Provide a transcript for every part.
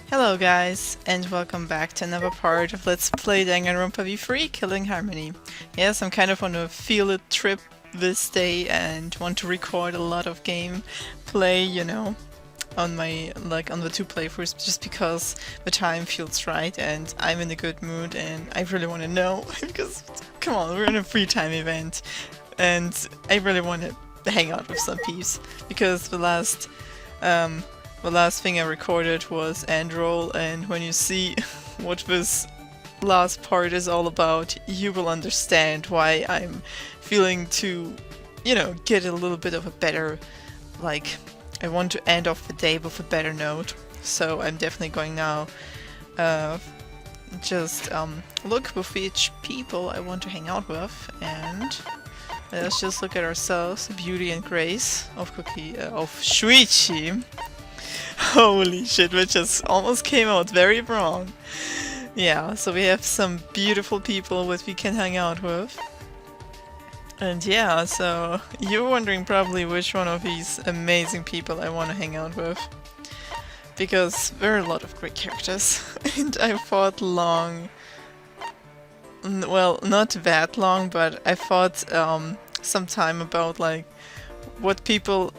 Hello guys, and welcome back to another part of Let's Play Danganronpa V3 Killing Harmony. Yes, I'm kind of on a feel-it trip this day and want to record a lot of gameplay, on my, on the two playthroughs, just because the time feels right and I'm in a good mood and I really want to know, because, come on, we're in a free time event and I really want to hang out with some peeps, because the last thing I recorded was Androll, and when you see what this last part is all about, you will understand why I'm feeling to, get a little bit of a better, I want to end off the day with a better note. So I'm definitely going now, just look with each people I want to hang out with, and let's just look at ourselves, beauty and grace of Shuichi. Holy shit, which just almost came out very wrong. Yeah, so we have some beautiful people that we can hang out with. And yeah, so you're wondering probably which one of these amazing people I want to hang out with. Because there are a lot of great characters. And I thought long... Well, not that long, but I thought some time about, what people,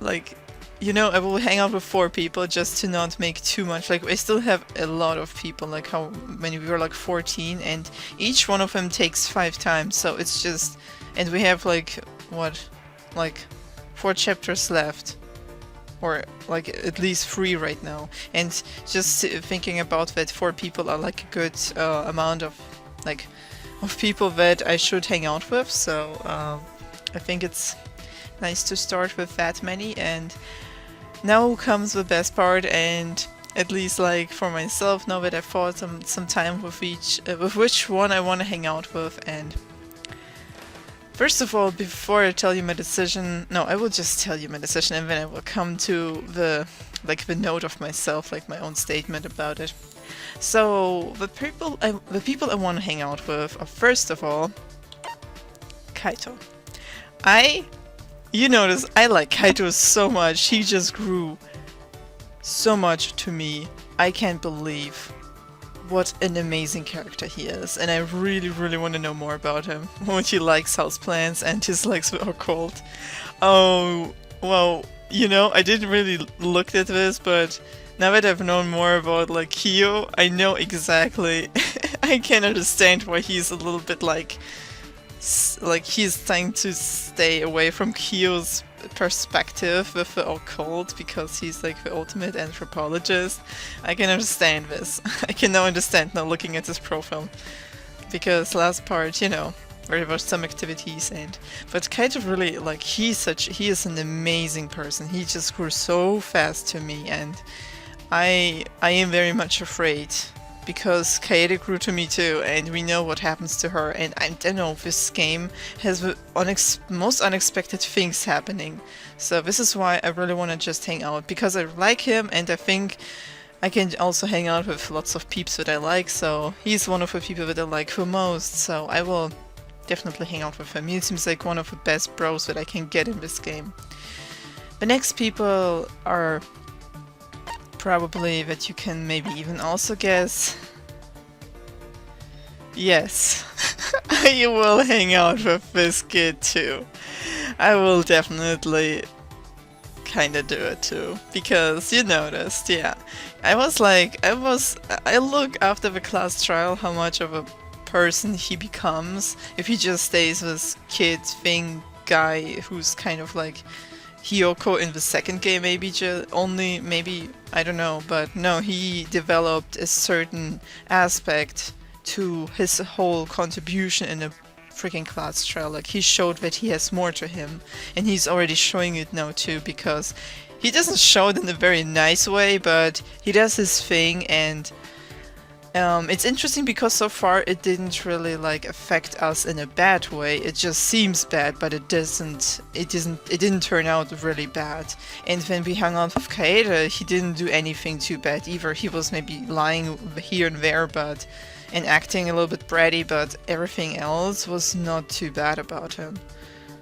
I will hang out with 4 people just to not make too much. I still have a lot of people, how many? We were 14, and each one of them takes 5 times, so it's just... And we have, 4 chapters left. Or, at least 3 right now. And just thinking about that, 4 people are, a good amount of, of people that I should hang out with, so, I think it's nice to start with that many, and now comes the best part, and at least for myself, now that I've thought some time with which one I want to hang out with. And first of all, before I tell you my decision, no, I will just tell you my decision, and then I will come to the note of myself, my own statement about it. So the people I want to hang out with are, first of all, Kaito. You notice, I like Kaito so much. He just grew so much to me. I can't believe what an amazing character he is. And I really, really want to know more about him. What he likes houseplants and his likes the occult. Oh, well, I didn't really look at this, but now that I've known more about, Kyo, I know exactly. I can understand why he's a little bit he's trying to stay away from Kyo's perspective with the occult, because he's the ultimate anthropologist. I can understand this. I can now understand now looking at his profile. Because last part, there were some activities, but Kaito really, he is an amazing person. He just grew so fast to me, and I am very much afraid, because Kaede grew to me too, and we know what happens to her, and I don't know, this game has the most unexpected things happening. So this is why I really want to just hang out, because I like him, and I think I can also hang out with lots of peeps that I like, so he's one of the people that I like the most, so I will definitely hang out with him. He seems like one of the best bros that I can get in this game. The next people are... probably that you can maybe even also guess. Yes, I will hang out with this kid too. I will definitely kinda do it too, because you noticed, yeah. I look after the class trial how much of a person he becomes if he just stays this kid thing guy who's kind of Hiyoko in the second game, maybe I don't know, but no, he developed a certain aspect to his whole contribution in a freaking class trial. He showed that he has more to him, and he's already showing it now too, because he doesn't show it in a very nice way, but he does his thing, and it's interesting because so far it didn't really affect us in a bad way. It just seems bad, but it didn't turn out really bad. And when we hung out with Kaede, he didn't do anything too bad either. He was maybe lying here and there, and acting a little bit bratty, but everything else was not too bad about him.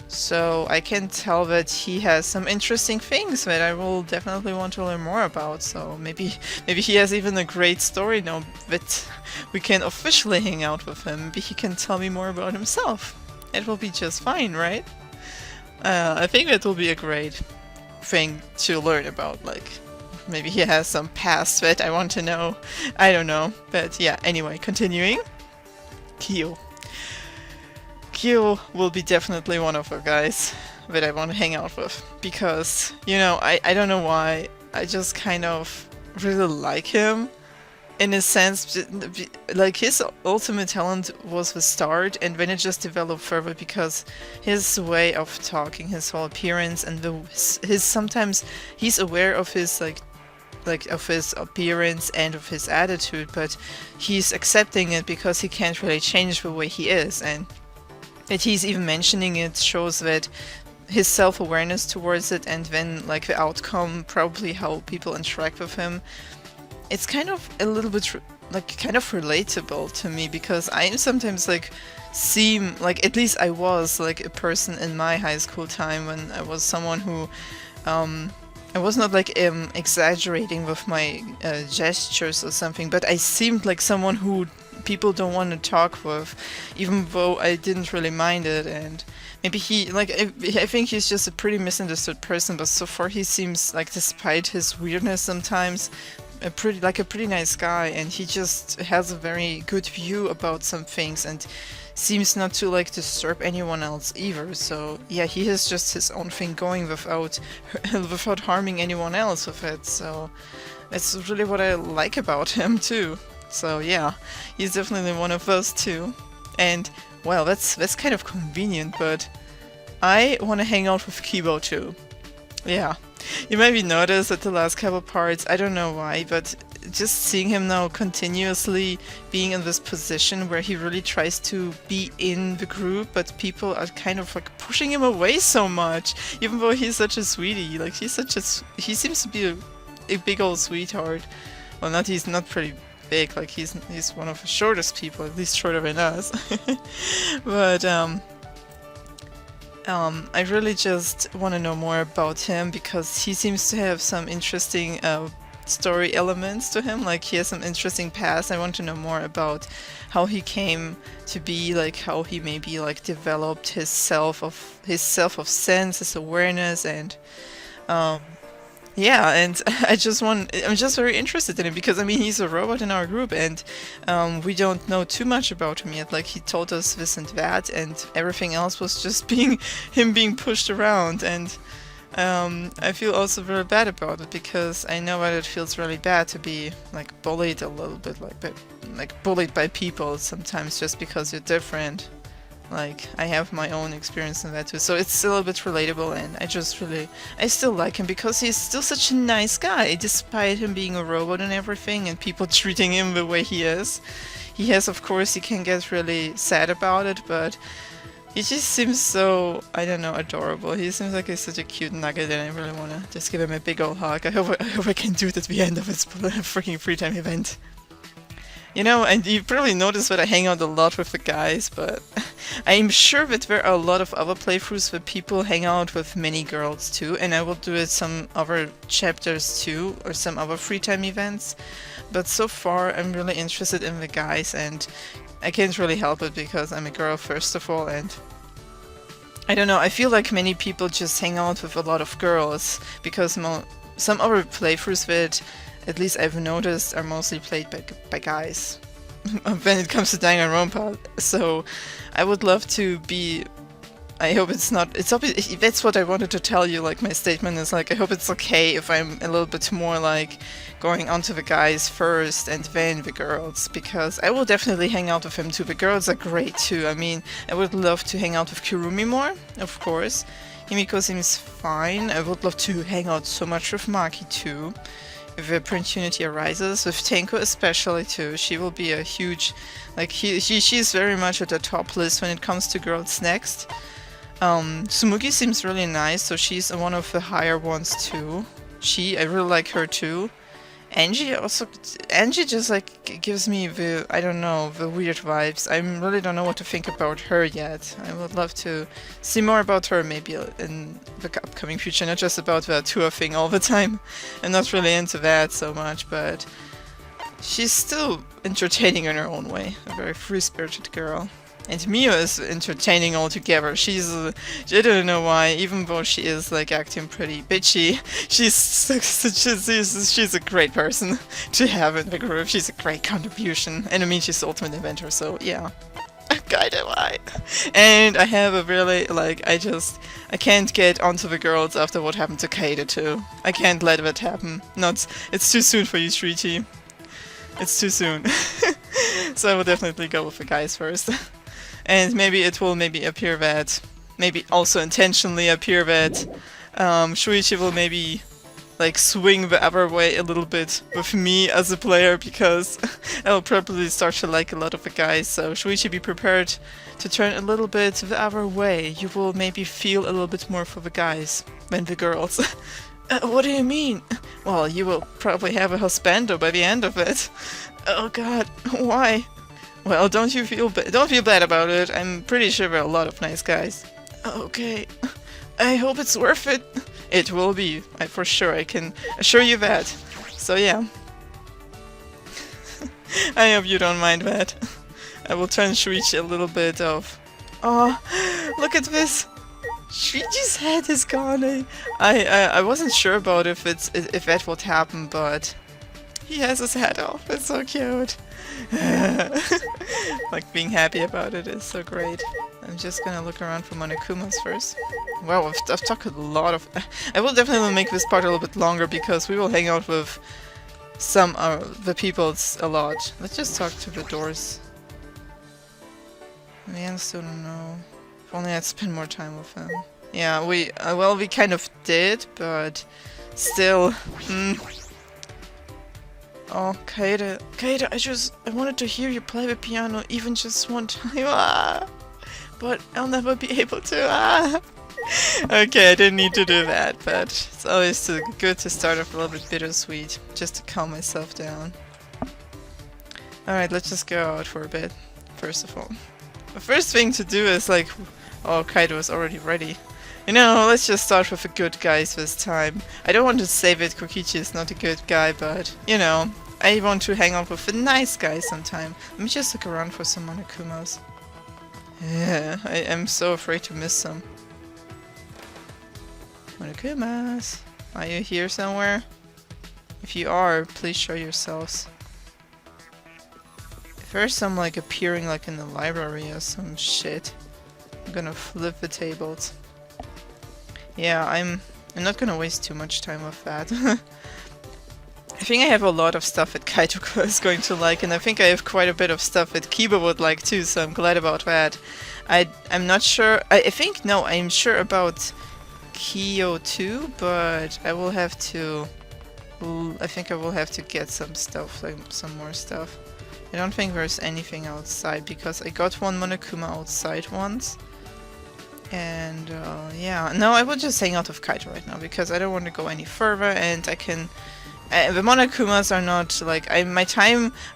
So I can tell that he has some interesting things that I will definitely want to learn more about. So maybe he has even a great story now that we can officially hang out with him. Maybe he can tell me more about himself. It will be just fine, right? I think that will be a great thing to learn about. Like, maybe he has some past that I want to know. I don't know. But yeah, anyway, continuing. Kyo. Kyo will be definitely one of the guys that I want to hang out with. Because, you know, I don't know why. I just kind of really like him. In a sense, like his ultimate talent was the start, and then it just developed further because his way of talking, his whole appearance, and his sometimes he's aware of his like of his appearance and of his attitude, but he's accepting it because he can't really change the way he is, and that he's even mentioning it shows that his self-awareness towards it, and then like the outcome, probably how people interact with him. It's kind of a little bit kind of relatable to me, because I sometimes like seem like, at least I was like a person in my high school time when I was someone who I was not like exaggerating with my gestures or something, but I seemed like someone who people don't want to talk with, even though I didn't really mind it. And maybe he, like, I think he's just a pretty misunderstood person, but so far he seems like, despite his weirdness sometimes, a pretty nice guy, and he just has a very good view about some things and seems not to like disturb anyone else either. So yeah, he has just his own thing going without harming anyone else with it. So that's really what I like about him too. So yeah, he's definitely one of us too. And well, that's kind of convenient, but I want to hang out with Kibo too. Yeah. You maybe noticed at the last couple parts, I don't know why, but just seeing him now continuously being in this position where he really tries to be in the group, but people are kind of like pushing him away so much, even though he's such a sweetie. Like, he seems to be a big old sweetheart. Well, he's not pretty big, like he's one of the shortest people, at least shorter than us. But I really just want to know more about him, because he seems to have some interesting story elements to him. Like, he has some interesting past. I want to know more about how he came to be, like how he maybe like developed his self of sense, his awareness, and yeah, and I'm just very interested in him, because I mean, he's a robot in our group, and we don't know too much about him yet. Like, he told us this and that, and everything else was just him being pushed around, and I feel also very bad about it, because I know that it feels really bad to be like bullied a little bit, like bullied by people sometimes just because you're different. Like, I have my own experience in that too, so it's a little bit relatable, and I still like him because he's still such a nice guy, despite him being a robot and everything, and people treating him the way he is. He can get really sad about it, but he just seems so, I don't know, adorable. He seems like he's such a cute nugget, and I really want to just give him a big old hug. I hope I can do it at the end of his freaking free time event. You know, and you probably noticed that I hang out a lot with the guys, but I'm sure that there are a lot of other playthroughs where people hang out with many girls too, and I will do it some other chapters too, or some other free time events. But so far, I'm really interested in the guys, and I can't really help it because I'm a girl first of all, and I don't know, I feel like many people just hang out with a lot of girls, because some other playthroughs that at least I've noticed are mostly played by guys when it comes to Danganronpa. So I would love to be, I hope it's not, it's obvious, that's what I wanted to tell you. Like, my statement is like, I hope it's okay if I'm a little bit more like going onto the guys first and then the girls, because I will definitely hang out with him too. The girls are great too. I mean, I would love to hang out with Kirumi more, of course. Himiko seems fine. I would love to hang out so much with Maki too, if the opportunity arises, with Tenko especially too. She will be a huge, like, she's very much at the top list when it comes to girls next. Sumugi seems really nice, so she's one of the higher ones too. I really like her too. Angie just like gives me the, I don't know, the weird vibes. I really don't know what to think about her yet. I would love to see more about her maybe in the upcoming future, not just about the tour thing all the time. I'm not really into that so much, but she's still entertaining in her own way. A very free-spirited girl. And Mio is entertaining altogether. I don't know why, even though she is like acting pretty bitchy, she's a great person to have in the group. She's a great contribution. And I mean, she's the ultimate inventor, so yeah. Kinda why. And I have a really, like, I can't get onto the girls after what happened to Kaito too. I can't let that happen. It's too soon for you, Shuichi. It's too soon. So I will definitely go with the guys first. And maybe it will appear that, maybe also intentionally appear that Shuichi will maybe like swing the other way a little bit with me as a player, because I'll probably start to like a lot of the guys. So Shuichi, be prepared to turn a little bit the other way. You will maybe feel a little bit more for the guys than the girls. What do you mean? Well, you will probably have a husbando by the end of it. Oh god, why? Well, don't feel bad about it. I'm pretty sure there are a lot of nice guys. Okay. I hope it's worth it. It will be. For sure, I can assure you that. So yeah. I hope you don't mind that. I will turn Shuichi a little bit off. Oh, look at this. Shuichi's head is gone. I wasn't sure about if that would happen, but he has his head off. It's so cute. Like, being happy about it is so great. I'm just gonna look around for Monokumas first. Wow, I've talked a lot of... I will definitely make this part a little bit longer, because we will hang out with some the peoples a lot. Let's just talk to the doors. Man, still don't know. If only I'd spend more time with them. Yeah, we kind of did, but still... Oh, Kaito, I wanted to hear you play the piano even just one time, but I'll never be able to, Okay, I didn't need to do that, but it's always good to start off a little bit bittersweet, just to calm myself down. Alright, let's just go out for a bit, first of all. The first thing to do is like... Oh, Kaito is already ready. You know, let's just start with the good guys this time. I don't want to say that Kokichi is not a good guy, but, you know, I want to hang out with the nice guys sometime. Let me just look around for some Monokumas. Yeah, I am so afraid to miss some. Monokumas, are you here somewhere? If you are, please show yourselves. If there's some like appearing like in the library or some shit, I'm gonna flip the tables. Yeah, I'm not gonna waste too much time with that. I think I have a lot of stuff that Kaito is going to like, and I think I have quite a bit of stuff that Kiba would like too, so I'm glad about that. I'm not sure... I'm sure about Kyo too, but I will have to... I think I will have to get some stuff, like some more stuff. I don't think there's anything outside, because I got one Monokuma outside once. And yeah, no, I will just hang out with Kaito right now, because I don't want to go any further, and I can... the Monokumas are not, like, I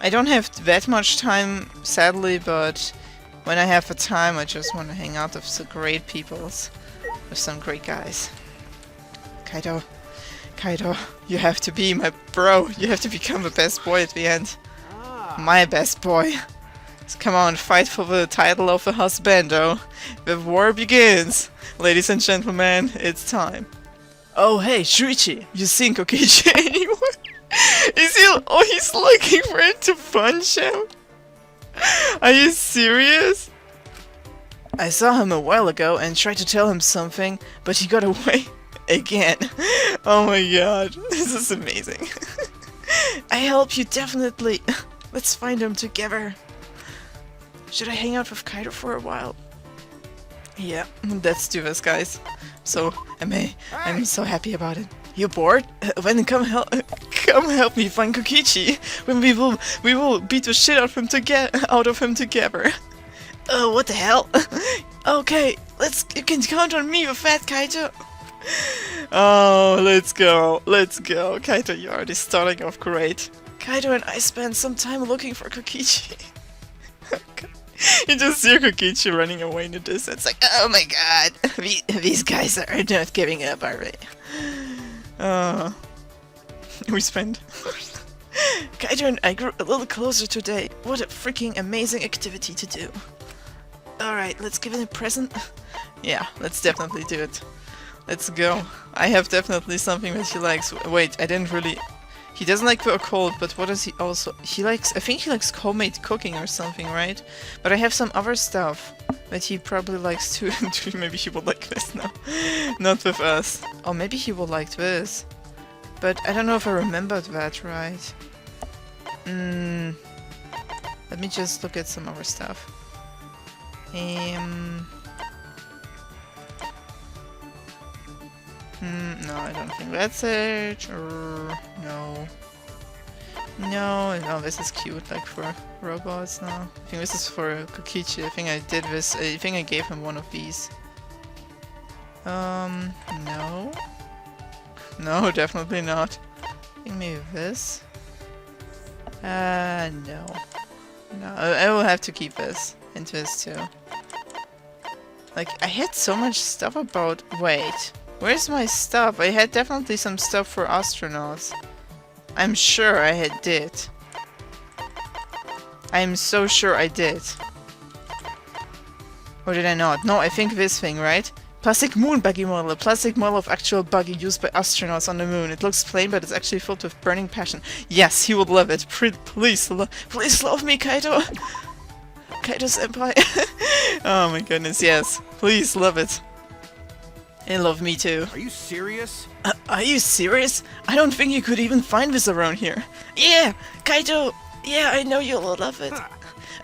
don't have that much time, sadly, but when I have the time, I just want to hang out with some great peoples, with some great guys. Kaito, you have to be my bro, you have to become the best boy at the end. My best boy. So come on, fight for the title of the husbando. The war begins. Ladies and gentlemen, it's time. Oh hey, Shuichi, you seen Kokichi anywhere? He's looking for it to punch him? Are you serious? I saw him a while ago and tried to tell him something, but he got away again. Oh my god, this is amazing. I help you definitely. Let's find him together. Should I hang out with Kaito for a while? Yeah, let's do this, guys. So, I'm so happy about it. You bored? Then come help me find Kokichi. When we will beat the shit out of him together. Oh, what the hell? Okay, you can count on me, you fat Kaito. Oh, let's go. Let's go. Kaito, you're already starting off great. Kaito and I spent some time looking for Kokichi. You just see Kokichi running away in the distance. Like, oh my god. These guys are not giving up, are they? We spent... Kaito and I grew a little closer today. What a freaking amazing activity to do. Alright, let's give it a present. Yeah, let's definitely do it. Let's go. I have definitely something that he likes. Wait, I didn't really... He doesn't like the occult, but what does he also... He likes... I think he likes homemade cooking or something, right? But I have some other stuff that he probably likes too. Maybe he will like this now. Not with us. Or maybe he will like this. But I don't know if I remembered that right. Let me just look at some other stuff. No, I don't think that's it. No. No, this is cute, like for robots. No, I think this is for Kokichi. I think I did this. I think I gave him one of these. No. No, definitely not. I think maybe this. No. No, I will have to keep this. And this too. Like, I had so much stuff about... Wait. Where's my stuff? I had definitely some stuff for astronauts. I'm sure I did. I'm so sure I did. Or did I not? No, I think this thing, right? Plastic moon buggy model. A plastic model of actual buggy used by astronauts on the moon. It looks plain, but it's actually filled with burning passion. Yes, he would love it. Please love me, Kaito. Kaito-senpai. Oh my goodness, yes. Please love it. And love me too. Are you serious? Are you serious? I don't think you could even find this around here. Yeah, Kaito. Yeah, I know you'll love it.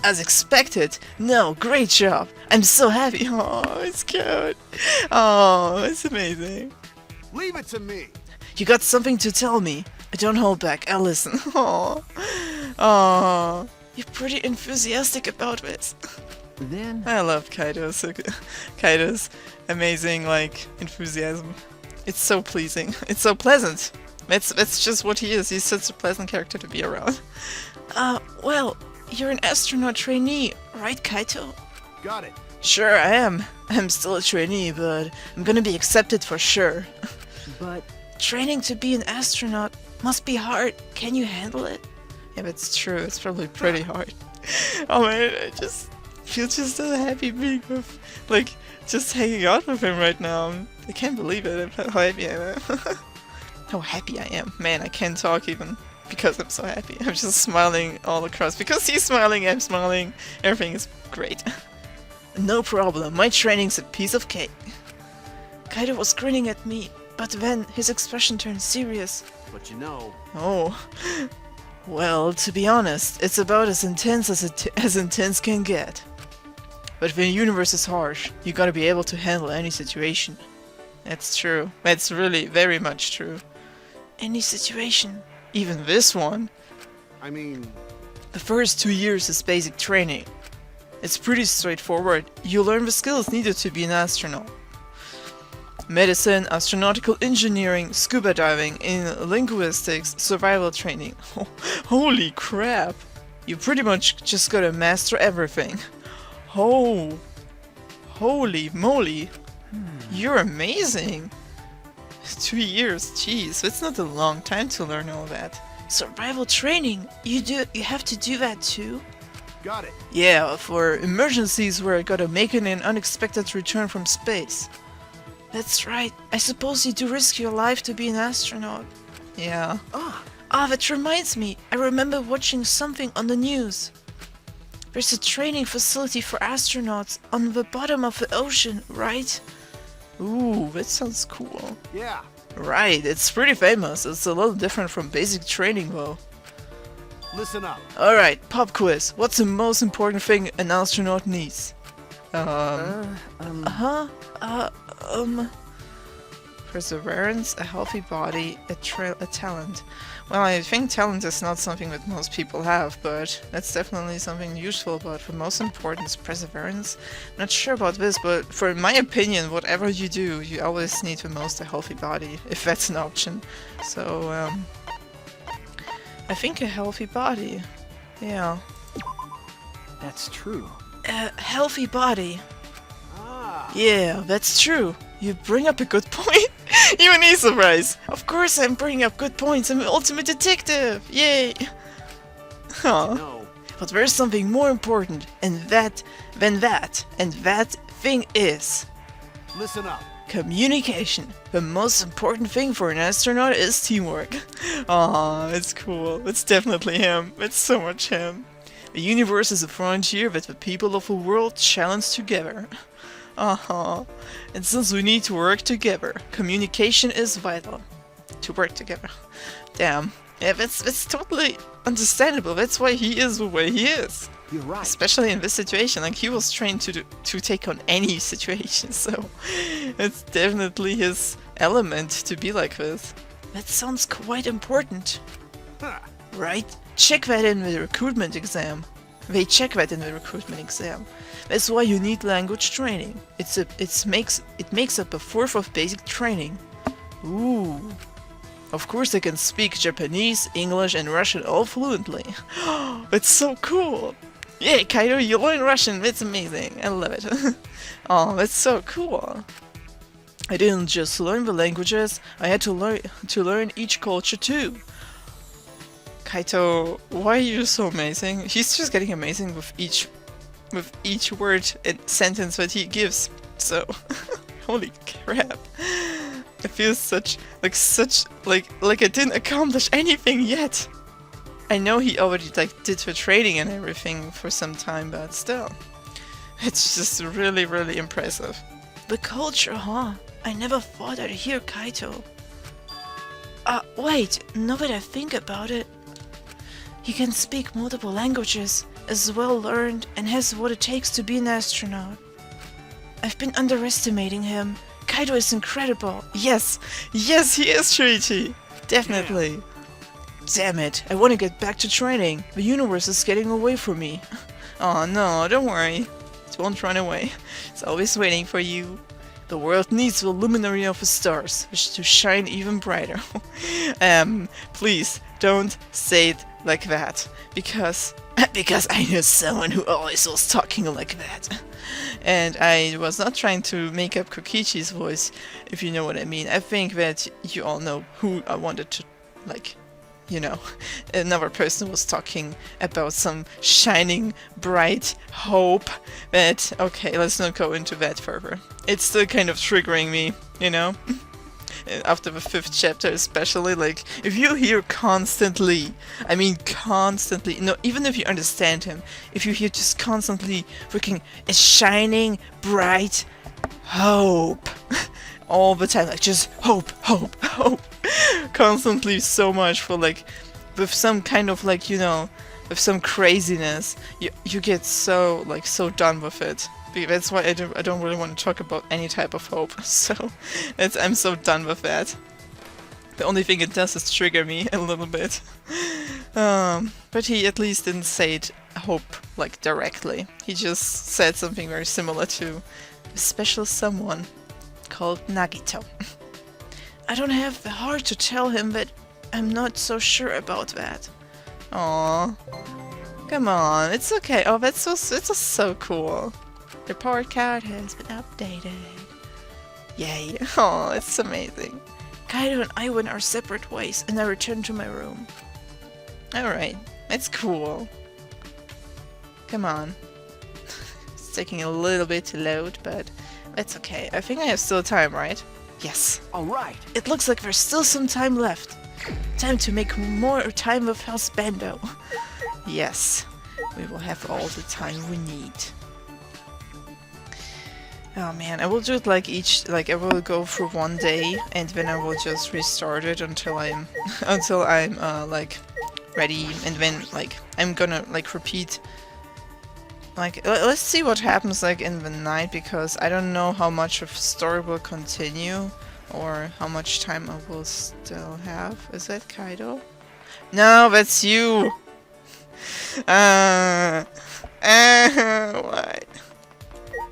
As expected. No, great job. I'm so happy. Oh, it's cute. Oh, it's amazing. Leave it to me. You got something to tell me. Don't hold back. I'll listen. Oh, oh, you're pretty enthusiastic about this. Then I love Kaito's amazing, like, enthusiasm. It's so pleasing. It's so pleasant. That's just what he is. He's such a pleasant character to be around. Well, you're an astronaut trainee, right, Kaito? Got it. Sure, I am. I'm still a trainee, but I'm gonna be accepted for sure. but Training to be an astronaut must be hard. Can you handle it? Yeah, that's true. It's probably pretty hard. Oh man, I just feel just so happy being with, like, just hanging out with him right now. I can't believe it. How happy I am. How happy I am. Man, I can't talk even because I'm so happy. I'm just smiling all across. Because he's smiling, I'm smiling. Everything is great. No problem. My training's a piece of cake. Kaito was grinning at me, but then his expression turned serious. But you know... Oh. Well, to be honest, it's about as intense as intense can get. But when the universe is harsh, you gotta be able to handle any situation. That's true. That's really very much true. Any situation. Even this one. I mean... The first 2 years is basic training. It's pretty straightforward. You learn the skills needed to be an astronaut. Medicine, astronautical engineering, scuba diving, in linguistics, survival training. Holy crap! You pretty much just gotta master everything. Oh, holy moly! You're amazing! 2 years, jeez, that's not a long time to learn all that. Survival training? You have to do that too? Got it. Yeah, for emergencies where I gotta make an unexpected return from space. That's right. I suppose you do risk your life to be an astronaut. Yeah. That reminds me. I remember watching something on the news. There's a training facility for astronauts on the bottom of the ocean, right? Ooh, that sounds cool. Yeah. Right, it's pretty famous. It's a little different from basic training though. Listen up. Alright, pop quiz. What's the most important thing an astronaut needs? Perseverance, a healthy body, a talent. Well, I think talent is not something that most people have, but that's definitely something useful. But the most important is perseverance. I'm not sure about this, but for my opinion, whatever you do, you always need the most a healthy body, if that's an option. So, I think a healthy body. Yeah. That's true. A healthy body. Ah. Yeah, that's true. You bring up a good point. Even he's surprised. Of course I'm bringing up good points. I'm an ultimate detective. Yay. Huh. No. But there's something more important and that thing is Listen up. communication. The most important thing for an astronaut is teamwork. Aw, it's cool. It's definitely him. It's so much him. The universe is a frontier that the people of the world challenge together. And since we need to work together, communication is vital. To work together. Damn. Yeah, that's totally understandable. That's why he is the way he is. You're right. Especially in this situation. Like, he was trained to take on any situation, so it's definitely his element to be like this. That sounds quite important. Huh. Right? Check that in the recruitment exam. They check that in the recruitment exam. That's why you need language training. It makes up a fourth of basic training. Ooh. Of course I can speak Japanese, English and Russian all fluently. That's so cool. Yeah, Kaito, you learn Russian. That's amazing. I love it. Oh, that's so cool. I didn't just learn the languages, I had to learn each culture too. Kaito, why are you so amazing? He's just getting amazing with each word and sentence that he gives. So, holy crap. I feel like I didn't accomplish anything yet. I know he already did the training and everything for some time, but still. It's just really, really impressive. The culture, huh? I never thought I'd hear Kaito. Wait, now that I think about it, he can speak multiple languages, is well learned, and has what it takes to be an astronaut. I've been underestimating him. Kaito is incredible. Yes, yes, he is, Shuichi. Definitely. Damn it, I want to get back to training. The universe is getting away from me. Oh no, don't worry. It won't run away. It's always waiting for you. The world needs the luminary of the stars, which to shine even brighter. Please, don't say it like that. Because I know someone who always was talking like that. And I was not trying to make up Kokichi's voice, if you know what I mean. I think that you all know who I wanted to, like, you know, another person was talking about some shining, bright hope. But, okay, let's not go into that further. It's still kind of triggering me, you know? After the 5th chapter especially, like, if you hear constantly, I mean constantly, no, even if you understand him, if you hear just constantly freaking a shining, bright hope all the time, like just hope, hope, hope, constantly so much for like, with some kind of like, you know, with some craziness, you get so, like, so done with it. That's why I don't really want to talk about any type of hope, so I'm so done with that. The only thing it does is trigger me a little bit. But he at least didn't say it, hope, like, directly. He just said something very similar to a special someone called Nagito. I don't have the heart to tell him, but I'm not so sure about that. Aww. Come on, it's okay. Oh, it's just so cool. The report card has been updated. Yay. Oh, it's amazing. Kaito and I went our separate ways, and I returned to my room. Alright, that's cool. Come on. It's taking a little bit to load, but that's okay. I think I have still time, right? Yes. Alright. It looks like there's still some time left. Time to make more time with husbando. Yes. We will have all the time we need. Oh man, I will do it like I will go for one day and then I will just restart it until I'm like ready, and then like I'm gonna like repeat, like let's see what happens like in the night, because I don't know how much of the story will continue or how much time I will still have. Is that Kaito? No, that's you! What?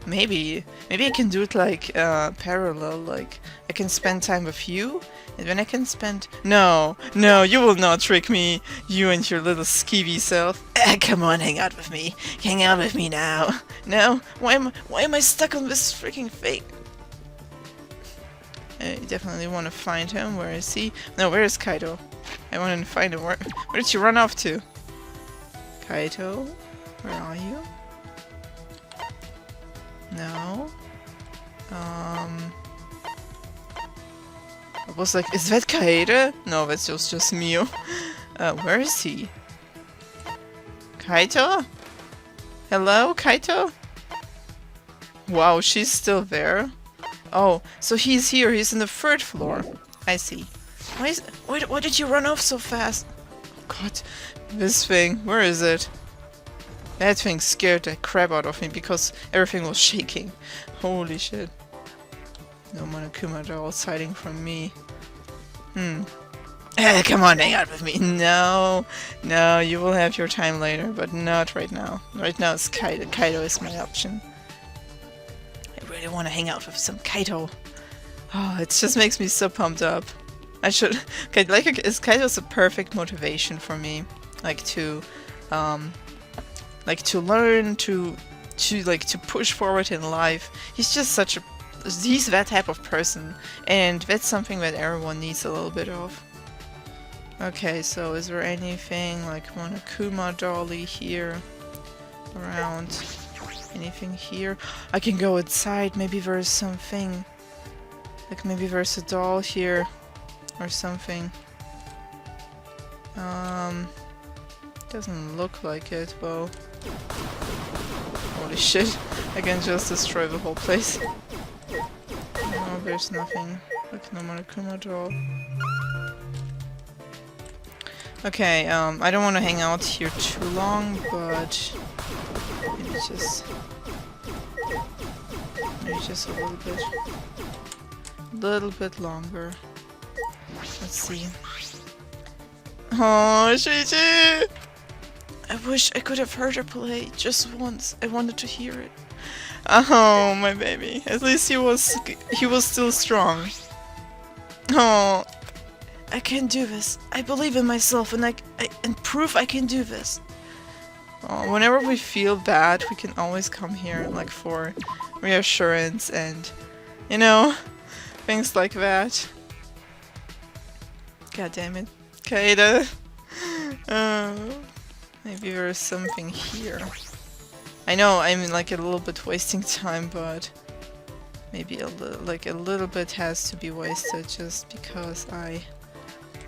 Maybe I can do it like parallel, like I can spend time with you, and then I can spend... No, you will not trick me, you and your little skeevy self. Come on, hang out with me. Hang out with me now. No? Why am I stuck on this freaking fate? I definitely want to find him. Where is he? No, where is Kaito? I want to find him. Where did you run off to? Kaito? Where are you? No. I was like, is that Kaede? No, that's just Mio. Where is he? Kaito? Hello, Kaito? Wow, she's still there. Oh, so he's here. He's in the 3rd floor. I see. Why did you run off so fast? Oh God, this thing. Where is it? That thing scared the crap out of me because everything was shaking. Holy shit. No Monokuma doll hiding from me. Come on, hang out with me. No, you will have your time later, but not right now. Right now it's Kaito. Kaito is my option. I really want to hang out with some Kaito. Oh, it just makes me so pumped up. I should... Okay, like, Kaito's a perfect motivation for me. Like to learn, to push forward in life. He's just such a... He's that type of person. And that's something that everyone needs a little bit of. Okay, so is there anything like Monokuma dolly here? Around? Anything here? I can go outside. Maybe there's something. Like maybe there's a doll here. Or something. Doesn't look like it, well. Holy shit. I can just destroy the whole place. No, there's nothing. Like no Monokuma doll. Okay, I don't want to hang out here too long, but maybe just a little bit longer. Let's see. Oh, Shiji! I wish I could have heard her play just once. I wanted to hear it. Oh, my baby. At least he was still strong. Oh, I can do this. I believe in myself, and and prove I can do this. Oh, whenever we feel bad, we can always come here, like for reassurance and, you know, things like that. God damn it, Kaede. Maybe there's something here. I know I'm like a little bit wasting time, but maybe a little bit has to be wasted just because I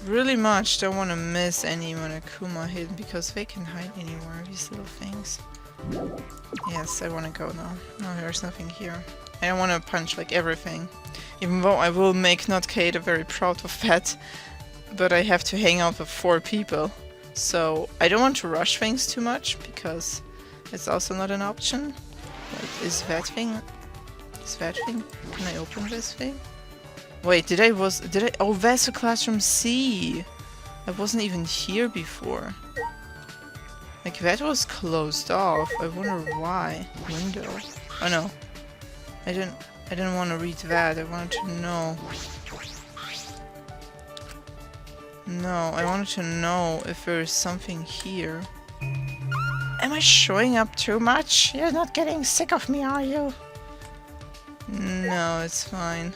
really much don't want to miss any Monokuma hidden because they can hide anywhere, these little things. Yes, I want to go now. No, there's nothing here. I don't want to punch like everything. Even though I will make not Kaede very proud of that. But I have to hang out with 4 people. So I don't want to rush things too much because it's also not an option. Like, is that thing? Can I open this thing? Wait, oh, that's a classroom C! I wasn't even here before. Like, that was closed off. I wonder why. Window. Oh no. I didn't want to read that. I wanted to know. No, I wanted to know if there is something here. Am I showing up too much? You're not getting sick of me, are you? No, it's fine.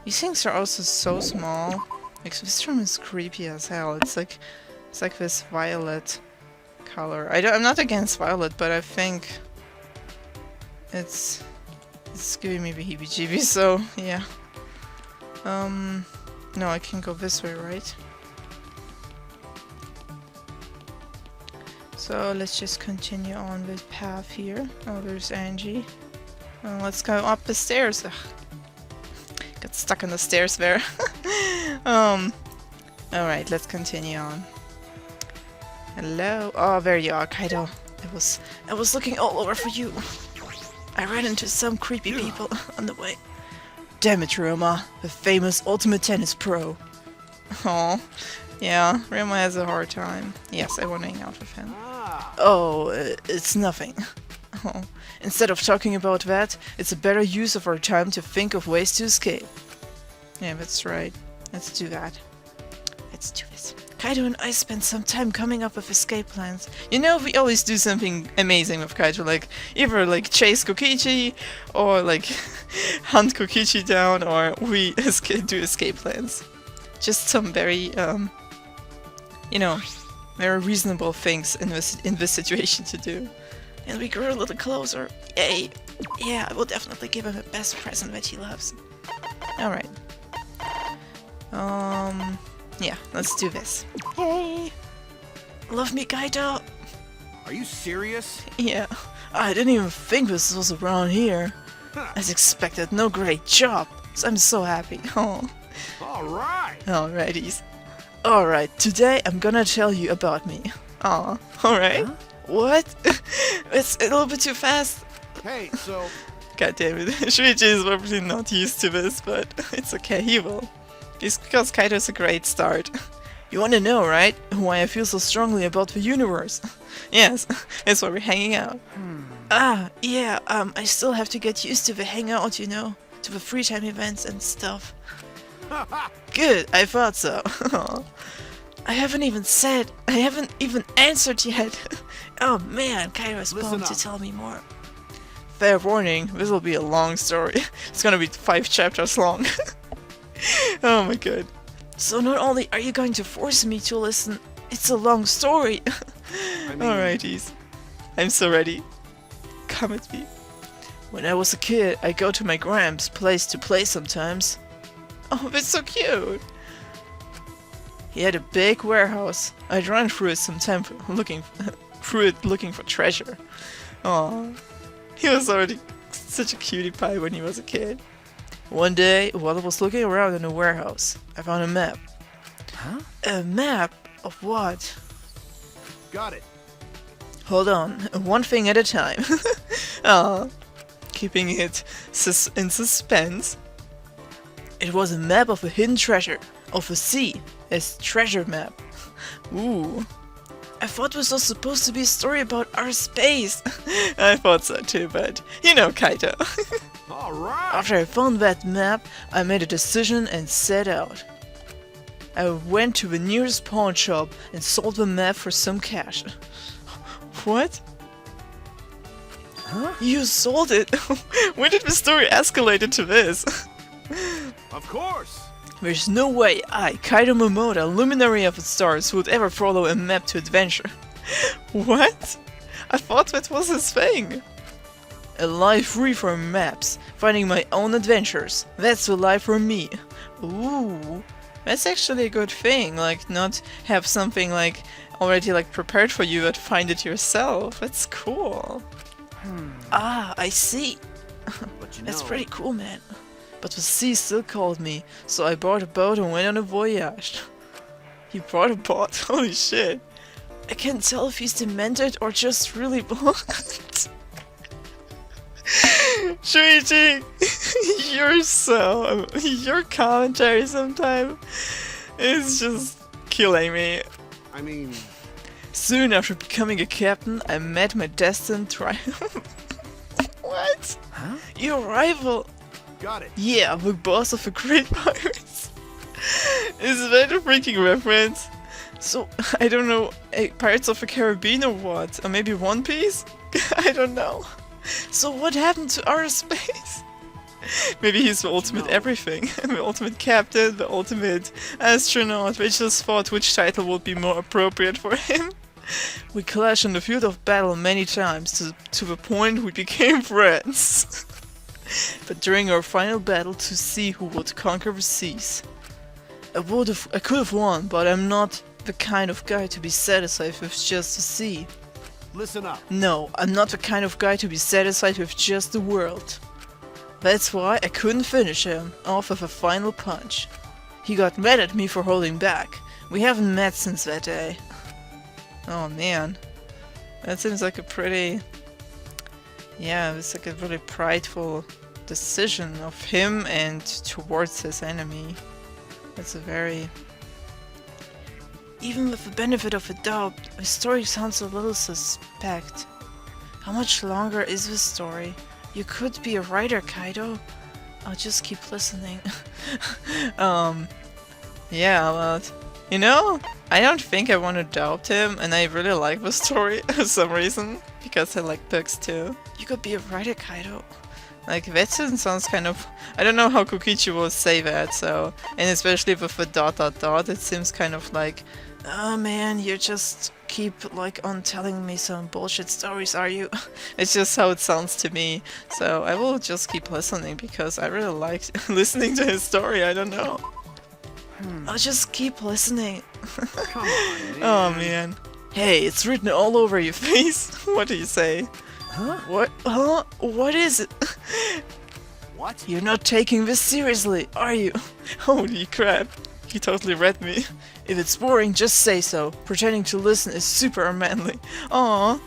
These things are also so small. Like, this room is creepy as hell. It's like this violet color. I'm not against violet, but I think it's giving me the heebie-jeebies, so yeah. No, I can go this way, right? So let's just continue on with path here. Oh, there's Angie. Let's go up the stairs. Ugh. Got stuck on the stairs there. Alright, let's continue on. Hello. Oh, there you are, Kaito. I was looking all over for you. I ran into some creepy people on the way. Damn it, Ryoma, the famous ultimate tennis pro. Oh, yeah, Ryoma has a hard time. Yes, I want to hang out with him. Ah. Oh, it's nothing. Oh, instead of talking about that, it's a better use of our time to think of ways to escape. Yeah, that's right. Let's do that. Let's do this. Kaito and I spent some time coming up with escape plans. You know, we always do something amazing with Kaito, like either like chase Kokichi, or like hunt Kokichi down, or we do escape plans. Just some very, you know, very reasonable things in this situation to do. And we grew a little closer. Yay! Yeah, I will definitely give him the best present that he loves. All right. Yeah, let's do this. Yay! Love me, Kaito! Are you serious? Yeah, I didn't even think this was around here. As expected, no great job. So I'm so happy. Oh. Alright! Alrighties. Alright, today I'm gonna tell you about me. Aw, alright. Huh? What? It's a little bit too fast. Hey, so... God damn it. Shuichi is probably not used to this, but it's okay, he will. It's because Kaito's a great start. You wanna know, right? Why I feel so strongly about the universe. Yes, that's why we're hanging out. Ah, yeah, I still have to get used to the hangout, you know? To the free time events and stuff. Good, I thought so. I haven't even answered yet. Oh man, Kairo's Listen pumped up. to tell me more. Fair warning, this will be a long story. It's gonna be 5 chapters long. Oh my god. So not only are you going to force me to listen, it's a long story. I mean... Alrighties. I'm so ready. Come at me. When I was a kid, I go to my Gramps' place to play sometimes. Oh, that's so cute! He had a big warehouse. I'd run through it sometime looking for treasure. Aww. He was already such a cutie pie when he was a kid. One day, while I was looking around in the warehouse, I found a map. Huh? A map of what? Got it. Hold on, one thing at a time. Aw, keeping it in suspense. It was a map of a hidden treasure, of a sea, a treasure map. Ooh. I thought this was supposed to be a story about our space. I thought so too, but you know Kaito. Alright! After I found that map, I made a decision and set out. I went to the nearest pawn shop and sold the map for some cash. What? Huh? You sold it? When did the story escalate into this? Of course! There's no way I, Kaito Momoda, luminary of the stars, would ever follow a map to adventure. What? I thought that was his thing. A life free from maps, finding my own adventures. That's a life for me. Ooh, that's actually a good thing. Like, not have something like already like prepared for you, but find it yourself. That's cool. Ah, I see. But you That's know, pretty cool, man. But the sea still called me, so I bought a boat and went on a voyage. He bought a boat? Holy shit. I can't tell if he's demented or just really bored. Shuichi, your commentary sometimes is just killing me. I mean... Soon after becoming a captain, I met my destined rival. What? Huh? Your rival? Got it. Yeah, the boss of the Great Pirates. Is that a freaking reference? So, I don't know, Pirates of the Caribbean or what? Or maybe One Piece? I don't know. So what happened to our space? Maybe he's the ultimate everything. The ultimate captain, the ultimate astronaut. We just thought which title would be more appropriate for him. We clashed on the field of battle many times, to the point we became friends. But during our final battle to see who would conquer the seas, I could have won, but I'm not the kind of guy to be satisfied with just the sea. Listen up. No, I'm not the kind of guy to be satisfied with just the world. That's why I couldn't finish him off with a final punch. He got mad at me for holding back. We haven't met since that day. Oh man. That seems like a pretty... Yeah, it's like a really prideful decision of him and towards his enemy. That's a very... Even with the benefit of a doubt, the story sounds a little suspect. How much longer is this story? You could be a writer, Kaito. I'll just keep listening. Yeah, but... You know, I don't think I want to doubt him, and I really like the story for some reason. Because I like books too. You could be a writer, Kaito. Like, that sounds kind of... I don't know how Korekiyo will say that, so... And especially with the ... it seems kind of like... Oh man, you just keep, like, on telling me some bullshit stories, are you? It's just how it sounds to me. So I will just keep listening, because I really like listening to his story, I don't know. I'll just keep listening. Come on, man. Oh man. Hey, it's written all over your face. What do you say? Huh? What? Huh? What is it? What? You're not taking this seriously, are you? Holy crap. He totally read me. If it's boring, just say so. Pretending to listen is super unmanly. Aww.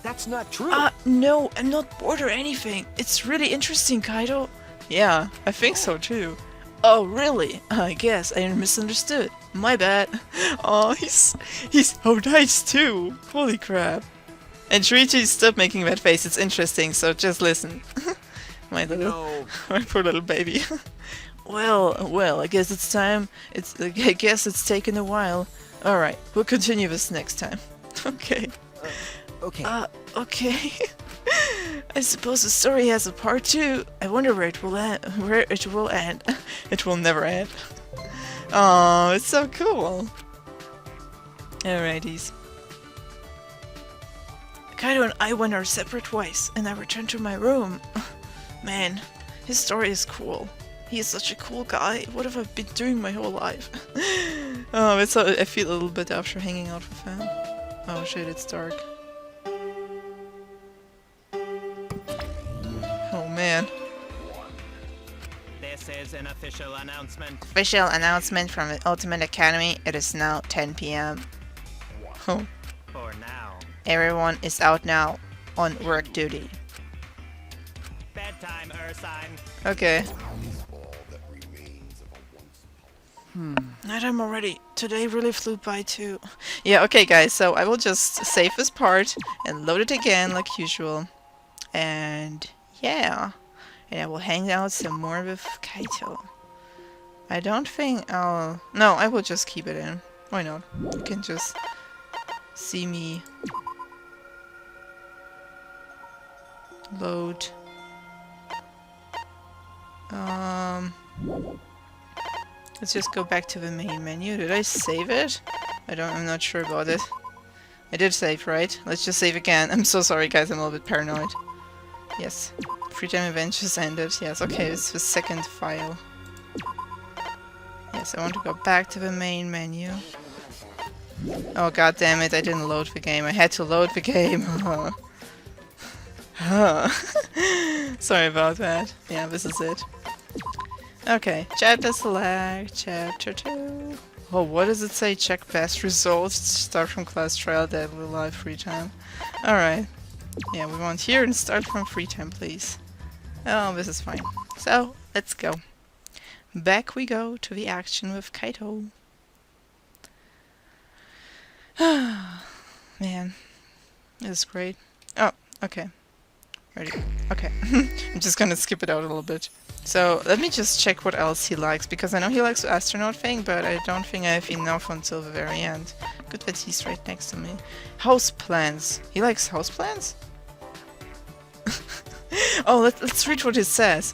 That's not true. No, I'm not bored or anything. It's really interesting, Kaito. Yeah, I think so too. Oh, really? I guess I misunderstood. My bad. Oh, he's so nice too. Holy crap. And Shuichi, stop making that face. It's interesting, so just listen. My poor little baby. Well, I guess it's time. I guess it's taken a while. Alright, we'll continue this next time. Okay. Okay. Okay. I suppose the story has a part 2. I wonder where it will end. It will never end. Oh, it's so cool. Alrighties. Kaito and I went our separate ways, and I returned to my room. Man, his story is cool. He is such a cool guy. What have I been doing my whole life? Oh, it's so, I feel a little bit after hanging out with him. Oh shit, it's dark. Oh man. This is an official announcement. Official announcement from the Ultimate Academy. It is now 10 p.m. Oh. For now. Everyone is out now on work duty. Bedtime, Ursine. Okay. Nighttime already. Today really flew by too. Yeah, okay guys, so I will just save this part and load it again like usual. And yeah. And I will hang out some more with Kaito. I don't think I'll... No, I will just keep it in. Why not? You can just see me load. Let's just go back to the main menu. Did I save it? I'm not sure about it. I did save, right? Let's just save again. I'm so sorry guys, I'm a little bit paranoid. Yes. Free time event just ended. Yes, okay, it's the second file. Yes, I want to go back to the main menu. Oh god damn it, I didn't load the game. I had to load the game. Sorry about that. Yeah, this is it. Okay, chapter select, chapter 2. Oh, what does it say? Check past results, start from class trial, deadly life, free time. Alright. Yeah, we want here and start from free time, please. Oh, this is fine. So, let's go. Back we go to the action with Kaito. Man, this is great. Oh, okay. Ready? Okay. I'm just gonna skip it out a little bit. So, let me just check what else he likes, because I know he likes the astronaut thing, but I don't think I have enough until the very end. Good that he's right next to me. House plants. He likes house plants? Oh, let's read what it says.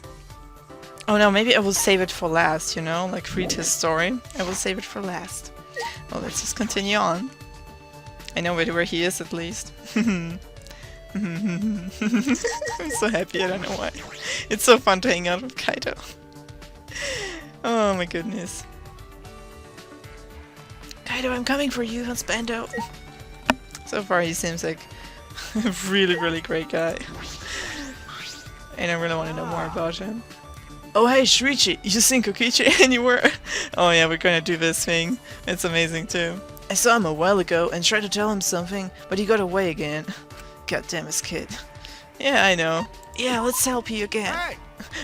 Oh no, maybe I will save it for last, you know? Like, read his story. I will save it for last. Well, let's just continue on. I know where he is, at least. I'm so happy, I don't know why. It's so fun to hang out with Kaito. Oh my goodness. Kaito, I'm coming for you, husbando. So far he seems like a really great guy. And I really want to know more about him. Oh hey Shuichi, you seen Korekiyo anywhere? Oh yeah, we're gonna do this thing. It's amazing too. I saw him a while ago and tried to tell him something, but he got away again. God damn this kid. Yeah, I know. Yeah, let's help you again. Hey,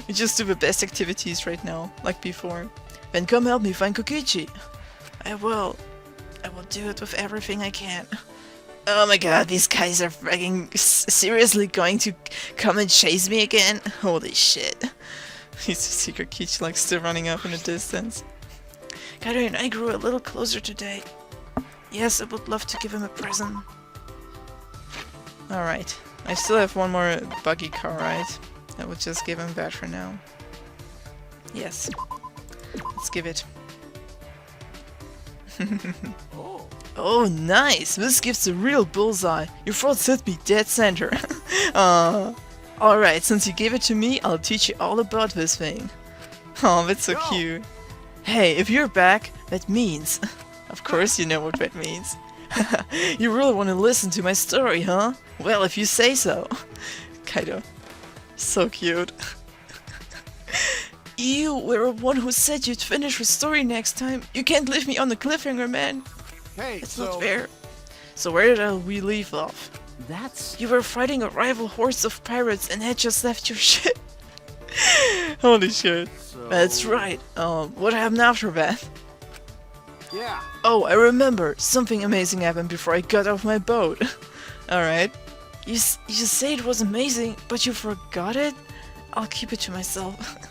We just do the best activities right now, like before. Then come help me find Kokichi. I will. I will do it with everything I can. Oh my god, these guys are freaking seriously going to come and chase me again? Holy shit. He's secret Kichi like still running up in the distance. Kaito and I grew a little closer today. Yes, I would love to give him a present. Alright. I still have one more buggy car, right? I would just give him that for now. Yes. Let's give it. Oh. Oh, nice! This gives a real bullseye. Your thoughts hit me dead center. Alright, since you gave it to me, I'll teach you all about this thing. Oh, that's so cute. Hey, if you're back, that means... Of course you know what that means. You really want to listen to my story, huh? Well, if you say so. Kaito. So cute. You were the one who said you'd finish the story next time. You can't leave me on the cliffhanger, man. Hey, It's so not fair. So where did we leave off? That's... You were fighting a rival hordes of pirates and had just left your ship. Holy shit. That's right. What happened after that? Yeah. Oh, I remember. Something amazing happened before I got off my boat. Alright. You say it was amazing, but you forgot it? I'll keep it to myself.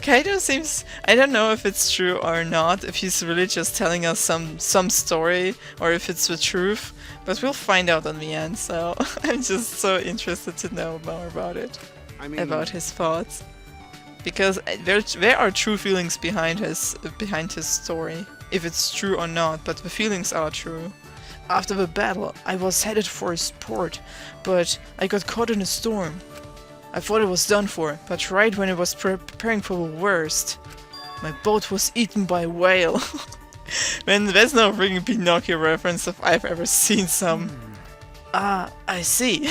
Kaito seems... I don't know if it's true or not, if he's really just telling us some story, or if it's the truth, but we'll find out in the end, so I'm just so interested to know more about it. I mean, About his thoughts. Because there are true feelings behind his story, if it's true or not, but the feelings are true. After the battle, I was headed for his port, but I got caught in a storm. I thought it was done for, but right when I was preparing for the worst, my boat was eaten by a whale. Man, that's no freaking Pinocchio reference if I've ever seen some. Ah, I see.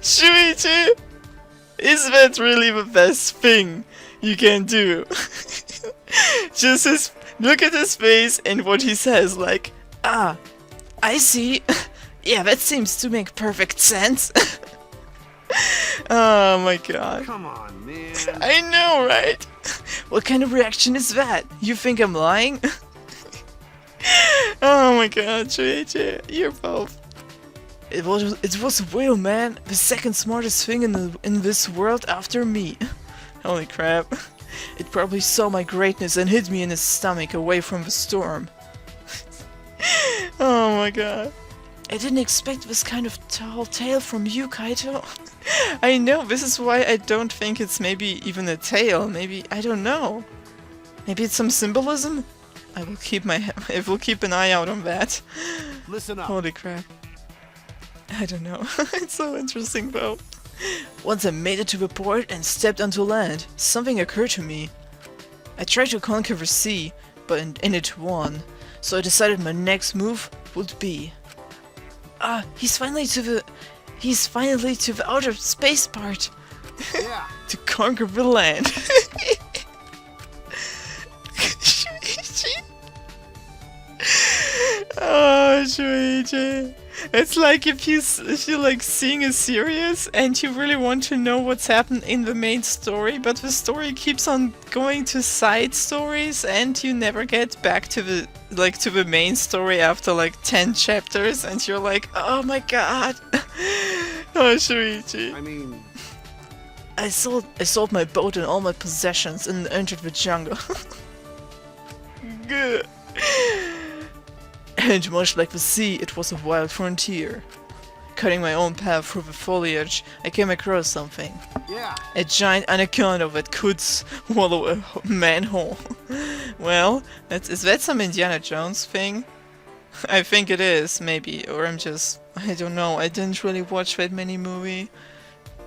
Shuichi! Is that really the best thing you can do? Just look at his face and what he says, like, ah, I see. Yeah, that seems to make perfect sense. Oh my god. come on, man. I know, right? What kind of reaction is that? You think I'm lying? Oh my god, Shuichi, you're both. It was a whale, man. The second smartest thing in this world after me. Holy crap. It probably saw my greatness and hit me in the stomach away from the storm. Oh my god. I didn't expect this kind of tall tale from you, Kaito. I know, this is why I don't think it's maybe even a tale. Maybe, I don't know. Maybe it's some symbolism? I will keep an eye out on that. Listen up. Holy crap. I don't know. It's so interesting though. Once I made it to the port and stepped onto land, something occurred to me. I tried to conquer the sea, but in it won. So I decided my next move would be... Ah, he's finally to the outer space part. Yeah. To conquer the land. Shuichi. Oh, Shuichi. It's like if you like seeing a series and you really want to know what's happened in the main story, but the story keeps on going to side stories and you never get back to the main story after like 10 chapters and you're like, oh my god. Oh, Shuichi. I mean, I sold my boat and all my possessions and entered the jungle. Good. And much like the sea, it was a wild frontier. Cutting my own path through the foliage, I came across something. yeah. A giant anaconda that could swallow a manhole. Well, is that some Indiana Jones thing? I think it is, maybe, or I don't know, I didn't really watch that many movie.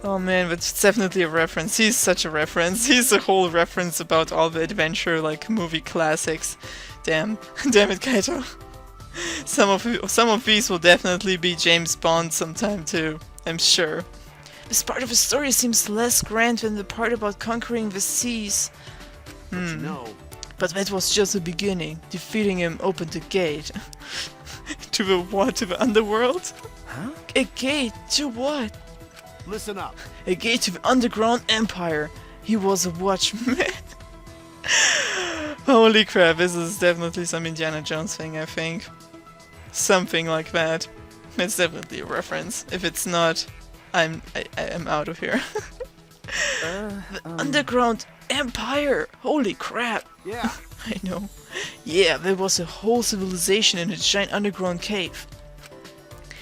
Oh man, but it's definitely a reference. He's such a reference. He's a whole reference about all the adventure, like, movie classics. Damn it, Kaito. Some of these will definitely be James Bond sometime too, I'm sure. This part of the story seems less grand than the part about conquering the seas. But you know, But that was just the beginning. Defeating him opened the gate. To the what? To the underworld? Huh? A gate? To what? listen up. A gate to the underground empire. He was a watchman. Holy crap, this is definitely some Indiana Jones thing, I think. Something like that. It's definitely a reference. If it's not, I'm out of here. The underground empire! Holy crap! Yeah. I know. Yeah, there was a whole civilization in a giant underground cave.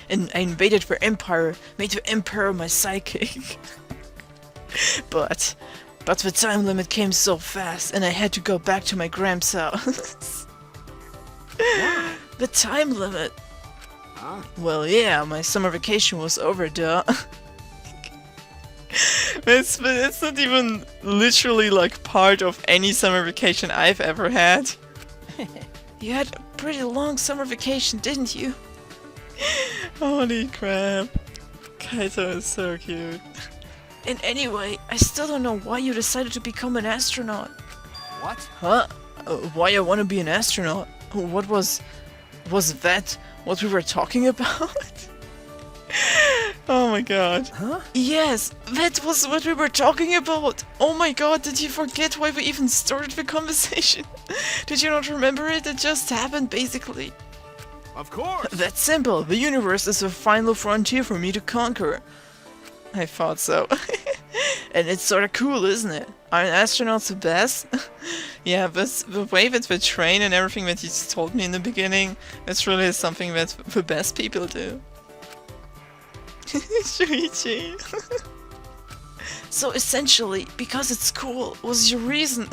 And I invaded their empire, made the emperor my sidekick. But the time limit came so fast, and I had to go back to my Gramps' house. The time limit? Huh? Well, yeah, my summer vacation was over, duh. It's not even literally like part of any summer vacation I've ever had. You had a pretty long summer vacation, didn't you? Holy crap. Kaito is so cute. And anyway, I still don't know why you decided to become an astronaut. What? Huh? Why I want to be an astronaut? What was that what we were talking about? Oh my god. Huh? Yes, that was what we were talking about! Oh my god, did you forget why we even started the conversation? Did you not remember it? It just happened, basically. Of course. That's simple. The universe is the final frontier for me to conquer. I thought so. And it's sorta cool, isn't it? Aren't astronauts the best? Yeah, but the way that they train and everything that you told me in the beginning, it's really something that the best people do. Shuichi. So essentially, because it's cool, was your reason.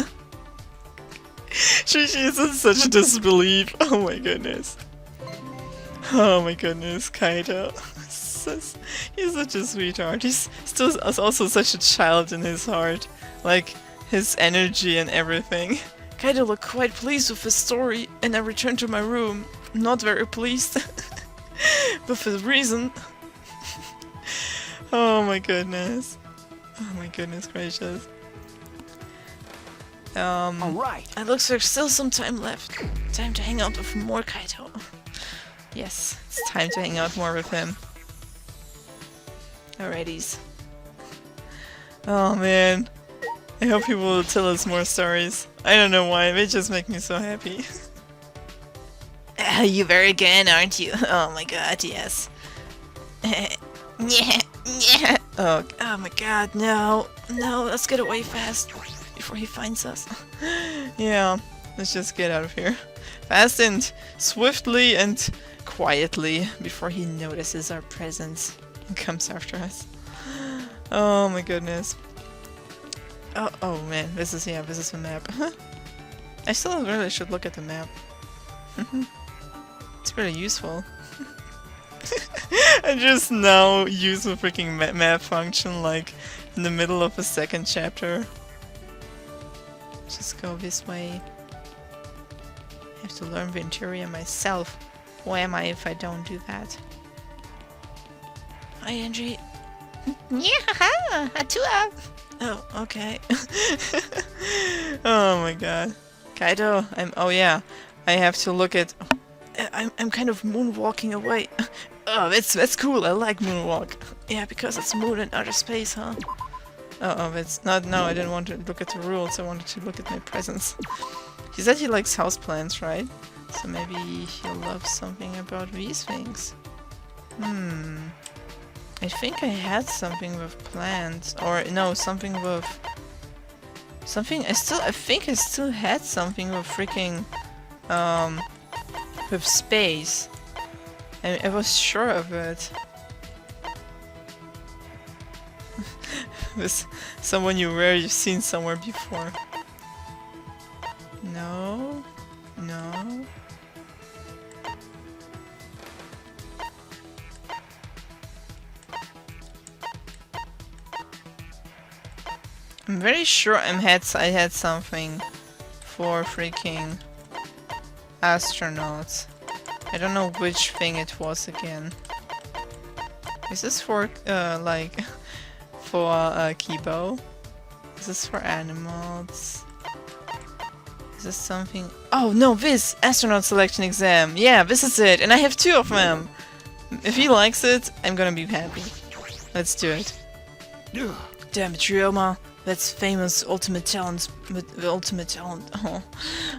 Shuichi is in such a disbelief. Oh my goodness. Oh my goodness, Kaito. He's such a sweetheart. He's still also such a child in his heart. Like, his energy and everything. Kaito looked quite pleased with the story, and I returned to my room. Not very pleased. But for the reason... Oh my goodness. Oh my goodness gracious. Alright. It looks like there's still some time left. Time to hang out with more Kaito. Yes, it's time to hang out more with him. Alrighties. Oh man. I hope he will tell us more stories. I don't know why, they just make me so happy. You there again, aren't you? Oh my god, yes. Yeah. Oh my god, no. No, let's get away fast before he finds us. Yeah, let's just get out of here. Fast and swiftly and quietly before he notices our presence and comes after us. Oh my goodness. Oh man, this is the map. I still really should look at the map. It's really useful. I just now use the freaking map function like in the middle of a second chapter. Just go this way. I have to learn the interior myself. Who am I if I don't do that? Hi, Angie. Yeah, Atua. Oh, okay. Oh my god. Kaito, oh yeah. I have to look at... I'm kind of moonwalking away. Oh, that's cool. I like moonwalk. Yeah, because it's moon and outer space, huh? Oh, that's not... No, I didn't want to look at the rules. I wanted to look at my presents. He said he likes houseplants, right? So maybe he'll love something about these things. I think I had something with plants. Or, no, something with... Something... I think I still had something with freaking... with space. I was sure of it. With someone you've seen somewhere before. No. No. I'm very sure I had something for freaking astronauts. I don't know which thing it was again. Is this for, like, for, Kibo? Is this for animals? Is this something... Oh, no, this! Astronaut selection exam! Yeah, this is it! And I have 2 of them! If he likes it, I'm gonna be happy. Let's do it. Ugh. Damn it, Ryoma. That's famous ultimate talent with the ultimate talent. Oh.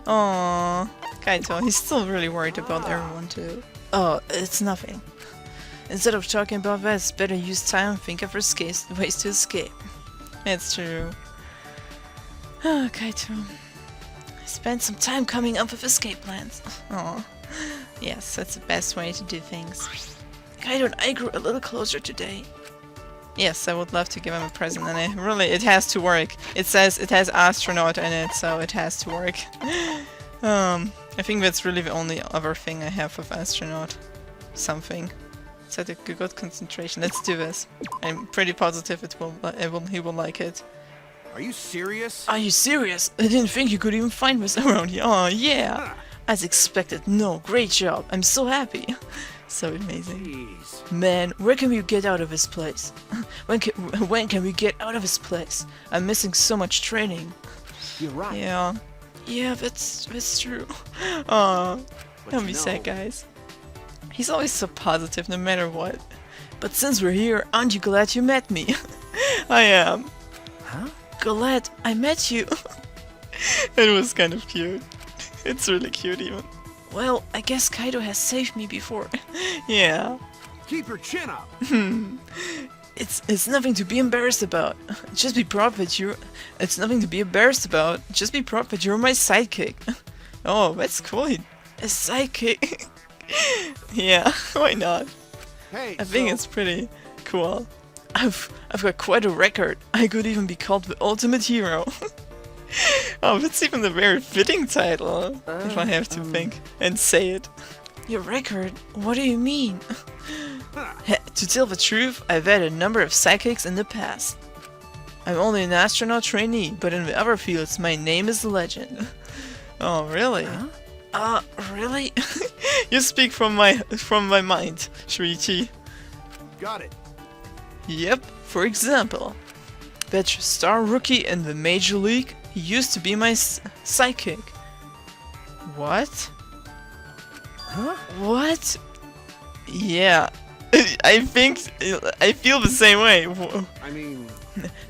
Aww. Kaito, he's still really worried about everyone too. Oh, it's nothing. Instead of talking about that, it's better use time and think of ways to escape. It's true. Oh, Kaito. I spent some time coming up with escape plans. Aw. Yes, that's the best way to do things. Kaito and I grew a little closer today. Yes, I would love to give him a present, and it has to work. It says it has astronaut in it, so it has to work. I think that's really the only other thing I have with astronaut. Something. Set a good concentration. Let's do this. I'm pretty positive he will like it. Are you serious? Are you serious? I didn't think you could even find this around here. Oh yeah! As expected. No, great job. I'm so happy. So amazing. Jeez. Man, where can we get out of this place? When can we get out of this place? I'm missing so much training. You're right. Yeah. Yeah, that's true. Aw. But Don't you be know- sad, guys. He's always so positive no matter what. But since we're here, aren't you glad you met me? I am. Huh? Glad I met you. It was kind of cute. It's really cute even. Well, I guess Kaito has saved me before. Yeah. Keep your chin up. It's nothing to be embarrassed about. Just be proud that you're... It's nothing to be embarrassed about. Just be proud that you're my sidekick. Oh, that's cool. A sidekick. Yeah, why not? Hey, I think it's pretty cool. I've got quite a record. I could even be called the ultimate hero. Oh, that's even a very fitting title, if I have to think and say it. Your record? What do you mean? To tell the truth, I've had a number of sidekicks in the past. I'm only an astronaut trainee, but in the other fields, my name is legend. Oh, really? Really? You speak from my mind, Shuichi. Got it. Yep, for example, that star rookie in the Major League, he used to be my sidekick. What? Huh? What? Yeah, I feel the same way. I mean,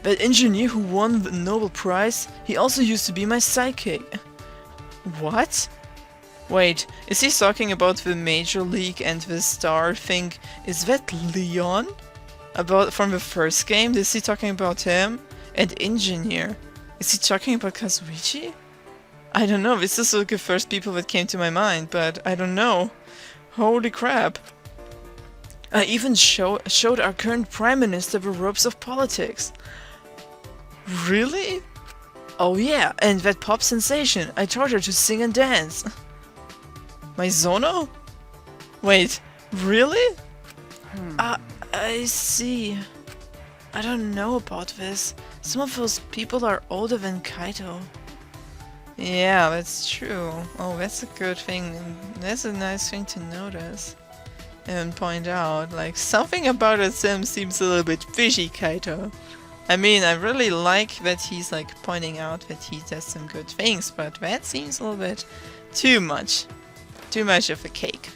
That engineer who won the Nobel Prize, he also used to be my sidekick. What? Wait, is he talking about the Major League and the star thing? Is that Leon? From the first game? Is he talking about him? And engineer? Is he talking about Kazuichi? I don't know, this is like the first people that came to my mind, but I don't know. Holy crap. I even showed our current Prime Minister the ropes of politics. Really? Oh yeah, and that pop sensation, I taught her to sing and dance. My Zono? Wait, really? I see. I don't know about this. Some of those people are older than Kaito. Yeah, that's true. Oh, that's a good thing. That's a nice thing to notice. And point out, like, something about it seems a little bit fishy, Kaito. I mean, I really like that he's, like, pointing out that he does some good things, but that seems a little bit too much. Too much of a cake.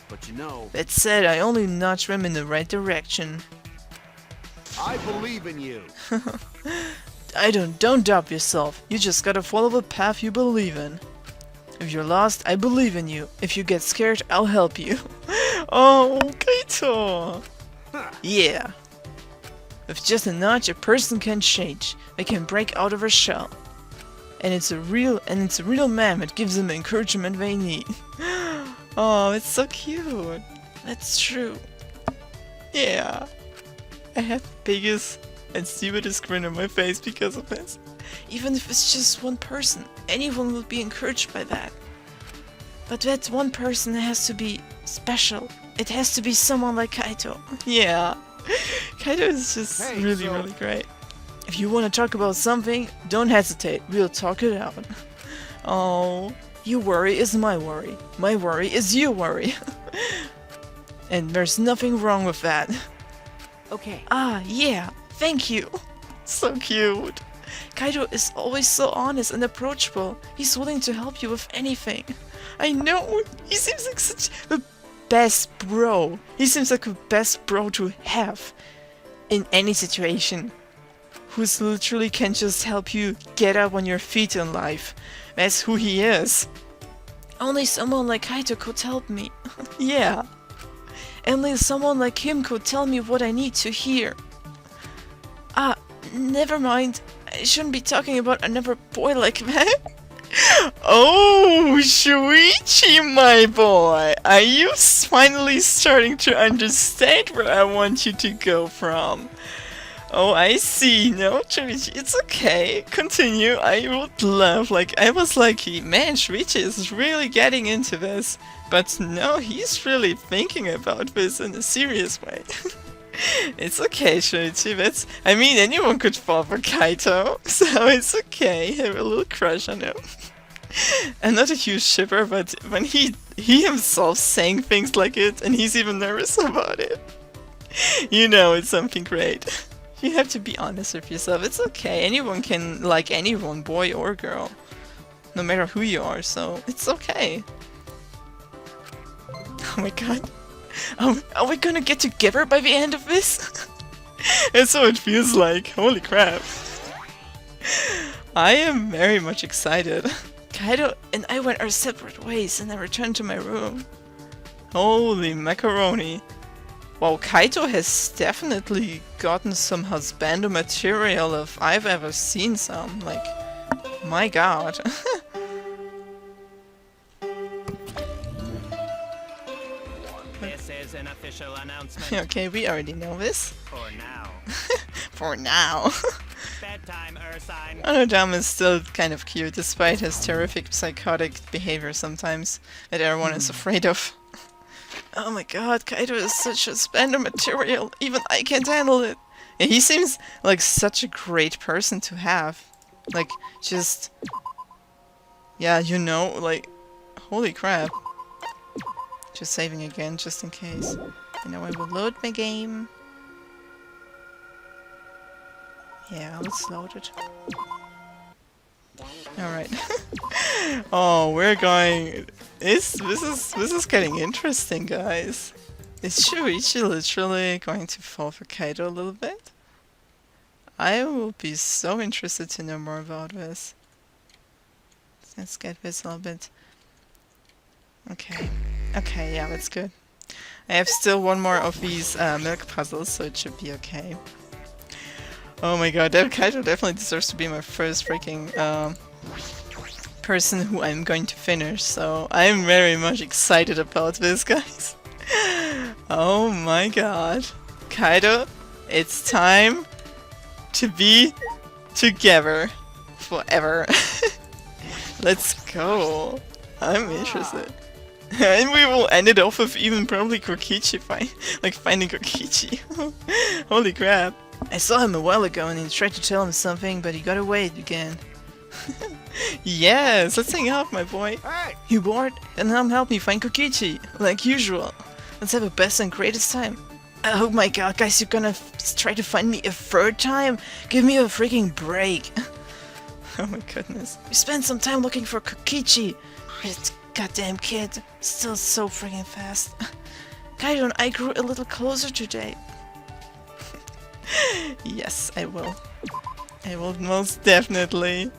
but you know, That said, I only nudge them in the right direction. I believe in you. Don't doubt yourself. You just gotta follow the path you believe in. If you're lost, I believe in you. If you get scared, I'll help you. Oh, Kaito! Yeah. With just a nudge, a person can change. They can break out of their shell. And it's a real man that gives them the encouragement they need. Oh, it's so cute. That's true. Yeah. I have the biggest and stupidest grin on my face because of this. Even if it's just one person, anyone will be encouraged by that. But that one person has to be special. It has to be someone like Kaito. Yeah. Kaito is just Hey, really great. If you want to talk about something, don't hesitate. We'll talk it out. Oh, your worry is my worry. My worry is your worry. And there's nothing wrong with that. Okay. Ah, yeah. Thank you. So cute. Kaito is always so honest and approachable. He's willing to help you with anything. I know. He seems like such a best bro. He seems like a best bro to have. in any situation. Who literally can just help you get up on your feet in life. That's who he is. Only someone like Kaito could help me. Yeah. Only someone like him could tell me what I need to hear. Ah, never mind. I shouldn't be talking about another boy like that. Oh, Shuichi, my boy. Are you finally starting to understand where I want you to go from? Oh, I see. No, Shuichi, it's okay. Continue. I would love, I was like, man, Shuichi is really getting into this. But no, he's really thinking about this in a serious way. It's okay, Shuichi. I mean, anyone could fall for Kaito, so it's okay. I have a little crush on him. I'm not a huge shipper, but when he himself saying things like it, and he's even nervous about it, you know it's something great. You have to be honest with yourself. It's okay. Anyone can like anyone, boy or girl. No matter who you are, so it's okay. Oh my god. Are we gonna get together by the end of this? That's what it feels like. Holy crap. I am very much excited. Kaito and I went our separate ways and I returned to my room. Holy macaroni. Wow, Kaito has definitely gotten some husbando material if I've ever seen some. Like, my god. This is an official announcement. Okay, we already know this. For now. For now. Bedtime, Ursine. Onodama is still kind of cute, despite his terrific psychotic behavior sometimes that everyone is afraid of. Oh my god, Kaito is such a spender material, even I can't handle it. And he seems like such a great person to have. Like, just... yeah, you know, like... holy crap. Just saving again, just in case. You know, I will load my game. Yeah, let's load it. Alright. Oh, we're going... This is getting interesting, guys. Is Shuichi literally going to fall for Kaito a little bit? I will be so interested to know more about this. Let's get this a little bit... Okay. Okay, yeah, that's good. I have still one more of these milk puzzles, so it should be okay. Oh my god, that Kaito definitely deserves to be my first freaking person who I'm going to finish, so I'm very much excited about this, guys. Oh my god. Kaito, it's time to be together forever. Let's go. I'm interested. And we will end it off with even probably Korekiyo, finding Korekiyo. Holy crap. I saw him a while ago and he tried to tell him something, but he got away again. Yes, let's hang out, my boy. Hey! You bored? Then come help me find Korekiyo, like usual. Let's have a best and greatest time. Oh my god, guys, you're gonna try to find me a third time? Give me a freaking break. Oh my goodness. We spent some time looking for Korekiyo. This goddamn kid. Still so freaking fast. Kaito and I grew a little closer today. Yes, I will. I will most definitely.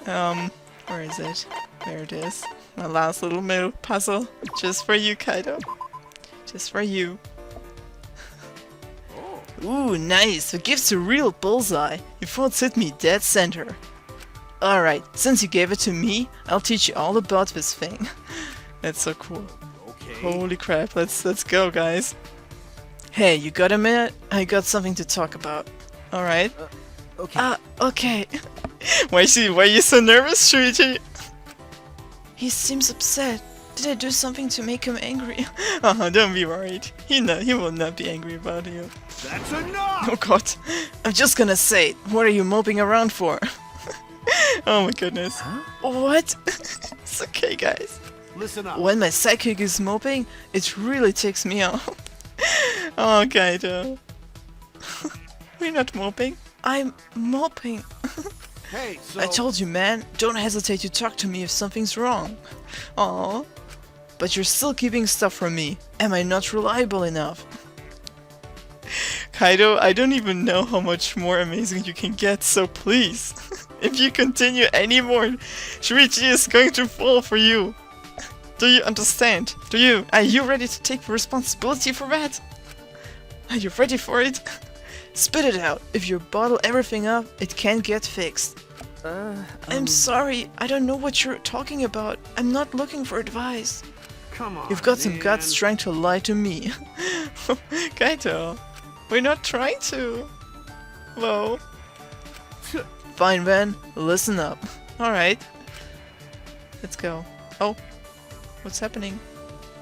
Where is it? There it is. My last little middle puzzle. Just for you, Kaito. Just for you. Ooh, nice. The gift's a real bullseye. Your thoughts hit me dead center. Alright, since you gave it to me, I'll teach you all about this thing. That's so cool. Okay. Holy crap, let's go, guys. Hey, you got a minute? I got something to talk about. Alright. Okay. Okay. Why are you so nervous, Shuichi? He seems upset. Did I do something to make him angry? Don't be worried. He will not be angry about you. That's enough! Oh god. I'm just gonna say it. What are you moping around for? Oh my goodness. Huh? What? It's okay, guys. Listen up. When my psychic is moping, it really takes me off. Oh, Kaito. We're not moping. I'm moping. Hey, so... I told you, man. Don't hesitate to talk to me if something's wrong. Aww. But you're still keeping stuff from me. Am I not reliable enough? Kaido, I don't even know how much more amazing you can get, so please. If you continue anymore, Shuichi is going to fall for you. Do you understand? Are you ready to take responsibility for that? Are you ready for it? Spit it out. If you bottle everything up, it can't get fixed. I'm sorry, I don't know what you're talking about. I'm not looking for advice. Come on. You've got some man. guts trying to lie to me. Kaito, we're not trying to. Whoa. Fine then, listen up. Alright. Let's go. Oh. What's happening?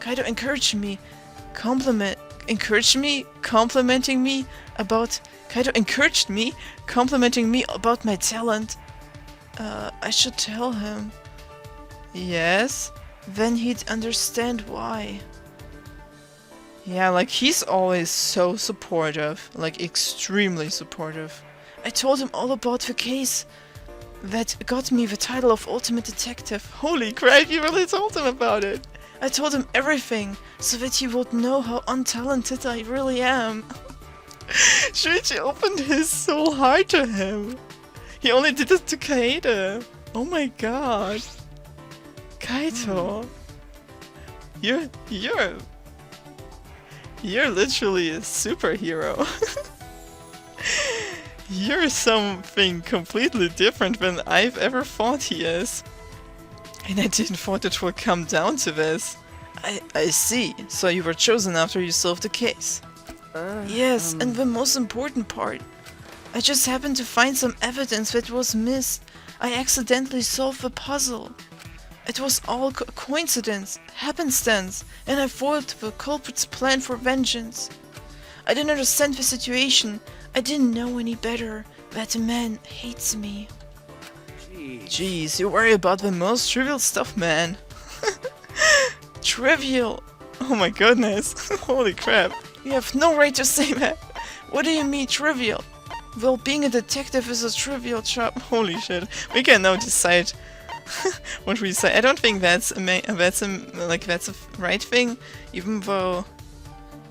Kaido encouraged me. Complimenting me about... Kaido encouraged me, complimenting me about my talent. I should tell him. Yes? Then he'd understand why. Yeah, like, he's always so supportive. Like, extremely supportive. I told him all about the case that got me the title of Ultimate Detective. Holy crap, you really told him about it! I told him everything, so that he would know how untalented I really am. Shuichi opened his soul heart to him. He only did it to Kaede. Oh my god. Kaito. You're literally a superhero. You're something completely different than I've ever thought he is. And I didn't thought it would come down to this. I see. So you were chosen after you solved the case. Yes, and the most important part. I just happened to find some evidence that was missed. I accidentally solved the puzzle. It was all coincidence, happenstance, and I foiled the culprit's plan for vengeance. I didn't understand the situation. I didn't know any better that the man hates me. Jeez, you worry about the most trivial stuff, man. Trivial? Oh my goodness. Holy crap. You have no right to say that. What do you mean trivial? Well, being a detective is a trivial job. Holy shit. We can now decide what we say. I don't think that's a right thing, even though...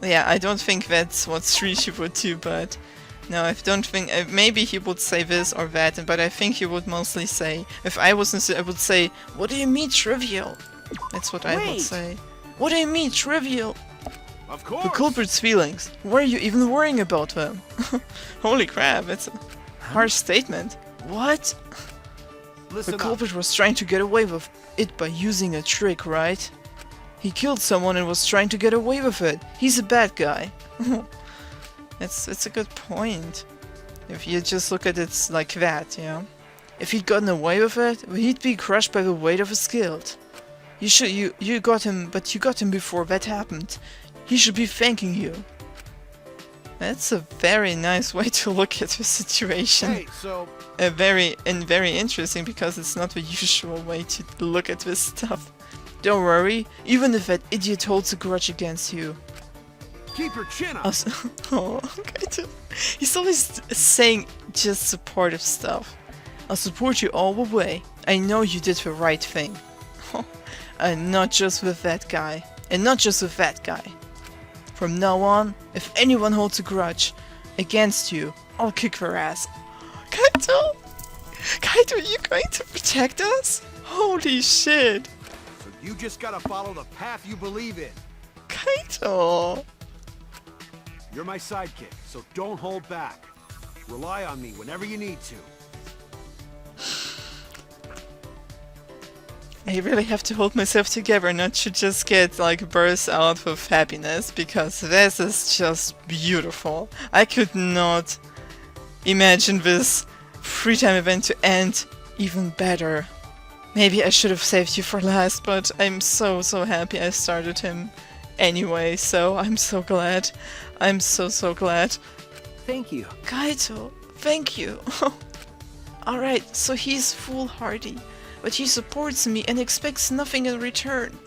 Yeah, I don't think that's what Shuichi would do, but... No, I don't think... maybe he would say this or that, but I think he would mostly say... If I wasn't... I would say, what do you mean trivial? That's what I would say. What do you mean trivial? Of course. The culprit's feelings. Why are you even worrying about them? Holy crap, that's a harsh statement. What? Listen The up. culprit was trying to get away with it by using a trick, right? He killed someone and was trying to get away with it. He's a bad guy. It's a good point. If you just look at it like that, yeah. If he'd gotten away with it, he'd be crushed by the weight of his guilt. You got him, but you got him before that happened. He should be thanking you. That's a very nice way to look at the situation. Hey, so Very interesting, because it's not the usual way to look at this stuff. Don't worry, even if that idiot holds a grudge against you. keep your chin up. Oh, okay. He's always saying just supportive stuff. I'll support you all the way. I know you did the right thing. And not just with that guy. And not just with that guy. From now on, if anyone holds a grudge against you, I'll kick their ass. Kaito! Kaito, are you going to protect us? Holy shit! So you just gotta follow the path you believe in. Kaito! You're my sidekick, so don't hold back. Rely on me whenever you need to. I really have to hold myself together not to just get like burst out with happiness, because this is just beautiful. I could not imagine this free time event to end even better. Maybe I should have saved you for last, but I'm so happy I started him anyway, so I'm so glad. I'm so glad. Thank you. Kaito, thank you. Alright, so he's foolhardy, but he supports me and expects nothing in return.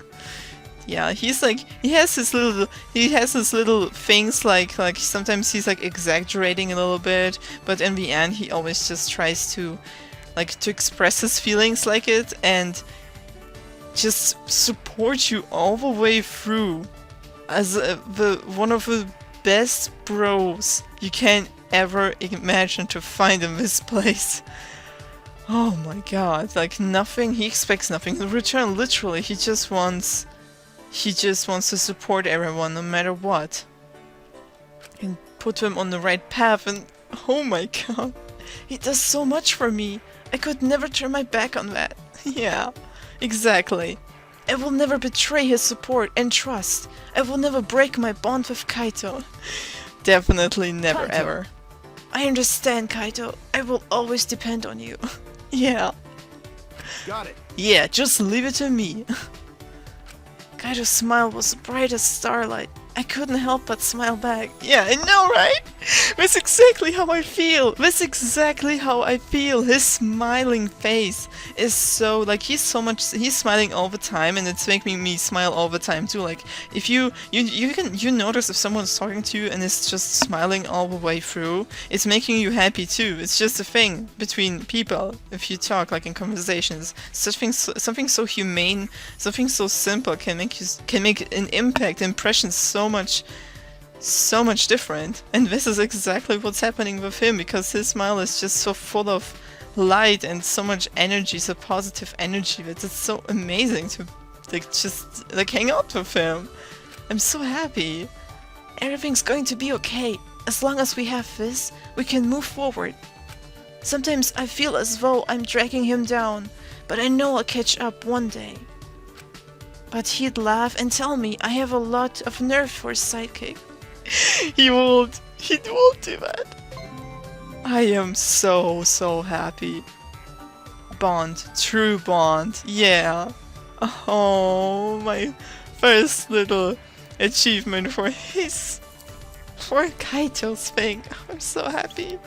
Yeah, he's like, he has his little things, like sometimes he's like exaggerating a little bit, but in the end he always just tries to express his feelings like it and just support you all the way through as one of the best bros you can ever imagine to find in this place. Oh my god, like nothing, he expects nothing in return, literally. He just wants to support everyone no matter what. And put them on the right path, and oh my god, he does so much for me. I could never turn my back on that. Yeah, exactly. I will never betray his support and trust. I will never break my bond with Kaito. Definitely never, Kaito. ever. I understand, Kaito. I will always depend on you. Yeah. Got it. Yeah, just leave it to me. Kaito's smile was bright as starlight. I couldn't help but smile back. Yeah, I know, right? That's exactly how I feel. That's exactly how I feel. His smiling face is so, like, he's smiling all the time, and it's making me smile all the time too. Like, if you notice if someone's talking to you and is just smiling all the way through, it's making you happy too. It's just a thing between people. If you talk, like in conversations, something so humane, something so simple can make an impression so much different. And this is exactly what's happening with him, because his smile is just so full of light and so much energy, so positive energy, that it's so amazing to just hang out with him. I'm so happy. Everything's going to be okay. As long as we have this, we can move forward. Sometimes I feel as though I'm dragging him down, but I know I'll catch up one day. But he'd laugh and tell me I have a lot of nerve for a sidekick. He won't do that. I am so happy. Bond, true bond, yeah. Oh, my first little achievement for Kaito's thing. I'm so happy.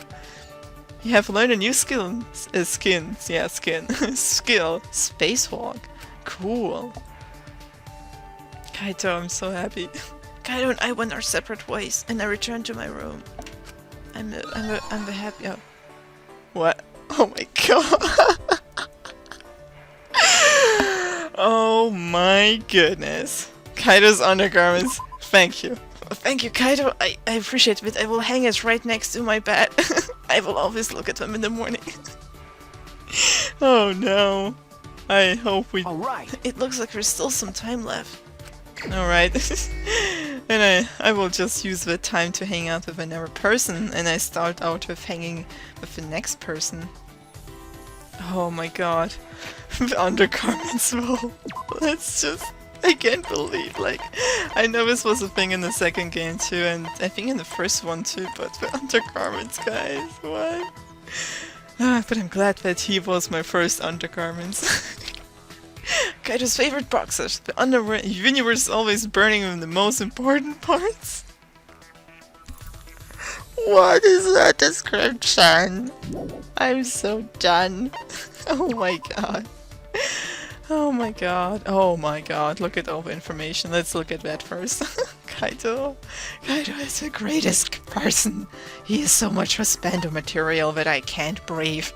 You have learned a new skill. Skill. Spacewalk. Cool. Kaito, I'm so happy. Kaito and I went our separate ways, and I returned to my room. I'm the happy. Oh. What? Oh my god. Oh my goodness. Kaito's undergarments. Thank you. Thank you, Kaito. I appreciate it. I will hang it right next to my bed. I will always look at them in the morning. Oh no. I hope we... All right. It looks like there's still some time left. Alright. And I will just use the time to hang out with another person, and I start out with hanging with the next person. Oh my god. The undergarments, whoa. That's just... I can't believe, like, I know this was a thing in the second game too, and I think in the first one too, but the undergarments, guys, what? But I'm glad that he was my first undergarments. Kaito's favorite boxers. The universe is always burning in the most important parts. What is that description? I'm so done. Oh my god. Oh my god. Oh my god. Look at all the information. Let's look at that first. Kaito. Kaito is the greatest person. He is so much husbando material that I can't breathe.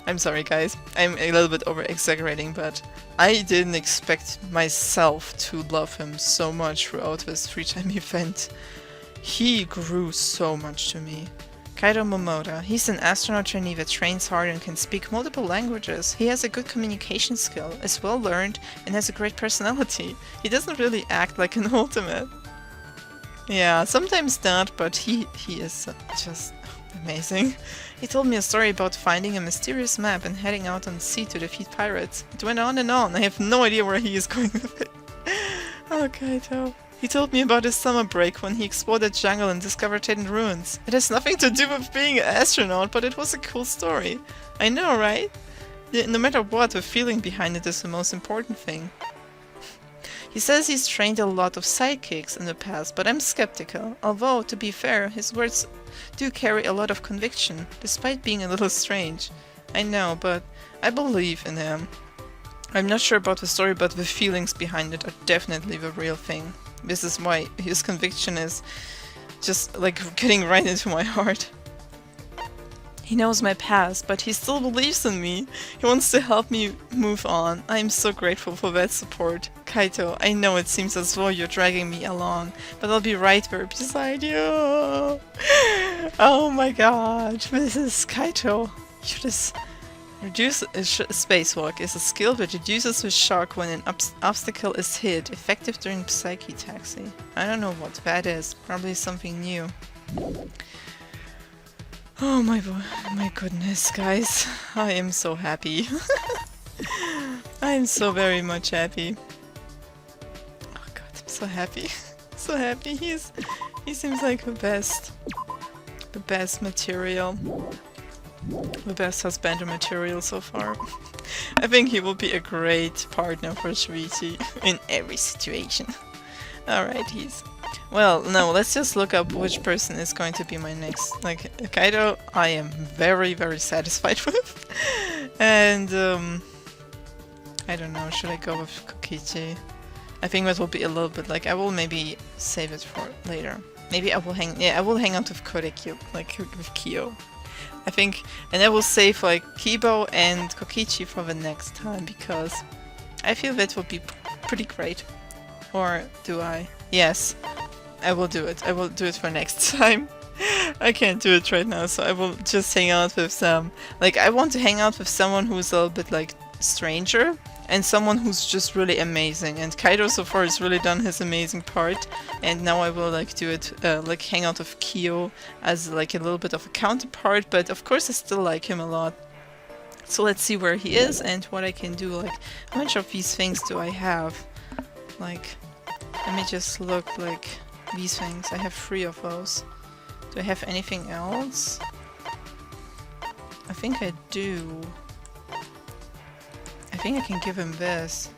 I'm sorry guys, I'm a little bit over-exaggerating, but I didn't expect myself to love him so much throughout this 3-time event. He grew so much to me. Kaito Momoda, he's an astronaut trainee that trains hard and can speak multiple languages. He has a good communication skill, is well learned, and has a great personality. He doesn't really act like an ultimate. Yeah, sometimes not, but he is just amazing. He told me a story about finding a mysterious map and heading out on the sea to defeat pirates. It went on and on. I have no idea where he is going with it. Oh, Kaito. He told me about his summer break when he explored the jungle and discovered hidden ruins. It has nothing to do with being an astronaut, but it was a cool story. I know, right? No matter what, the feeling behind it is the most important thing. He says he's trained a lot of sidekicks in the past, but I'm skeptical. Although, to be fair, his words do carry a lot of conviction, despite being a little strange. I know, but I believe in him. I'm not sure about the story, but the feelings behind it are definitely the real thing. This is why his conviction is just like getting right into my heart. He knows my past, but he still believes in me. He wants to help me move on. I am so grateful for that support. Kaito, I know it seems as though you're dragging me along, but I'll be right there beside you. Oh my god, Mrs. Kaito. You just reduce spacewalk is a skill that reduces the shock when an obstacle is hit, effective during Psyche Taxi. I don't know what that is. Probably something new. Oh my goodness, guys. I am so happy. I am so very much happy. Oh god, I'm so happy. So happy. He seems like the best. The best material. The best husbando material so far. I think he will be a great partner for Shuichi in every situation. Alright, well, no, let's just look up which person is going to be my next. Like, Kaito, I am very, very satisfied with. And, I don't know, should I go with Kokichi? I think that will be a little bit like, I will maybe save it for later. Maybe I will hang out with Korekiyo, like with Kyo. I think, and I will save like Kibo and Kokichi for the next time, because I feel that would be pretty great. Or do I? Yes, I will do it. I will do it for next time. I can't do it right now, so I will just hang out with some. Like, I want to hang out with someone who's a little bit like stranger, and someone who's just really amazing. And Kaito so far has really done his amazing part, and now I will like do it, like hang out with Kyo as like a little bit of a counterpart, but of course I still like him a lot. So let's see where he is and what I can do. Like, how much of these things do I have? Like, let me just look, like, these things. I have 3 of those. Do I have anything else? I think I do. I think I can give him this.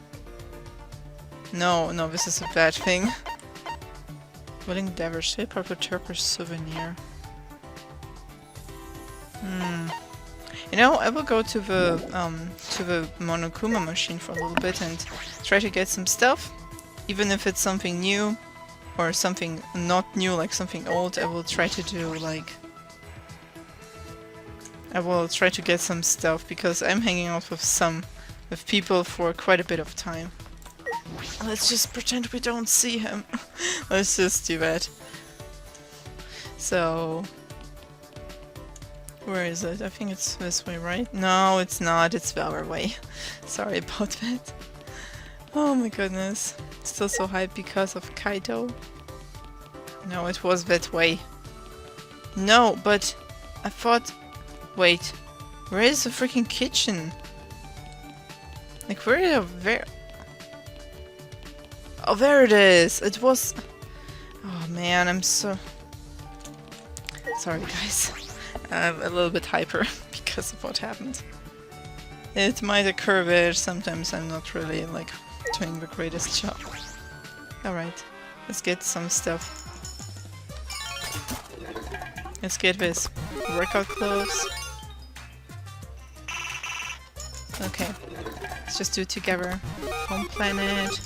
No, this is a bad thing. Willing Endeavor, Ship, Purple Turkish Souvenir. You know, I will go to the Monokuma machine for a little bit and try to get some stuff. Even if it's something new, or something not new, like something old, I will try to do, like... I will try to get some stuff, because I'm hanging out with people for quite a bit of time. Let's just pretend we don't see him. Let's just do that. So... where is it? I think it's this way, right? No, it's not. It's the other way. Sorry about that. Oh my goodness. Still so hyped because of Kaito. No, it was that way. No, but I thought... Wait. Where is the freaking kitchen? Like, where... Oh, there it is! It was... Oh man, I'm so... Sorry, guys. I'm a little bit hyper because of what happened. It might occur that sometimes I'm not really, like, doing the greatest job. Alright, let's get some stuff. Let's get this. Workout clothes. Okay, let's just do it together. Home planet.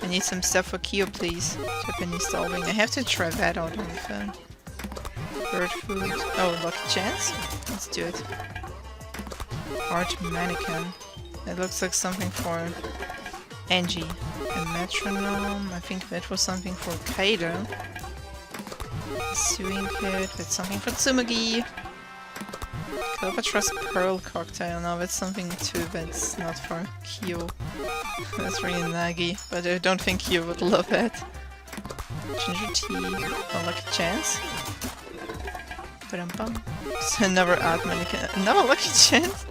I need some stuff for Kyo, please. Japanese solving. I have to try that out on the phone. Bird food. Oh, lucky chance? Let's do it. Art mannequin. It looks like something for Angie. A metronome. I think that was something for Kaito. A sewing kit. That's something for Tsumugi. Cleopatra's Pearl cocktail. No, that's something too that's not for Kyo. That's really naggy, but I don't think Kyo would love that. Ginger tea. A lucky chance. Ba-dum-bum. It's another art mannequin. Another lucky chance?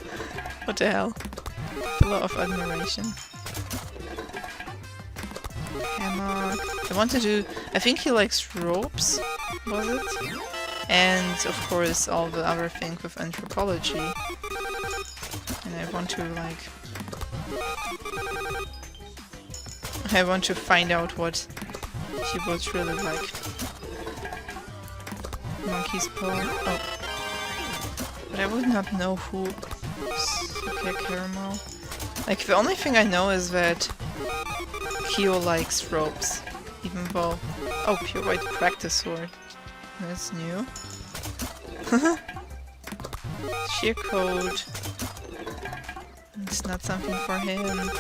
What the hell? Pillow of admiration. Hammer. I want to do... I think he likes ropes, was it? And of course all the other things with anthropology. And I want to like... I want to find out what he would really like. Monkey's paw. Oh. But I would not know who... Okay, caramel. Like, the only thing I know is that Kyo likes ropes. Even though... Oh, pure white practice sword. That's new. Sheer code. It's not something for him.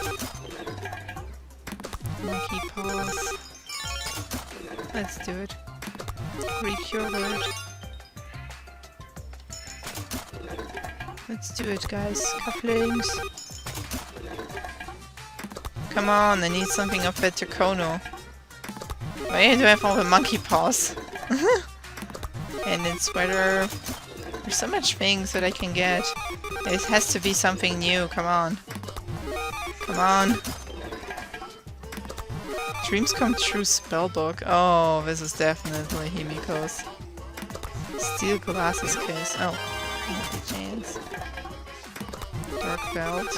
Monkey paws. Let's do it. Greek yogurt. Let's do it, guys. Couplings. Come on, I need something up at Kono. Why do I have all the monkey paws? And in sweater. There's so much things that I can get. It has to be something new. Come on. Come on. Dreams come true spellbook. Oh, this is definitely Himiko's. Steel glasses case. Oh, not a chance. Dark belt.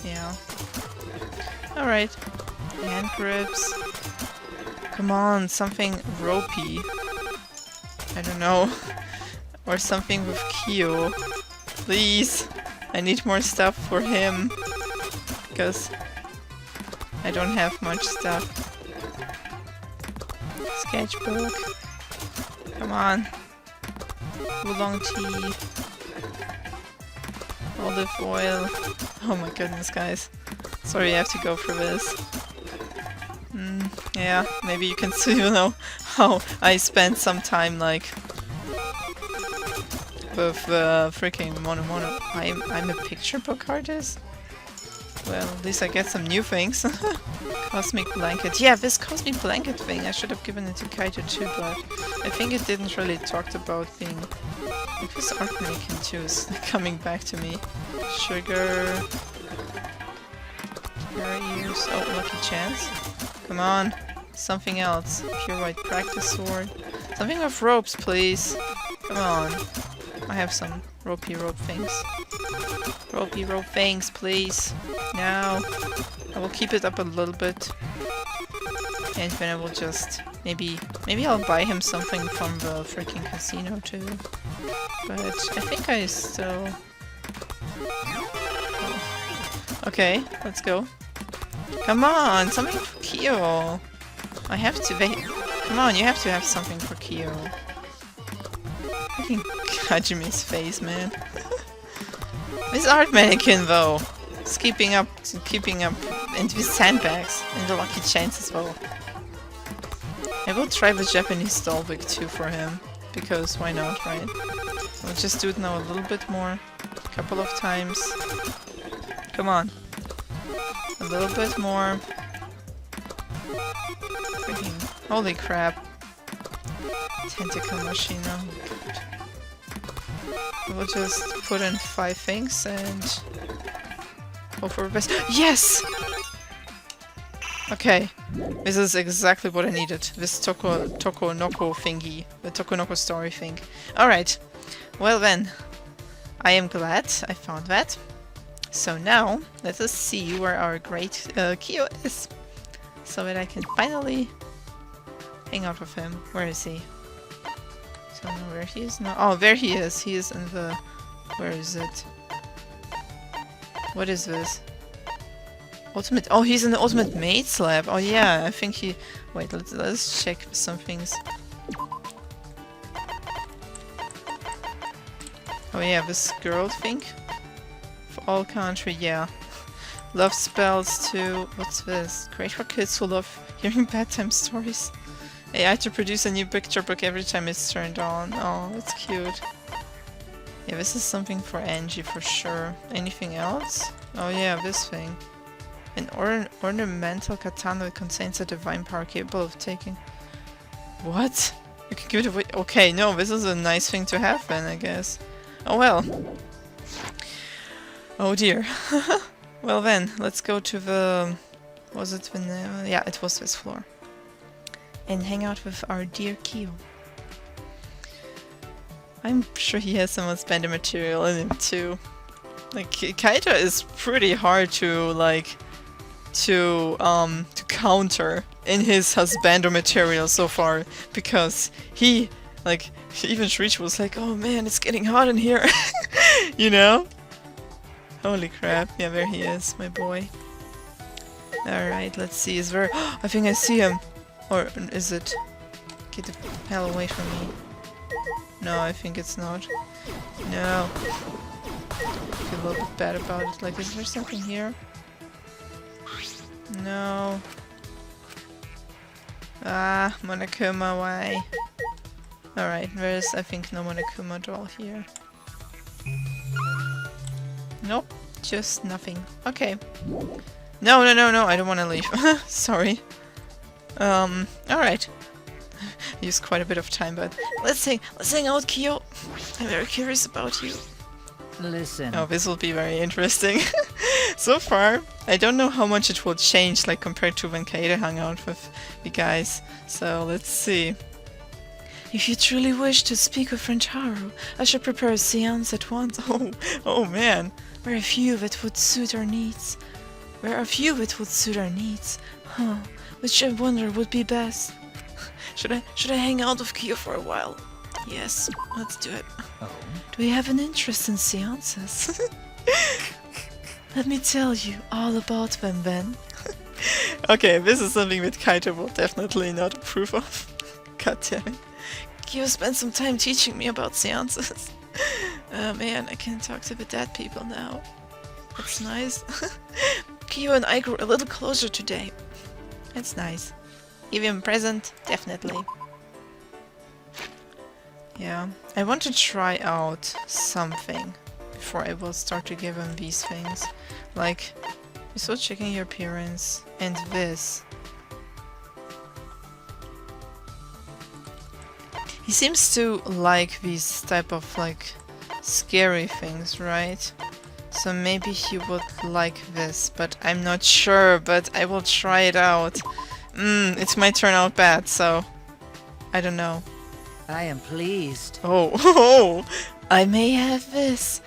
Yeah. Alright. Hand grips. Come on, something ropey. I don't know. Or something with Kyo. Please. I need more stuff for him. Because I don't have much stuff. Sketchbook. Come on. Oolong tea. Olive oil. Oh my goodness, guys. Sorry I have to go for this. Yeah, maybe you can see, you know, how I spent some time, like, with freaking Mono. I'm a picture book artist? Well, at least I get some new things. Cosmic blanket. Yeah, this cosmic blanket thing, I should have given it to Kaito too, but I think it didn't really talk about being... Like, this art mannequin too is coming back to me. Sugar... Carrot ears. Oh, lucky chance. Come on. Something else. Pure white practice sword. Something with ropes, please. Come on. I have some ropey rope things. Ropey rope things, please. Now. I will keep it up a little bit. And then I will just... Maybe I'll buy him something from the freaking casino too. But I think I still... Oh. Okay, let's go. Come on, something for Kyo. I have to wait. Come on, you have to have something for Kyo. Freaking Kajime's face, man. This art mannequin, though, is keeping up, and with sandbags and the lucky chance as well. I will try the Japanese doll wig too for him, because why not, right? I'll just do it now a little bit more, a couple of times. Come on. A little bit more. Freaking holy crap. Tentacle machine, oh my god. I will just put in 5 things and hope for the best. Yes! Okay. This is exactly what I needed. This Toko Noko thingy. The Toko Noko story thing. Alright. Well then. I am glad I found that. So now, let us see where our great Kyo is. So that I can finally hang out with him. Where is he? So know where he is now. Oh, there he is. He is in the... Where is it? What is this? Ultimate... Oh, he's in the Ultimate Maid's Lab. Oh yeah, I think he... Wait, let's check some things. Oh yeah, this girl thing. For all country, yeah. Love spells too. What's this? Great for kids who love hearing bedtime stories. AI to produce a new picture book every time it's turned on. Oh, that's cute. Yeah, this is something for Angie for sure. Anything else? Oh yeah, this thing. An ornamental katana that contains a divine power capable of taking... What? You can give it away? Okay, no, this is a nice thing to have then, I guess. Oh well. Oh dear. Well then, let's go to the... Was it the... Yeah, it was this floor. And hang out with our dear Kyo. I'm sure he has some husbando material in him too. Like, Kaito is pretty hard to, like... to counter in his husbando material so far. Because he, like... Even Shriich was like, oh man, it's getting hot in here. You know? Holy crap. Yeah, there he is, my boy. Alright, let's see. Is there... I think I see him. Or is it... Get the hell away from me. No, I think it's not. No. I feel a little bit bad about it. Like, is there something here? No. Ah, Monokuma, why? Alright, there's, I think, no Monokuma doll here. Nope, just nothing. Okay. No, I don't want to leave. Sorry. Alright. Used quite a bit of time, but let's hang out, Kyo. I'm very curious about you. Listen. Oh, this will be very interesting. So far, I don't know how much it will change, like, compared to when Kaito hung out with the guys. So, let's see. If you truly wish to speak with friend Haru, I should prepare a seance at once. Oh man. Where are few that would suit our needs. Huh. Which I wonder would be best. Should I hang out with Kyo for a while? Yes, let's do it. Oh. Do you have an interest in seances? Let me tell you all about them then. Okay, this is something that Kaito will definitely not approve of. God damn it. Kyo spent some time teaching me about seances. Man, I can talk to the dead people now. That's nice. Kyo and I grew a little closer today. That's nice. Give him a present? Definitely. Yeah, I want to try out something before I will start to give him these things. Like, you're still checking your appearance, and this. He seems to like these type of, like, scary things, right? So maybe he would like this, but I'm not sure, but I will try it out. It might turn out bad, so I don't know. I am pleased. Oh, I may have this.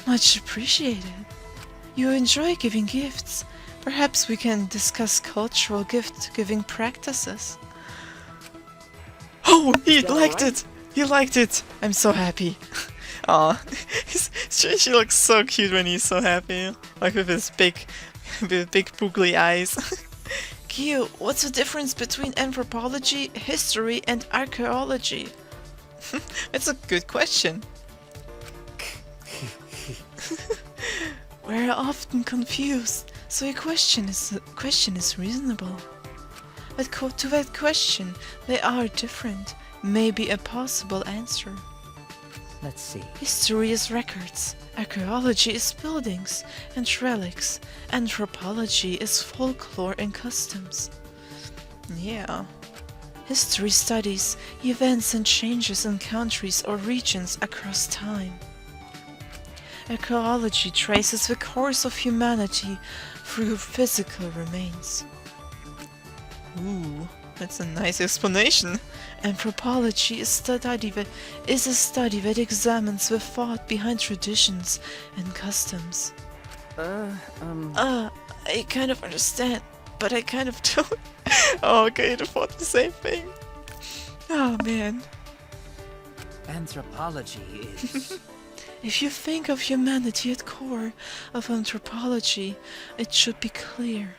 Much appreciated. You enjoy giving gifts. Perhaps we can discuss cultural gift-giving practices. Oh, he liked it! He liked it! I'm so happy. Aw, she looks so cute when he's so happy. Like with his big boogly eyes. Kyo, what's the difference between anthropology, history, and archaeology? That's a good question. We're often confused, so your question is reasonable. But to that question, they are different. Maybe a possible answer. Let's see. History is records, archaeology is buildings and relics, anthropology is folklore and customs. Yeah. History studies events and changes in countries or regions across time. Archaeology traces the course of humanity through physical remains. Ooh, that's a nice explanation. Anthropology is a study that examines the thought behind traditions and customs. I kind of understand, but I kind of don't. Oh, okay, I thought the same thing. Oh, man. Anthropology is... If you think of humanity at core of anthropology, it should be clear.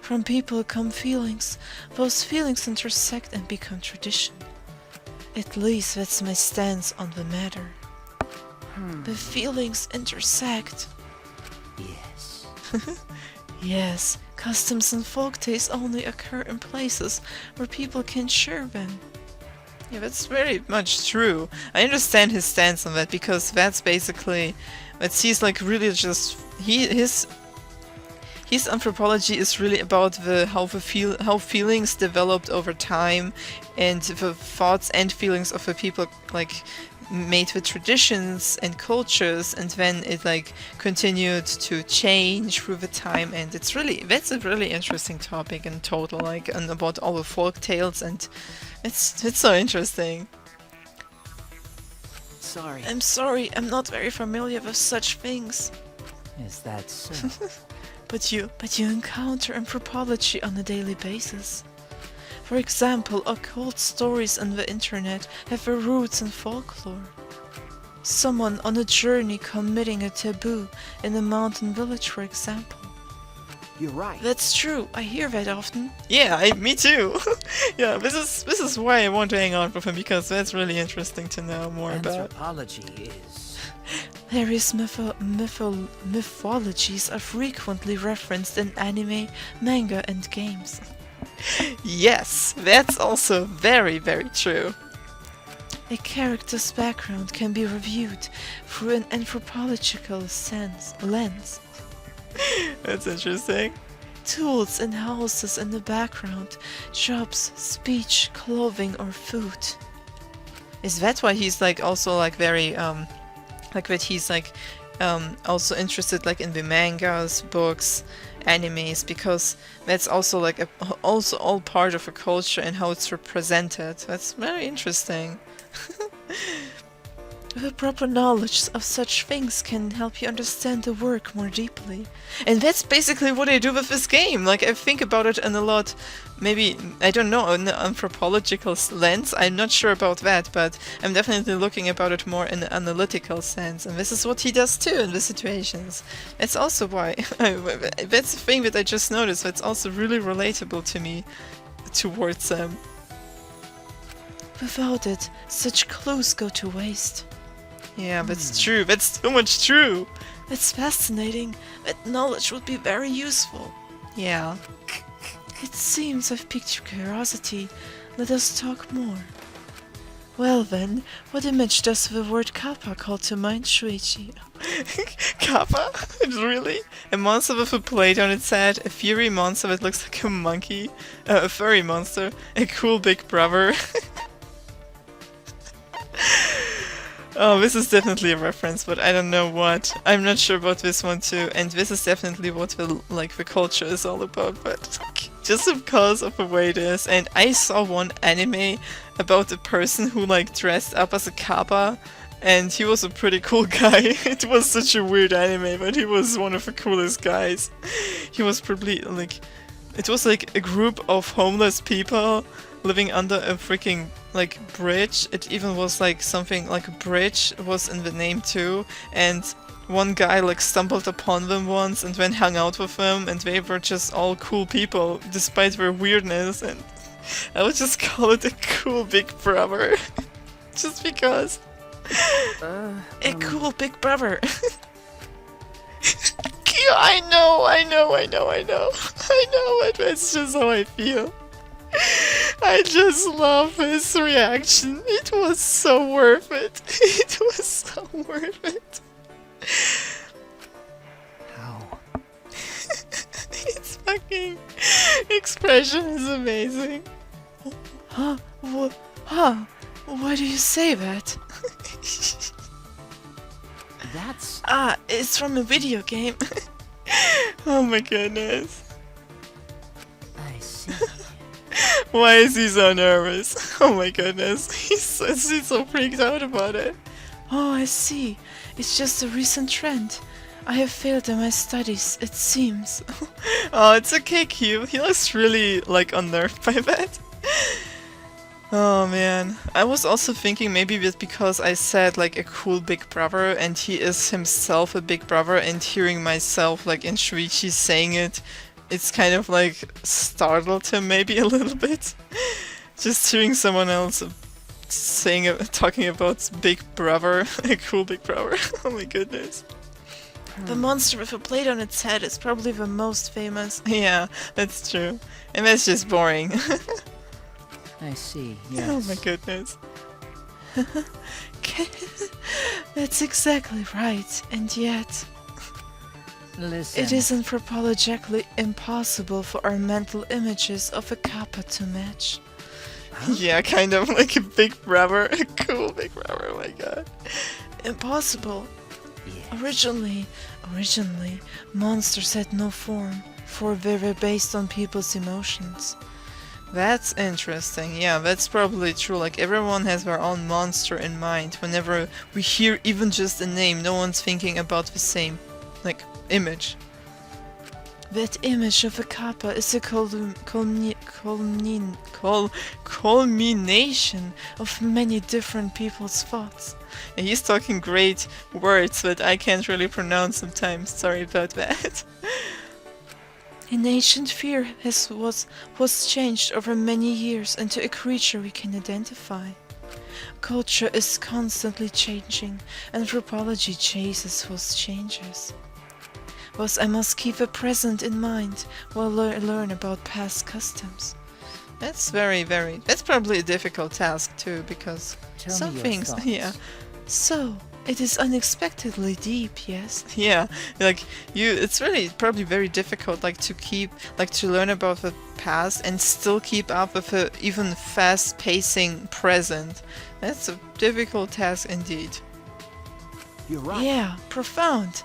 From people come feelings. Those feelings intersect and become tradition. At least that's my stance on the matter. The feelings intersect. Yes. Yes, customs and folktales only occur in places where people can share them. Yeah, that's very much true. I understand his stance on that because that's basically that he's like really just his anthropology is really about how feelings developed over time and the thoughts and feelings of the people like made with traditions and cultures, and then it like continued to change through the time, and that's a really interesting topic in total, like, and about all the folk tales, and it's so interesting. Sorry. I'm sorry, I'm not very familiar with such things. Is that so? But you encounter anthropology on a daily basis. For example, occult stories on the internet have their roots in folklore. Someone on a journey committing a taboo in a mountain village, for example. You're right. That's true, I hear that often. Yeah, me too. Yeah, this is why I want to hang out with him, because that's really interesting to know more about. Anthropology is... Various mythologies are frequently referenced in anime, manga, and games. Yes, that's also very, very true. A character's background can be reviewed through an anthropological lens. That's interesting. Tools and houses in the background, jobs, speech, clothing, or food. Is that why he's like also like very like that he's like also interested like in the mangas, books, animes, because that's also like also all part of a culture and how it's represented. That's very interesting. The proper knowledge of such things can help you understand the work more deeply. And that's basically what I do with this game. Like, I think about it in a lot, maybe, I don't know, an anthropological lens. I'm not sure about that, but I'm definitely looking about it more in an analytical sense. And this is what he does too in the situations. That's also why, that's the thing that I just noticed, that's also really relatable to me towards them. Without it, such clues go to waste. Yeah, that's true. That's so much true. That's fascinating. That knowledge would be very useful. Yeah. It seems I've piqued your curiosity. Let us talk more. Well then, what image does the word kappa call to mind, Shuichi? Kappa? Really? A monster with a plate on its head, a furry monster that looks like a monkey, a furry monster, a cool big brother. Oh, this is definitely a reference, but I don't know what. I'm not sure about this one too, and this is definitely what the culture is all about, but just because of the way it is. And I saw one anime about a person who like dressed up as a kappa, and he was a pretty cool guy. It was such a weird anime, but he was one of the coolest guys. He was probably like, it was like a group of homeless people living under a freaking like bridge. It even was like something like a bridge was in the name too, and one guy like stumbled upon them once and then hung out with them, and they were just all cool people despite their weirdness, and I would just call it a cool big brother. Just because. A cool big brother. I know, but that's just how I feel. I just love his reaction. It was so worth it. It was so worth it. How? His fucking expression is amazing. Huh? Why do you say that? That's... It's from a video game. Oh my goodness. I see. Why is he so nervous? Oh my goodness. He's so freaked out about it. Oh, I see. It's just a recent trend. I have failed in my studies, it seems. Oh, it's okay, Q. He looks really, like, unnerved by that. Oh man. I was also thinking maybe it's because I said, like, a cool big brother, and he is himself a big brother, and hearing myself, like, in Shuichi saying it, it's kind of like startled him maybe a little bit. Just hearing someone else talking about big brother, a cool big brother. Oh my goodness. The monster with a plate on its head is probably the most famous. Yeah, that's true. And that's just boring. I see, yes. Oh my goodness. That's exactly right, and yet... Listen. It is anthropologically impossible for our mental images of a kappa to match. Huh? Yeah, kind of like a big brother, a cool big brother, oh my god. Impossible. Yes. Originally, monsters had no form, for they were based on people's emotions. That's interesting, yeah, that's probably true, like everyone has their own monster in mind. Whenever we hear even just a name, no one's thinking about the same, like, image. That image of a kappa is a culmination of many different people's thoughts. And he's talking great words that I can't really pronounce sometimes, sorry about that. An ancient fear was changed over many years into a creature we can identify. Culture is constantly changing, anthropology chases those changes. was I must keep a present in mind while learn about past customs. That's that's probably a difficult task too, because Tell some me your things, thoughts. yeah. So, it is unexpectedly deep, yes? Yeah, like, it's really probably very difficult, like, to learn about the past and still keep up with a even fast-pacing present. That's a difficult task indeed. You're right. Yeah, profound.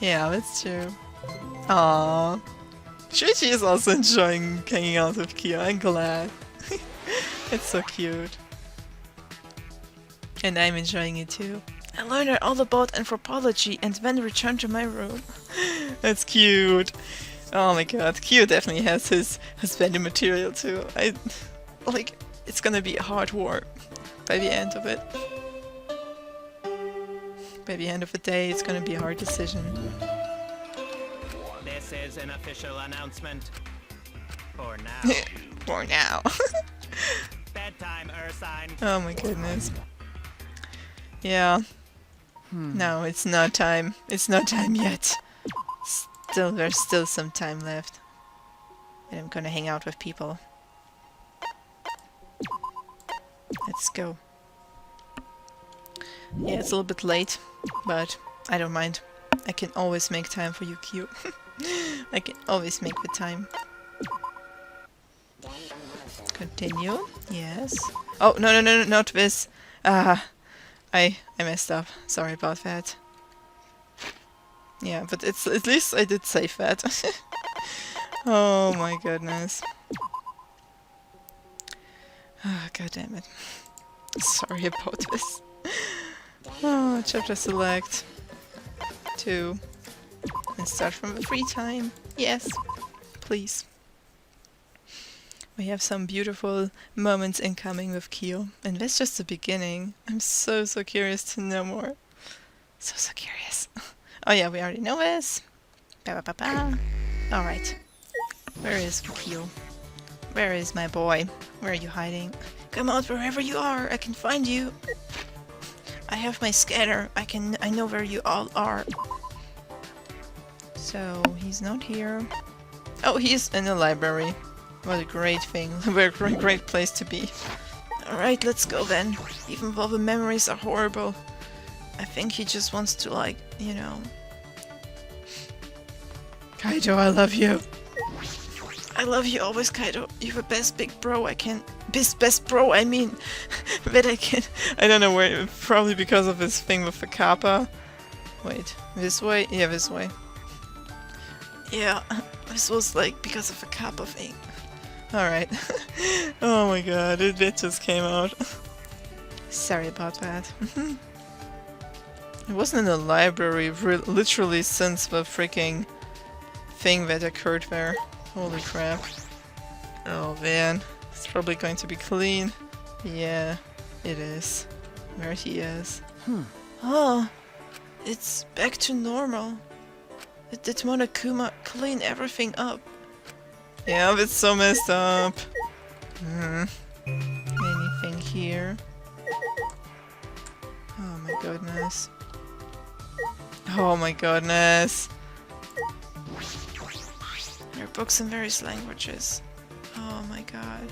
Yeah, that's true. Aww. Shuichi is also enjoying hanging out with Kyo. I'm glad. It's so cute. And I'm enjoying it too. I learned all about anthropology and then returned to my room. That's cute. Oh my god, Kyo definitely has his husbando material too. It's gonna be a hard war by the end of it. By the end of the day, it's gonna be a hard decision. This is an official announcement. For now. For now. Bedtime, Ursine. Oh my goodness. Yeah. No, it's not time. It's not time yet. There's still some time left. And I'm gonna hang out with people. Let's go. Yeah, it's a little bit late, but I don't mind. I can always make time for you, Q. I can always make the time. Continue. Yes. Oh, no, not this. I messed up. Sorry about that. Yeah, but it's at least I did save that. Oh my goodness. Oh, god damn it. Sorry about this. Oh, chapter select. 2. And start from the free time. Yes, please. We have some beautiful moments incoming with Kyo. And that's just the beginning. I'm so curious to know more. So curious. Oh yeah, we already know this. Alright. Where is Kyo? Where is my boy? Where are you hiding? Come out wherever you are. I can find you. I have my scanner. I know where you all are. So, he's not here. Oh, he's in the library. What a great thing. What a great place to be. Alright, let's go then. Even though the memories are horrible. I think he just wants to, like, you know... Kaito, I love you. I love you always, Kaito. You're the best big bro I can... Best bro, I mean... that I can... I don't know where... Probably because of his thing with the kappa. Wait, this way? Yeah, this way. Yeah, this was like because of the kappa thing. Alright. Oh my god, it just came out. Sorry about that. It wasn't in the library literally since the freaking thing that occurred there. Holy crap. Oh man. It's probably going to be clean. Yeah, it is. There he is. Oh, it's back to normal. Did Monokuma clean everything up? Yeah, it's so messed up. Anything here? Oh my goodness. Oh my goodness. There are books in various languages. Oh my god.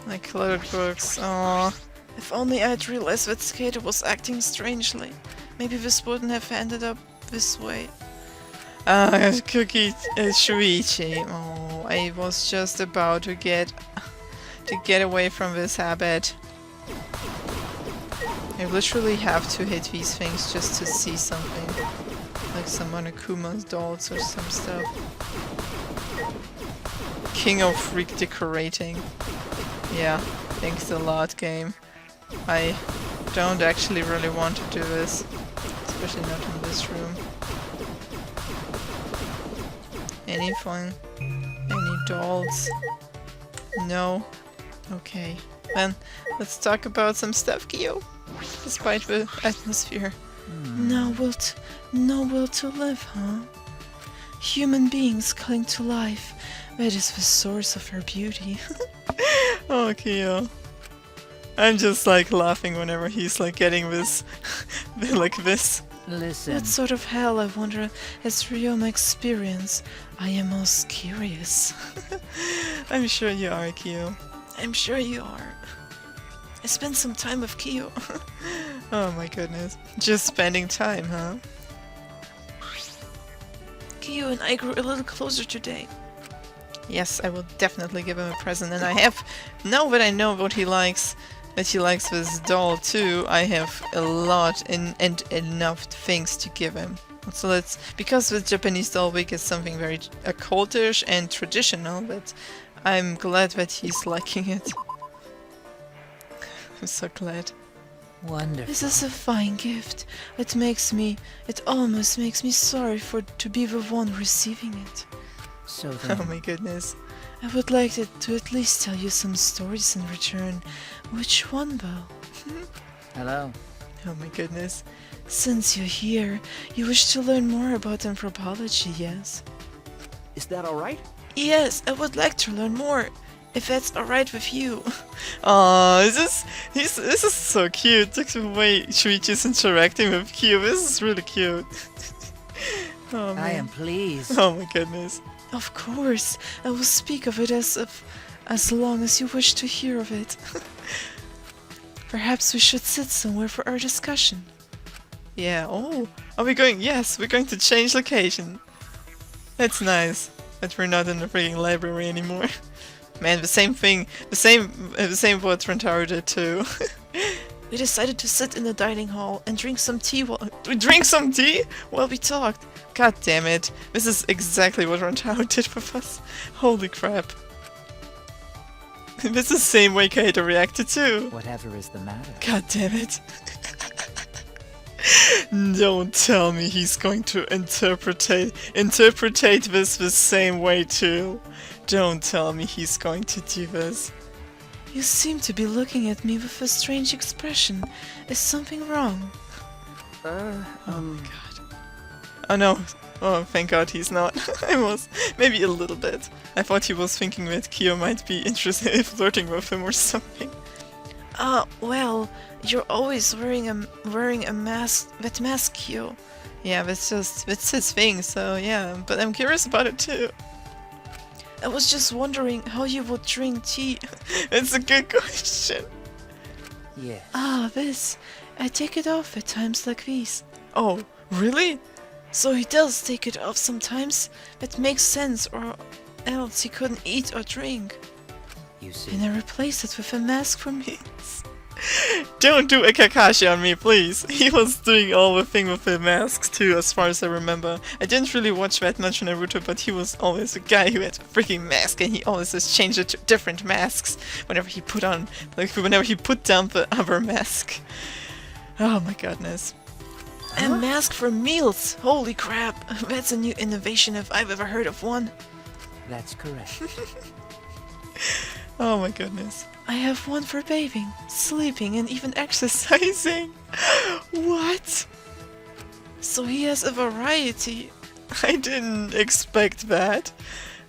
Like colored books. Oh. If only I'd realized that Skater was acting strangely. Maybe this wouldn't have ended up this way. Shuichi. Oh, I was just about to get away from this habit. I literally have to hit these things just to see something. Like some Monokuma's dolls or some stuff. King of Freak decorating. Yeah, thanks a lot, game. I don't actually really want to do this. Especially not in this room. Any fun? Any dolls? No? Okay. Then, let's talk about some stuff, Kyo. Despite the atmosphere. No will to live, huh? Human beings cling to life. That is the source of her beauty. Oh, Kyo. I'm just like laughing whenever he's like getting this, like this Listen. What sort of hell, I wonder, has Ryoma experienced? I am most curious. I'm sure you are, Kyo. I'm sure you are. I spent some time with Kyo. Oh my goodness. Just spending time, huh? Kyo and I grew a little closer today. Yes, I will definitely give him a present, and I have, now that I know what he likes, that he likes this doll too, I have a lot and enough things to give him. So let's, because the Japanese doll week is something very occultish and traditional, but I'm glad that he's liking it. I'm so glad. Wonderful. This is a fine gift. It almost makes me sorry to be the one receiving it. So then, Oh my goodness. I would like to at least tell you some stories in return. Which one, Bo? hello. Oh my goodness. Since you're here, you wish to learn more about anthropology, yes? Is that alright? Yes, I would like to learn more. If that's alright with you. Aw, this is so cute. Look at the way Shuichi's interacting with Kyo. This is really cute. Oh, man. I am pleased. Oh my goodness. Of course, I will speak of it as long as you wish to hear of it. Perhaps we should sit somewhere for our discussion. Yeah, oh, are we going? Yes, we're going to change location. That's nice, that we're not in the freaking library anymore. Man, the same thing, the same what Rentaro did too. We decided to sit in the dining hall and drink some tea while we talked. God damn it. This is exactly what Rentaro did with us. Holy crap. This is the same way Kaito reacted too. Whatever is the matter. God damn it. Don't tell me he's going to interpretate this the same way too. Don't tell me he's going to do this. You seem to be looking at me with a strange expression. Is something wrong? Oh my god. Oh no. Oh, thank god he's not. I was. Maybe a little bit. I thought he was thinking that Kyo might be interested in flirting with him or something. Well, you're always wearing a mask. That mask, Kyo. Yeah, it's his thing, so yeah. But I'm curious about it too. I was just wondering how you would drink tea. It's a good question. Yes. This. I take it off at times like these. Oh, really? So he does take it off sometimes? That makes sense, or else he couldn't eat or drink. You see. And I replace it with a mask for meals. Don't do a Kakashi on me, please. He was doing all the thing with the masks too, as far as I remember. I didn't really watch that much Naruto, but he was always a guy who had a freaking mask, and he always just changed it to different masks whenever he put down the other mask. Oh my goodness. A mask for meals! Holy crap! That's a new innovation if I've ever heard of one. That's correct. Oh my goodness. I have one for bathing, sleeping, and even exercising. What? So he has a variety. I didn't expect that.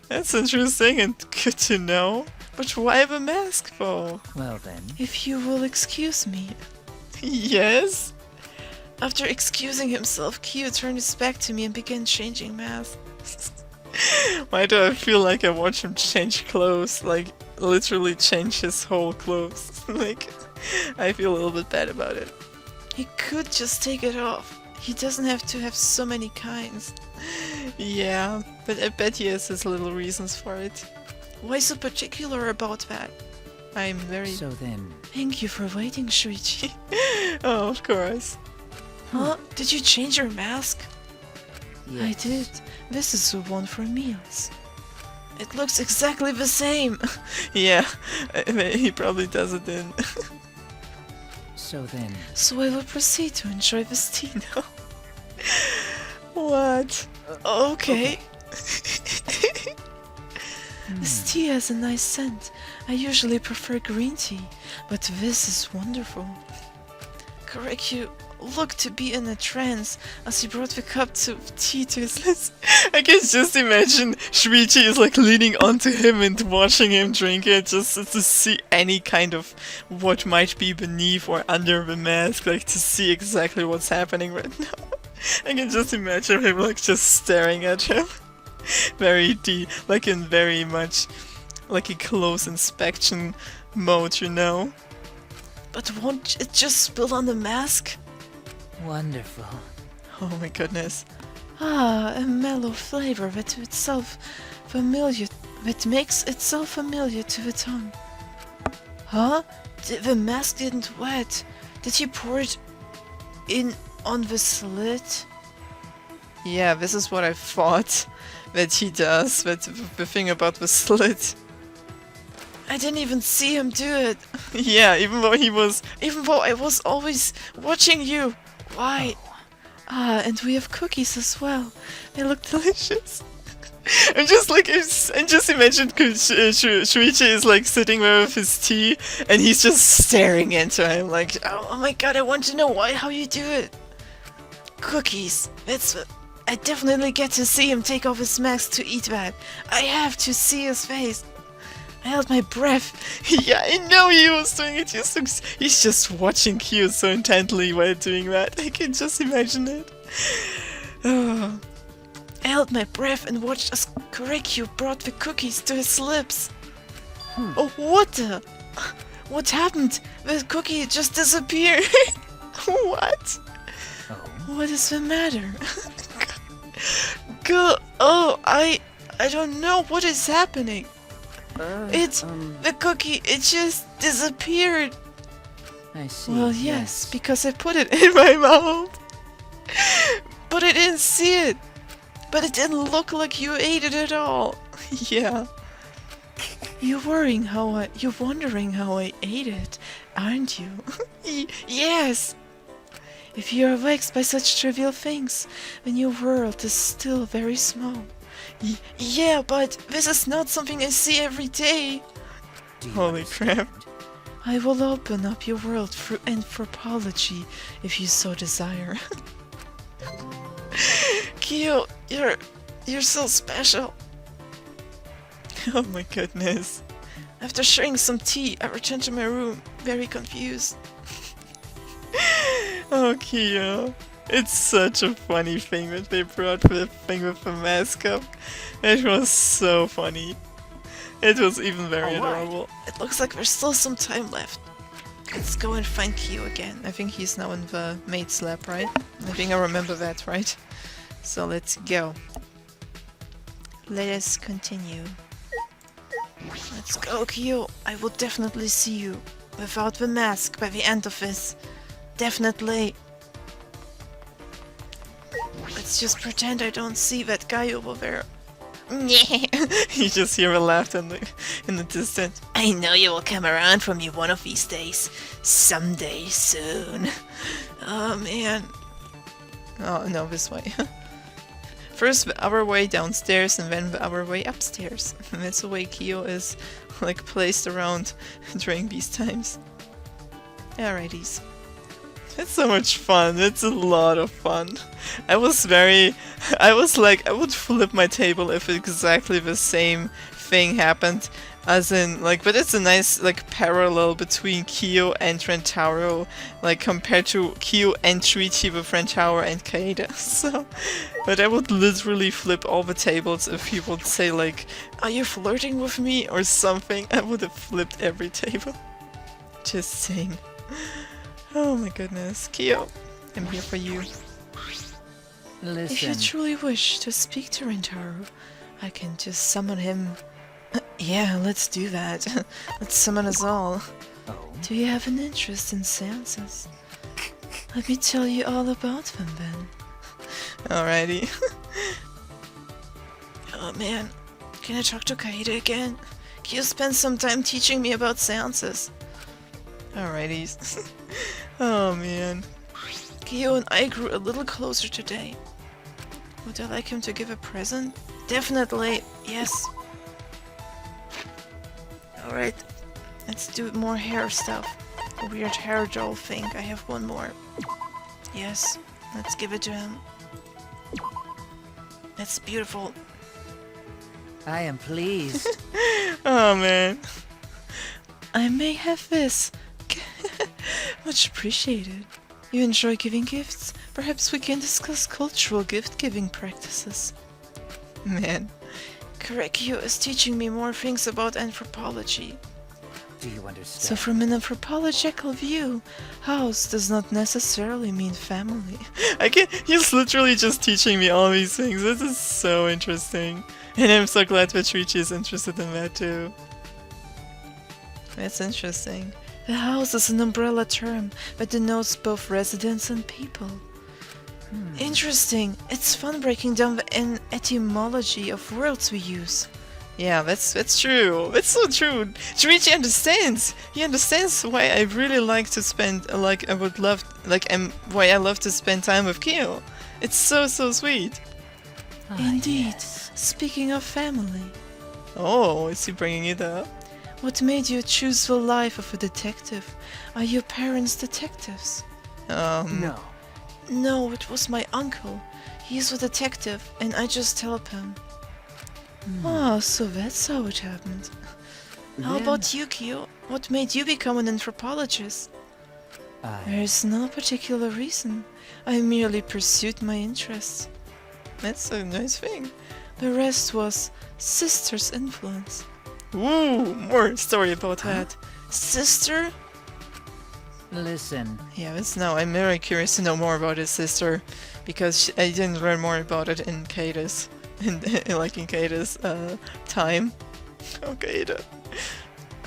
That's interesting and good to know. But why the mask though? Well then. If you will excuse me. Yes? After excusing himself, Kyo turned his back to me and began changing masks. Why do I feel like I watch him change clothes? Like, literally change his whole clothes. Like, I feel a little bit bad about it. He could just take it off. He doesn't have to have so many kinds. Yeah, but I bet he has his little reasons for it. Why so particular about that? I'm very... So then. Thank you for waiting, Shuichi. Oh, of course. Huh? Did you change your mask? Yes. I did. This is the one for meals. It looks exactly the same. Yeah, he probably does it then. So then. So I will proceed to enjoy this tea now. What? Okay. This tea has a nice scent. I usually prefer green tea, but this is wonderful. Korekiyo looked to be in a trance as he brought the cup of tea to his lips. I can just imagine Shuichi is like leaning onto him and watching him drink it just to see any kind of what might be beneath or under the mask, like to see exactly what's happening right now. I can just imagine him like just staring at him. Very deep, like in very much like a close inspection mode, you know? But won't it just spill on the mask? Wonderful. Oh my goodness. Ah, a mellow flavor that itself familiar, that makes itself familiar to the tongue. Huh? The mask didn't wet. Did he pour it in on the slit? Yeah, this is what I thought that he does, that the thing about the slit. I didn't even see him do it. Yeah, even though I was always watching you. Why? Ah, and we have cookies as well. They look delicious. I'm just imagine Shuichi is like sitting there with his tea, and he's just staring into him like, oh my god, I want to know how you do it. Cookies. I definitely get to see him take off his mask to eat that. I have to see his face. I held my breath. Yeah, I know he was doing it. He's just watching Kyo so intently while doing that. I can just imagine it. Oh. I held my breath and watched as Korekiyo brought the cookies to his lips. Oh, what the? What happened? The cookie just disappeared. What? Oh. What is the matter? Girl, oh, I don't know what is happening. The cookie, it just disappeared. I see. Well, yes, because I put it in my mouth. But I didn't see it. But it didn't look like you ate it at all. Yeah. You're wondering how I ate it, aren't you? Yes. If you are vexed by such trivial things, then your world is still very small. Yeah, but this is not something I see every day. Holy crap. I will open up your world for anthropology if you so desire. Kyo, you're so special. Oh my goodness. After sharing some tea, I returned to my room, very confused. Oh, Kyo. It's such a funny thing that they brought the thing with the mask up. It was so funny. It was even very adorable. It looks like there's still some time left. Let's go and find Kyo again. I think he's now in the maid's lab, right? I think I remember that, right? So let's go. Let us continue. Let's go, Kyo. I will definitely see you without the mask by the end of this. Definitely. Let's just pretend I don't see that guy over there. You just hear a laugh in the distance. I know you will come around for me one of these days. Someday soon. Oh man. Oh no, this way. First the other way downstairs and then the other way upstairs. And that's the way Kyo is like placed around during these times. Alrighties. It's so much fun. It's a lot of fun. I was like, I would flip my table if exactly the same thing happened. As in, like, but it's a nice, like, parallel between Kyo and Rentaro, like, compared to Kyo and Shuichi with Rentaro and Kaede. So, but I would literally flip all the tables if he would say, like, are you flirting with me? Or something. I would have flipped every table. Just saying. Oh my goodness. Kyo, I'm here for you. Listen. If you truly wish to speak to Rentaro, I can just summon him. Yeah, let's do that. Let's summon us all. Oh. Do you have an interest in seances? Let me tell you all about them then. Alrighty. Oh man, can I talk to Kaede again? Can you spend some time teaching me about seances? Alrighty. Oh man. Kyo and I grew a little closer today. Would I like him to give a present? Definitely, yes. Alright, let's do more hair stuff. A weird hair doll thing. I have one more. Yes, let's give it to him. That's beautiful. I am pleased. Oh man. I may have this. Much appreciated. You enjoy giving gifts? Perhaps we can discuss cultural gift-giving practices. Man, Korekiyo is teaching me more things about anthropology. Do you So understand? from an anthropological view, house does not necessarily mean family. He's literally just teaching me all these things. This is so interesting. And I'm so glad that Shuichi is interested in that too. That's interesting. The house is an umbrella term that denotes both residents and people. Interesting. It's fun breaking down the etymology of words we use. Yeah, that's true. That's so true. Shuichi understands. He understands why I really like to spend why I love to spend time with Kyo. It's so sweet. Ah, Indeed. yes. Speaking of family. Oh, is he bringing it up? What made you choose the life of a detective? Are your parents detectives? No. No, it was my uncle. He's a detective, and I just help him. Oh, so that's how it happened. How Then about you, Kyo? What made you become an anthropologist? There is no particular reason. I merely pursued my interests. That's a nice thing. The rest was sister's influence. Ooh, more story about that. Sister? Listen. Yeah, now I'm very curious to know more about his sister, because I didn't learn more about it in Kaito's, in Kaito's time. Oh, Kaito.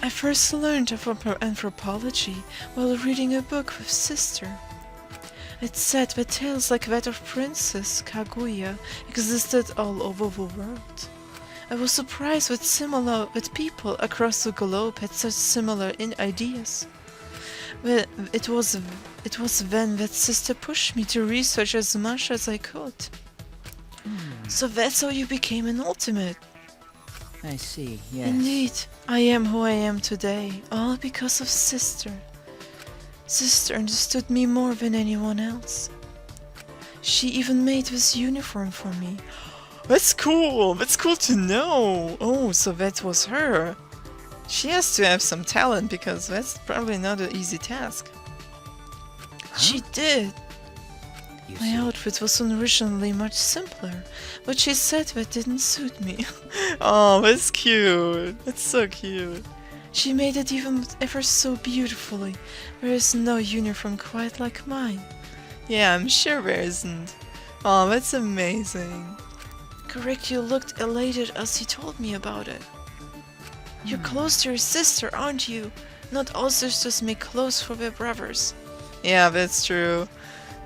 I first learned of anthropology while reading a book with sister. It said that tales like that of Princess Kaguya existed all over the world. I was surprised that people across the globe had such similar ideas. Well, it was then that sister pushed me to research as much as I could. So that's how you became an ultimate. I see, yes. Indeed, I am who I am today, all because of sister. Sister understood me more than anyone else. She even made this uniform for me. That's cool! That's cool to know! Oh, so that was her. She has to have some talent, because that's probably not an easy task. She did! You My see. outfit was originally much simpler, but she said that didn't suit me. Oh, that's cute! That's so cute. She made it even ever so beautifully. There is no uniform quite like mine. Yeah, I'm sure there isn't. Oh, that's amazing. Korekiyo looked elated as he told me about it. You're close to your sister, aren't you? Not all sisters make clothes for their brothers. Yeah, that's true.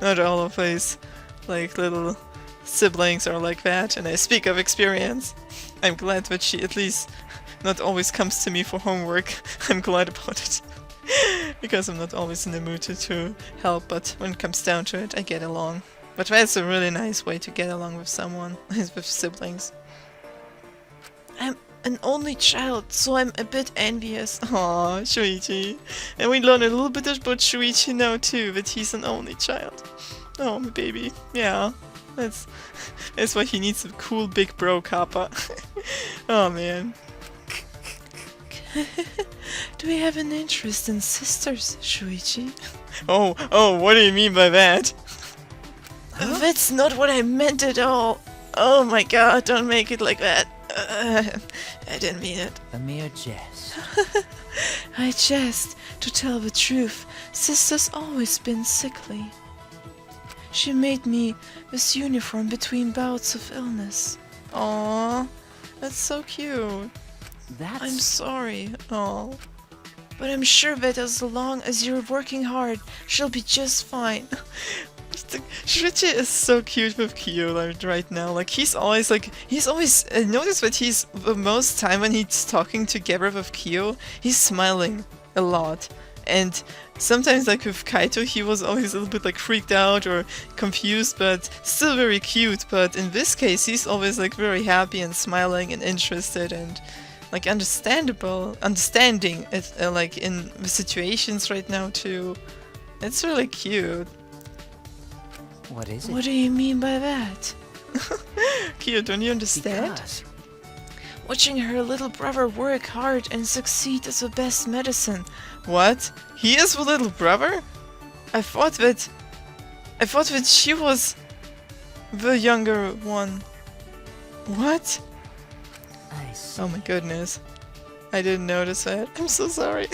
Not all of us, little siblings are like that, and I speak of experience. I'm glad that she at least not always comes to me for homework. I'm glad about it. Because I'm not always in the mood to help, but when it comes down to it, I get along. But that's a really nice way to get along with someone, is with siblings. I'm an only child, so I'm a bit envious. Aww, Shuichi. And we learn a little bit about Shuichi now too, that he's an only child. Oh, my baby. Yeah, that's why he needs a cool big bro kappa. Oh man. Do we have an interest in sisters, Shuichi? Oh, what do you mean by that? That's not what I meant at all. Oh my god, don't make it like that. I didn't mean it. A mere jest. I jest. To tell the truth, sister's always been sickly. She made me this uniform between bouts of illness. Aww, that's so cute. That's... I'm sorry. Oh. But I'm sure that as long as you're working hard, she'll be just fine. Shuichi is so cute with Kyo right now. He's always I notice that he's the most time when he's talking together with Kyo, he's smiling a lot. And sometimes with Kaito he was always a little bit freaked out or confused, but still very cute. But in this case he's always very happy and smiling and interested and understanding it in the situations right now too. It's really cute. What is it? What do you mean by that? Kyo, don't you understand? Because Watching her little brother work hard and succeed is the best medicine. What? He is the little brother? I thought that I thought that she was the younger one. What? I see. Oh my goodness. I didn't notice that. I'm so sorry.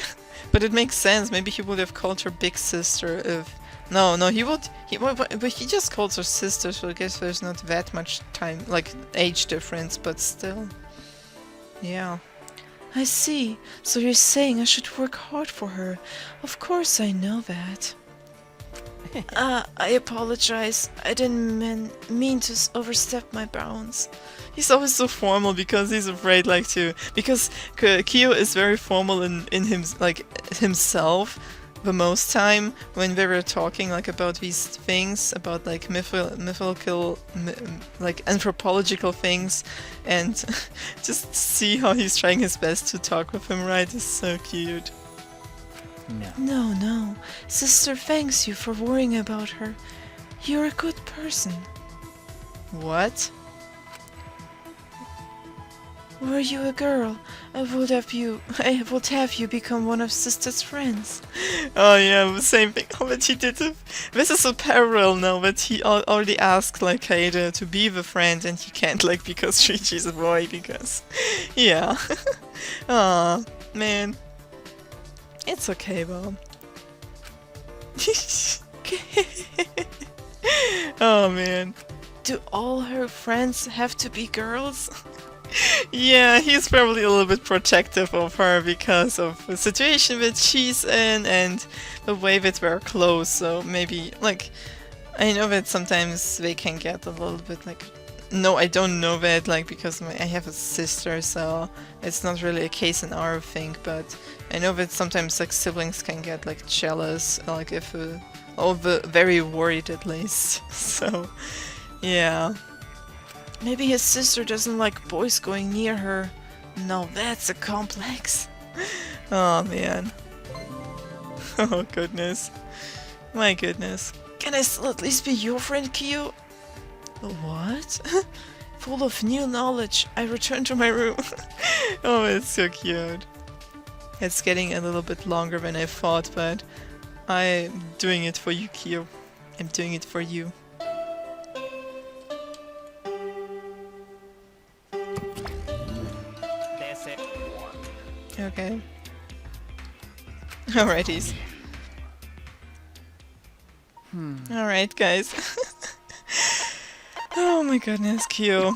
But it makes sense. Maybe he would have called her big sister if... No, he would... but he just calls her sister, so I guess there's not that much time, like, age difference, but still. Yeah. I see. So you're saying I should work hard for her. Of course I know that. I apologize. I didn't mean to overstep my bounds. He's always so formal because he's afraid, like, to... Because Korekiyo is very formal in him, like, himself the most time when they were talking, like, about these things, about, like, mythological, like, anthropological things, and just see how he's trying his best to talk with him, right? Is so cute. No. Sister thanks you for worrying about her. You're a good person. What? Were you a girl, I would have you become one of Sister's friends. Oh yeah, the same thing. Oh, but he did it. This is a parallel now, but he already asked, like, Kaito to be the friend, and he can't, like, because she's a boy, because... Yeah. Aw, man. It's okay, Bob. Oh, man. Do all her friends have to be girls? Yeah, he's probably a little bit protective of her because of the situation that she's in and the way that we're close, so maybe, like, I know that sometimes they can get a little bit, like, no, I don't know that, like, because I have a sister, so it's not really a case in our thing, but I know that sometimes, like, siblings can get, like, jealous, like, if, or very worried at least, so, yeah. Maybe his sister doesn't like boys going near her. No, that's a complex. Oh, man. Oh, goodness. My goodness. Can I still at least be your friend, Kyo? What? Full of new knowledge, I return to my room. Oh, it's so cute. It's getting a little bit longer than I thought, but I'm doing it for you, Kyo. I'm doing it for you. That's it. Okay. Alrighties. Alright, guys. Oh my goodness, Kyo,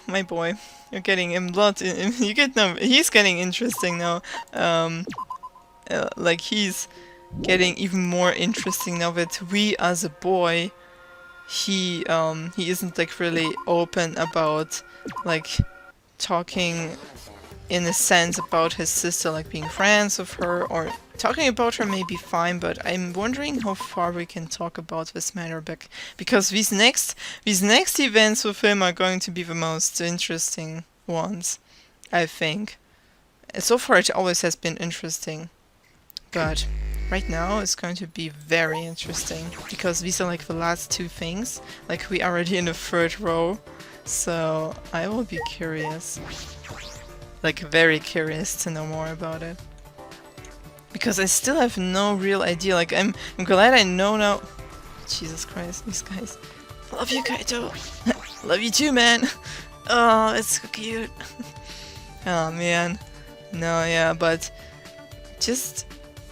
my boy. You're getting a lot. You get no. He's getting interesting now. Like he's getting even more interesting now that we, as a boy, he isn't like really open about like talking in a sense about his sister, like being friends with her or talking about her may be fine, but I'm wondering how far we can talk about this matter back, because these next events with him are going to be the most interesting ones, I think. So far it always has been interesting, but right now it's going to be very interesting, because these are like the last two things, like we are already in the third row, so I will be curious. Like very curious to know more about it. Because I still have no real idea, like I'm glad I know now. Jesus Christ, these guys. Love you, Kaito. Love you too, man. Oh, it's so cute. Oh man. No, yeah, but just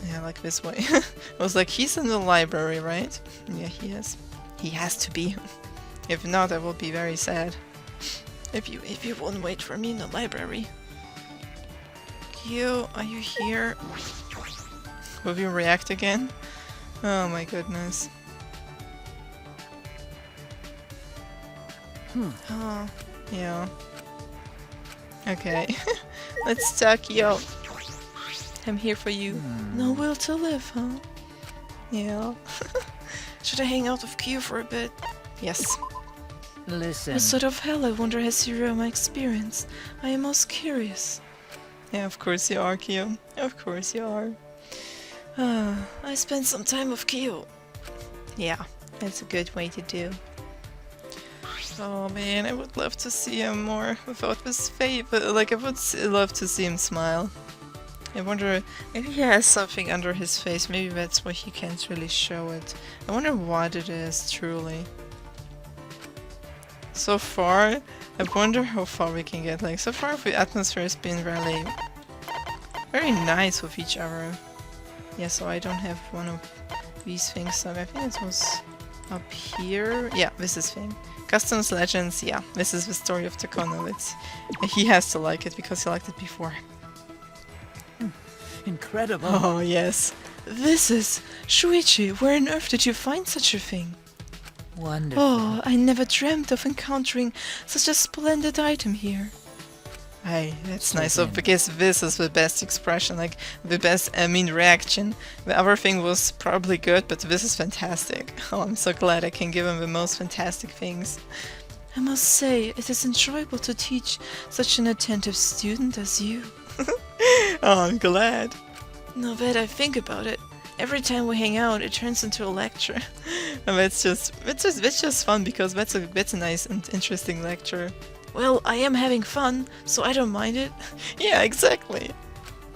yeah, like this way. I was like, he's in the library, right? Yeah, he is. He has to be. If not, I will be very sad. If you won't wait for me in the library. You, are you here? Will you react again? Oh my goodness. Oh, yeah. Okay. Let's talk, yo. I'm here for you. No will to live, huh? Yeah. Should I hang out with Q for a bit? Yes. Listen. What sort of hell, I wonder, has you my experience? I am most curious. Yeah, of course you are, Kyo. Of course you are. I spent some time with Kyo. Yeah, that's a good way to do. Oh man, I would love to see him more without this face. Like, I would love to see him smile. I wonder, maybe he has something under his face. Maybe that's why he can't really show it. I wonder what it is, truly. So far, I wonder how far we can get. Like, so far the atmosphere has been really very nice with each other. Yeah, so I don't have one of these things. So I think it was up here. Yeah, this is thing. Customs, legends, yeah. This is the story of Takono. He has to like it because he liked it before. Incredible. Oh, yes. This is... Shuichi, where on earth did you find such a thing? Wonderful. Oh, I never dreamt of encountering such a splendid item here. Hey, that's nice. So, because this is the best expression, like, the best, reaction. The other thing was probably good, but this is fantastic. Oh, I'm so glad I can give him the most fantastic things. I must say, it is enjoyable to teach such an attentive student as you. Oh, I'm glad. Now that I think about it, every time we hang out, it turns into a lecture. And that's just fun because that's a nice and interesting lecture. Well, I am having fun, so I don't mind it. Yeah, exactly.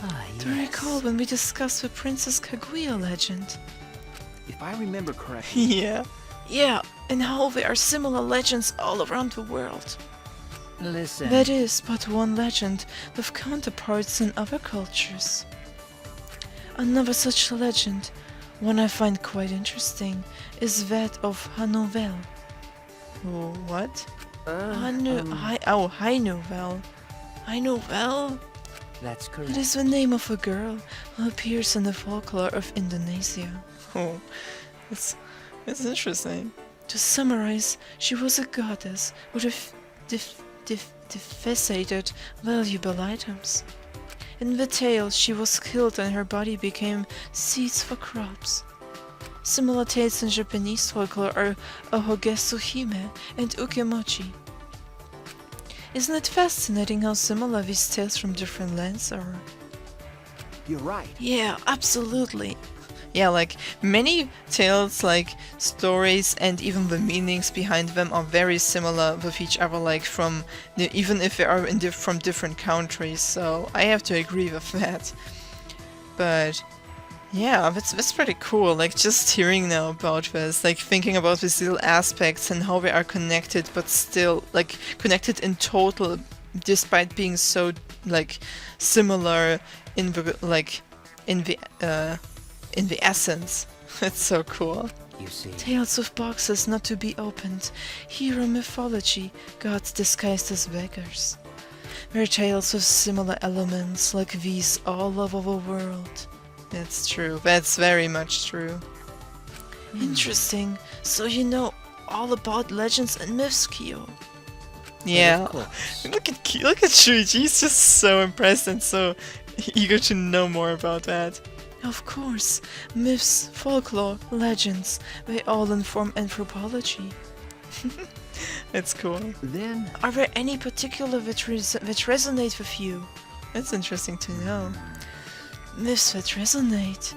Ah, Do you recall when we discussed the Princess Kaguya legend? If I remember correctly, Yeah. Yeah, and how there are similar legends all around the world. Listen. That is but one legend with counterparts in other cultures. Another such legend, one I find quite interesting, is that of Hanovel. Oh, what? Hinovel. Hinovel? That's correct. It is the name of a girl who appears in the folklore of Indonesia. Oh, it's interesting. To summarize, she was a goddess who defecated valuable items. In the tale, she was killed and her body became seeds for crops. Similar tales in Japanese folklore are Ohogesu Hime and Ukemochi. Isn't it fascinating how similar these tales from different lands are? you're right. Yeah, absolutely. Yeah, like, many tales, like, stories and even the meanings behind them are very similar with each other, like, even if they are from different countries, so I have to agree with that. But, yeah, that's pretty cool, like, just hearing now about this, like, thinking about these little aspects and how they are connected, but still, like, connected in total, despite being so, like, similar in the, like, in the essence. It's so cool. You see. Tales of boxes not to be opened. Hero mythology. Gods disguised as beggars. There are tales with similar elements like these all over the world. That's true. That's very much true. Interesting. So you know all about legends and myths, Kyo. Yeah. Of course. Look at Shuichi. He's just so impressed and so eager to know more about that. Of course, myths, folklore, legends, they all inform anthropology. That's cool. Then, Are there any particular that resonate with you? That's interesting to know. Myths that resonate.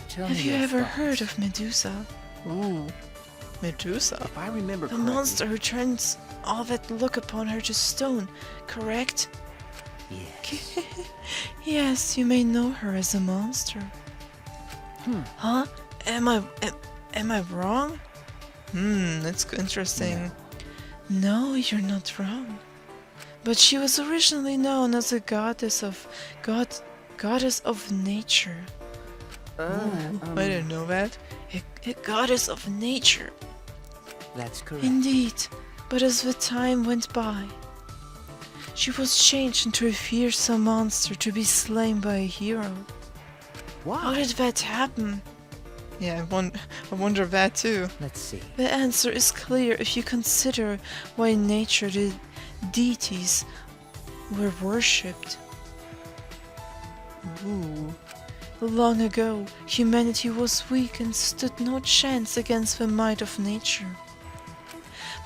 Tell Have me you your ever thoughts. heard of Medusa? Ooh, Medusa? if I remember The correctly, monster who turns all that look upon her to stone, correct? Yes. Yes, you may know her as a monster. Huh? Am I wrong? That's interesting. No, you're not wrong. But she was originally known as a goddess of nature. I didn't know that. A goddess of nature. That's correct. Indeed, but as the time went by, she was changed into a fearsome monster to be slain by a hero. How why? did that happen? Yeah, I wonder that too. Let's see. The answer is clear if you consider why in nature the deities were worshipped. Ooh. Long ago, humanity was weak and stood no chance against the might of nature.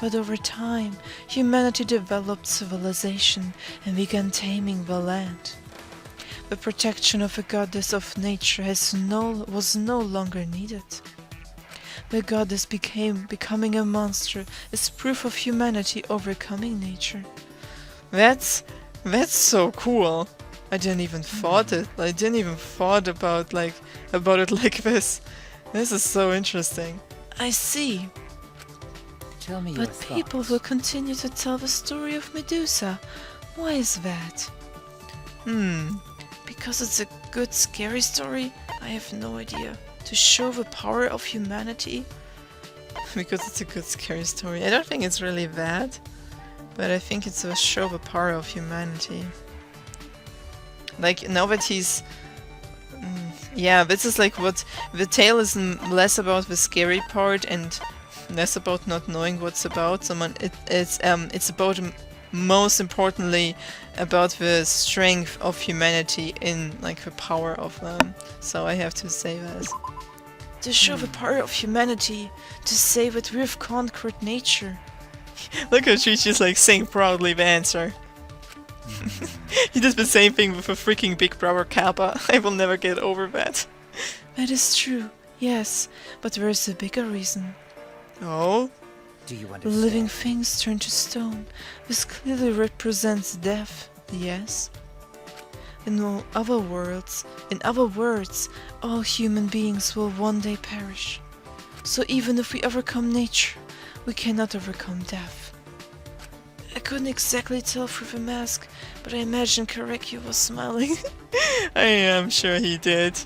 But over time, humanity developed civilization and began taming the land. The protection of a goddess of nature was no longer needed. The goddess becoming a monster is proof of humanity overcoming nature. That's so cool. I didn't even thought it. I didn't even thought about it like this. This is so interesting. I see. Tell me your But people thoughts. will continue to tell the story of Medusa. Why is that? Because it's a good scary story? I have no idea. To show the power of humanity? Because it's a good scary story. I don't think it's really that. But I think it's to show the power of humanity. Like, now that he's... yeah, this is like what... The tale is less about the scary part and less about not knowing what's about. It's about, most importantly, about the strength of humanity in, like, the power of them. So I have to say that. To show the power of humanity, to say that we've conquered nature. Look at she's like saying proudly the answer. He did the same thing with a freaking Big Brother Kappa. I will never get over that. That is true, yes, but there is a bigger reason. Oh? Do you The understand? living things turn to stone. This clearly represents death, yes. In other words, all human beings will one day perish. So even if we overcome nature, we cannot overcome death. I couldn't exactly tell through the mask, but I imagine Korekiyo was smiling. I am sure he did.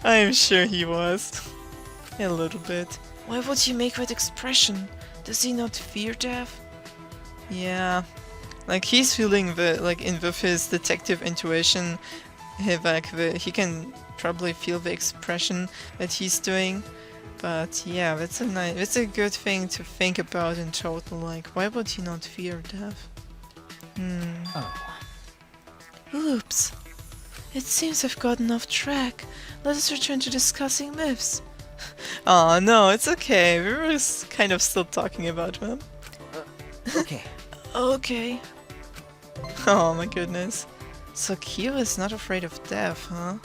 I am sure he was. A little bit. Why would he make that expression? Does he not fear death? Yeah. Like, he's feeling with his detective intuition, he can probably feel the expression that he's doing. But yeah, that's a good thing to think about in total. Like, why would he not fear death? Oh, Oops. It seems I've gotten off track. Let us return to discussing myths. Oh no, it's okay. We were kind of still talking about them. okay. Okay. Oh my goodness. So Kyo is not afraid of death, huh?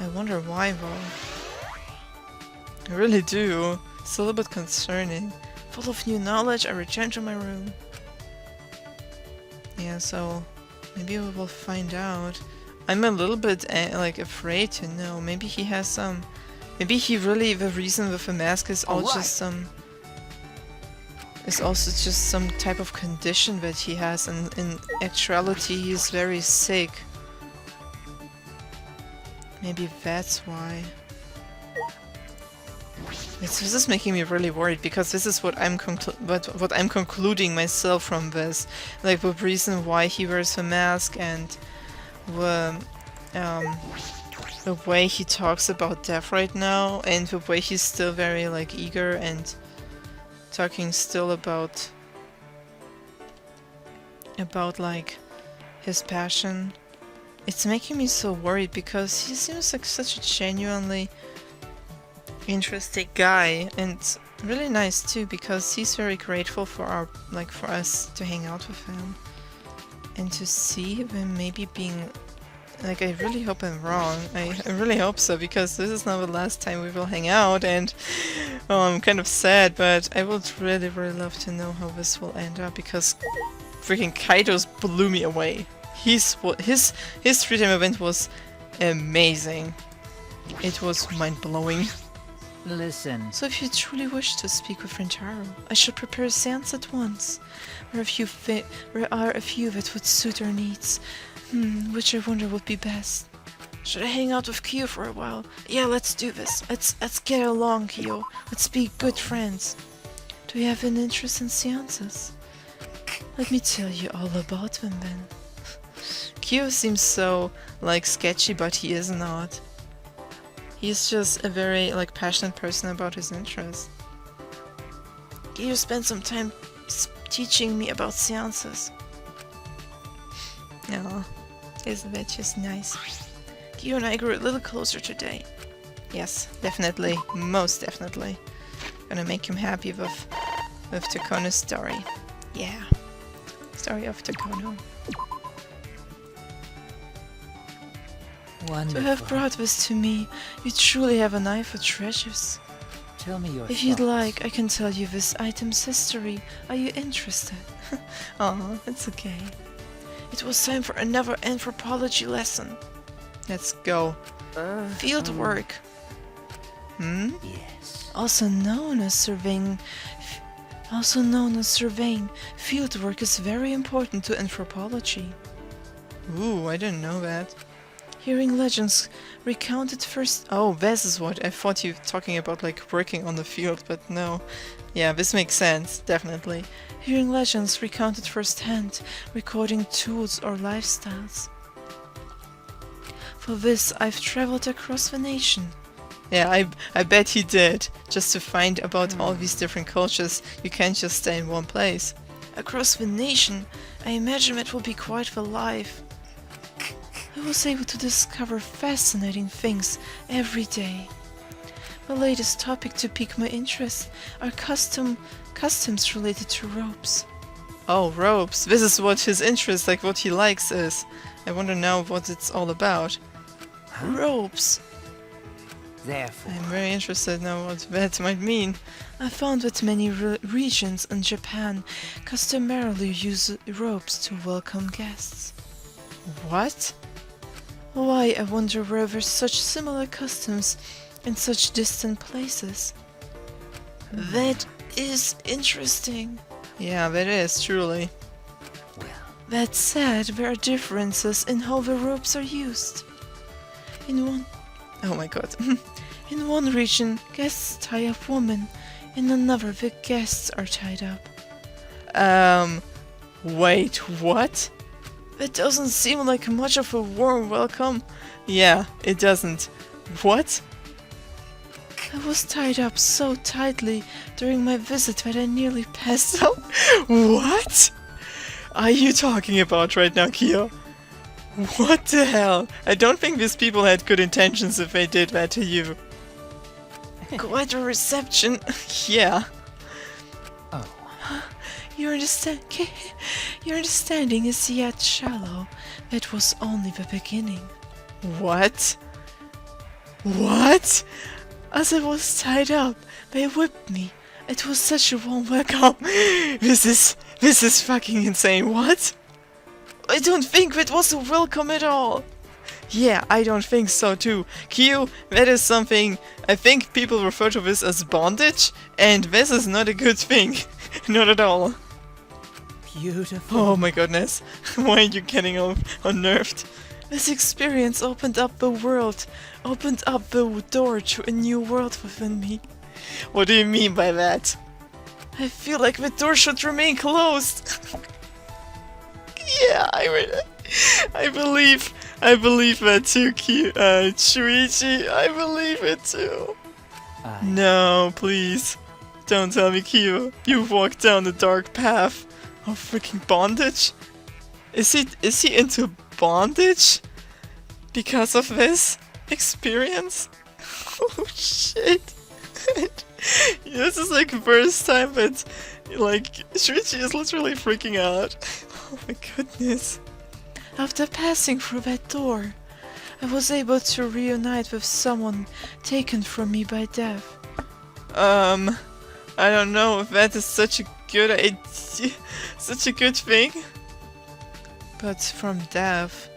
I wonder why though. I really do. It's a little bit concerning. Full of new knowledge, I return to my room. Yeah, so maybe we will find out. I'm a little bit like afraid to know. Maybe he has some. Maybe he really the reason with the mask is all just some. Is also just some type of condition that he has, and in actuality he's very sick. Maybe that's why. This is making me really worried, because this is what I'm what I'm concluding myself from this, like the reason why he wears the mask and the way he talks about death right now, and the way he's still very like eager and talking still about like his passion. It's making me so worried, because he seems like such a genuinely interesting guy, and really nice too, because he's very grateful for for us to hang out with him and to see him maybe being like, I really hope I'm wrong. I really hope so, because this is not the last time we will hang out, and I'm kind of sad, but I would really love to know how this will end up, because freaking Kaito's blew me away. His 3-time event was amazing. It was mind-blowing. Listen. So if you truly wish to speak with Rentaro, I should prepare a seance at once. There are a few that would suit our needs. Which I wonder would be best. Should I hang out with Kyo for a while? Yeah, let's do this. Let's get along, Kyo. Let's be good friends. Do you have an interest in seances? Let me tell you all about them then. Kyo seems so like sketchy, but he is not. He's just a very like passionate person about his interests. Kyo spent some time teaching me about seances. No. Isn't that just nice? Kyo and I grew a little closer today. Yes, definitely. Most definitely. Gonna make him happy with Takono's story. Yeah. Story of Takono. Wonderful. To have brought this to me, you truly have an eye for treasures. Tell me your If you'd thoughts. like, I can tell you this item's history. Are you interested? Aw, it's okay. It was time for another anthropology lesson. Let's go. Field work. Yes. Also known as surveying, fieldwork is very important to anthropology. Ooh, I didn't know that. Hearing legends recounted first... Oh, this is what... I thought you were talking about, like, working on the field, but no. Yeah, this makes sense, definitely. Hearing legends recounted firsthand, recording tools or lifestyles. For this, I've traveled across the nation. Yeah, I bet he did. Just to find about all these different cultures, you can't just stay in one place. Across the nation, I imagine it will be quite the life. I was able to discover fascinating things every day. The latest topic to pique my interest are customs related to ropes. Oh, ropes. This is what his interest, like what he likes is. I wonder now what it's all about. Ropes. Therefore, I'm very interested now what that might mean. I found that many regions in Japan customarily use ropes to welcome guests. What? Why, I wonder where there's such similar customs in such distant places. That is interesting. Yeah, that is, truly. well, That said, there are differences in how the ropes are used. Oh my god. In one region, guests tie up women. In another, the guests are tied up. Wait, what? That doesn't seem like much of a warm welcome. Yeah, it doesn't. What? I was tied up so tightly during my visit that I nearly passed out. What are you talking about right now, Kyo? What the hell? I don't think these people had good intentions if they did that to you. Quite a reception. Yeah. oh, Your understanding is yet shallow. That was only the beginning. What? What? As I was tied up, they whipped me. It was such a warm welcome. This is fucking insane. What? I don't think that was a welcome at all. Yeah, I don't think so too. Q, that is something... I think people refer to this as bondage, and this is not a good thing. Not at all. beautiful. Oh my goodness. Why are you getting all unnerved? This experience opened up the world. Opened up the door to a new world within me. What do you mean by that? I feel like the door should remain closed. Yeah, I believe that too, Shuichi. I believe it too. No, please. Don't tell me, Kyo. You've walked down the dark path of freaking bondage? Is he into bondage? Because of this experience? Oh shit. This is like the first time that like Shuichi is literally freaking out. Oh my goodness. After passing through that door, I was able to reunite with someone taken from me by death. I don't know if that is such a good idea, such a good thing. But from death?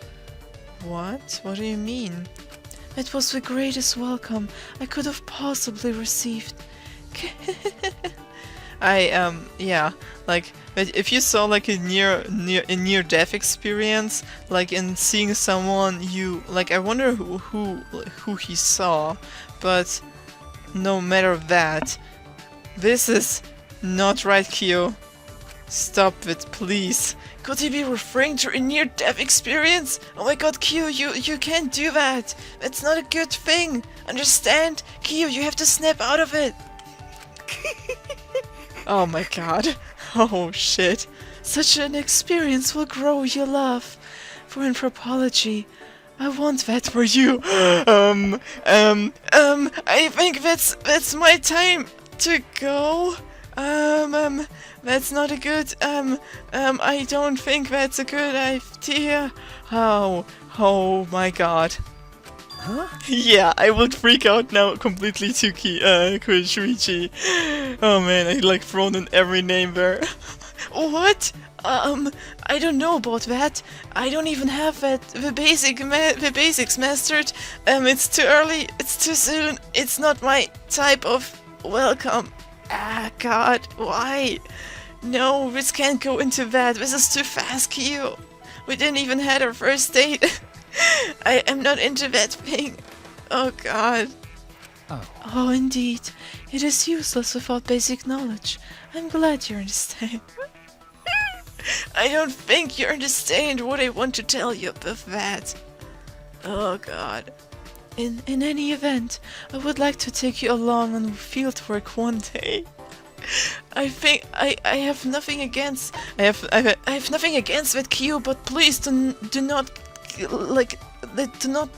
What? What do you mean? It was the greatest welcome I could have possibly received. Yeah, like, if you saw like a near-death experience, like in seeing someone you, like, I wonder who he saw, but no matter that, this is not right, Kyo. Stop it, please. Could he be referring to a near-death experience? Oh my god, Kyo, you can't do that. That's not a good thing. Understand? Kyo, you have to snap out of it. Oh my god. Oh shit. Such an experience will grow your love for anthropology. I want that for you. I think that's my time to go. That's not a good, I don't think that's a good idea. Oh my god. Huh? Yeah, I would freak out now completely to Shuichi. Oh man, I like thrown in every name there. What? I don't know about that. I don't even have the basics mastered. It's too early. It's too soon. It's not my type of welcome. Ah, God, why? No, this can't go into that. This is too fast, Kyo. We didn't even had our first date. I am not into that thing. Oh, God. Oh, indeed. It is useless without basic knowledge. I'm glad you understand. I don't think you understand what I want to tell you with that. Oh, God. In any event, I would like to take you along on field work one day. I think I have nothing against I have nothing against that, Kyo, but please do not do not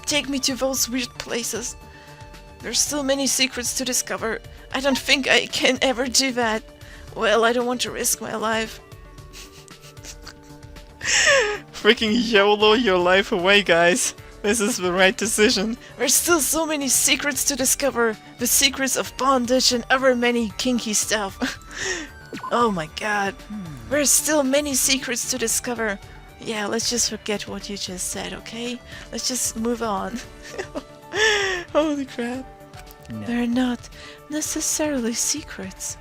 take me to those weird places. There's still many secrets to discover. I don't think I can ever do that. Well, I don't want to risk my life. Freaking YOLO your life away, guys. This is the right decision. There's still so many secrets to discover. The secrets of bondage and other many kinky stuff. Oh my god. There's still many secrets to discover. Yeah, let's just forget what you just said, okay? Let's just move on. Holy crap. No. They're not necessarily secrets.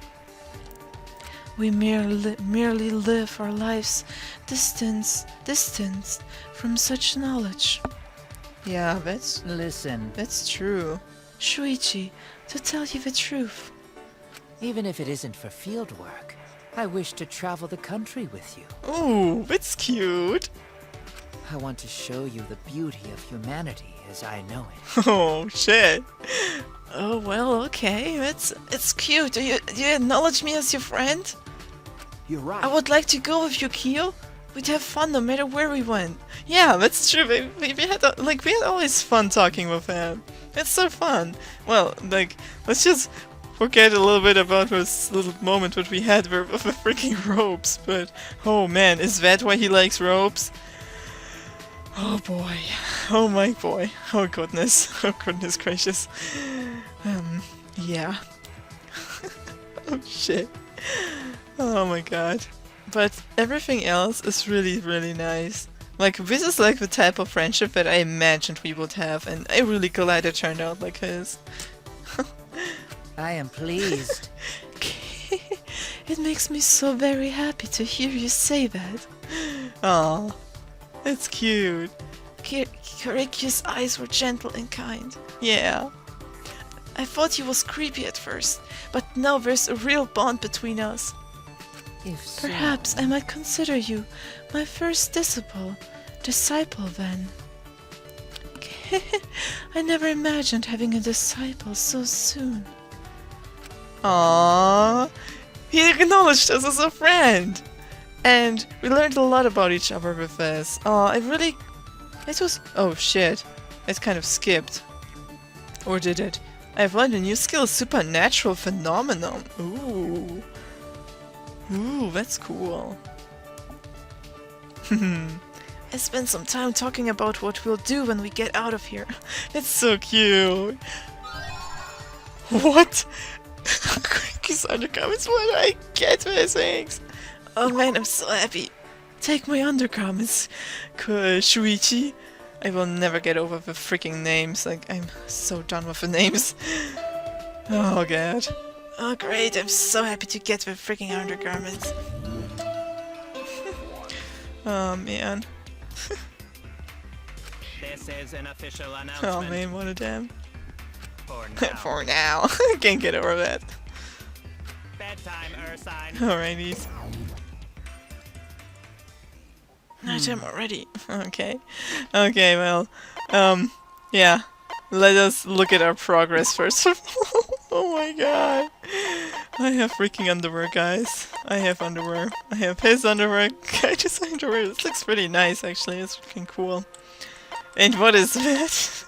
We merely live our lives distanced from such knowledge. Yeah, Listen, that's true. Shuichi, to tell you the truth. even if it isn't for field work, I wish to travel the country with you. Ooh, that's cute. I want to show you the beauty of humanity as I know it. Oh shit. Oh well, okay. It's cute. Do you acknowledge me as your friend? You're right. I would like to go with you, Kyo. We'd have fun no matter where we went. Yeah, that's true. We had always fun talking with him. It's so fun. Well, like, let's just forget a little bit about this little moment that we had with the freaking ropes. But oh man, is that why he likes ropes? Oh boy. Oh my boy. Oh goodness. Oh goodness gracious. Yeah. Oh shit. Oh my god. But everything else is really, really nice. Like, this is like the type of friendship that I imagined we would have, and I'm really glad it turned out like this. I am pleased. It makes me so very happy to hear you say that. Aw, it's cute. Korekiyo's eyes were gentle and kind. Yeah. I thought he was creepy at first, but now there's a real bond between us. If so, Perhaps I might consider you my first disciple then. I never imagined having a disciple so soon. Aww, he acknowledged us as a friend! And we learned a lot about each other with this. Oh shit, it kind of skipped. Or did it? I've learned a new skill, supernatural phenomenon. Ooh. Ooh, that's cool. I spent some time talking about what we'll do when we get out of here. It's so cute. What? His undergarments, what do I get for these things? Oh man, I'm so happy. Take my undergarments, Shuichi. I will never get over the freaking names. Like, I'm so done with the names. Oh god. Oh great, I'm so happy to get the freaking undergarments. Oh man. This is an official Oh announcement. man, what a damn. For now. For now. Can't get over that. Bedtime, Ursine. Alrighties. Nighttime already. Okay. Okay, well, yeah. Let us look at our progress first of all. Oh my god. I have freaking underwear, guys. I have underwear. I have his underwear. Kaito's underwear. This looks pretty nice, actually. It's freaking cool. And what is that?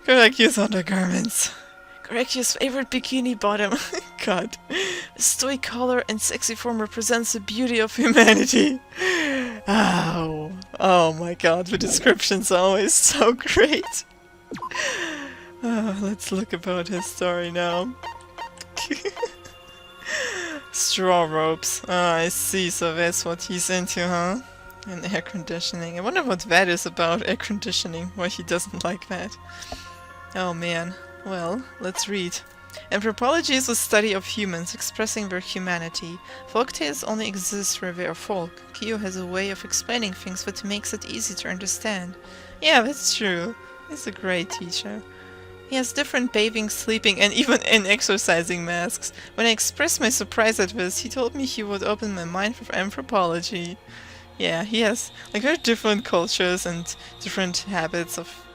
Korekiyo's undergarments. Korekiyo's favorite bikini bottom. God. A stoic color and sexy form represents the beauty of humanity. Ow. Oh my god, the description's always so great. Let's look about his story now. straw ropes. Ah, I see, so that's what he's into, huh? And air conditioning. I wonder what that is about, air conditioning, why he doesn't like that. Oh man. Well, let's read. Anthropology is the study of humans, expressing their humanity. Folktales only exist where they are folk. Kyo has a way of explaining things that makes it easy to understand. Yeah, that's true. He's a great teacher. He has different bathing, sleeping, and even exercising masks. When I expressed my surprise at this, he told me he would open my mind for anthropology. Yeah, he has like very different cultures and different habits of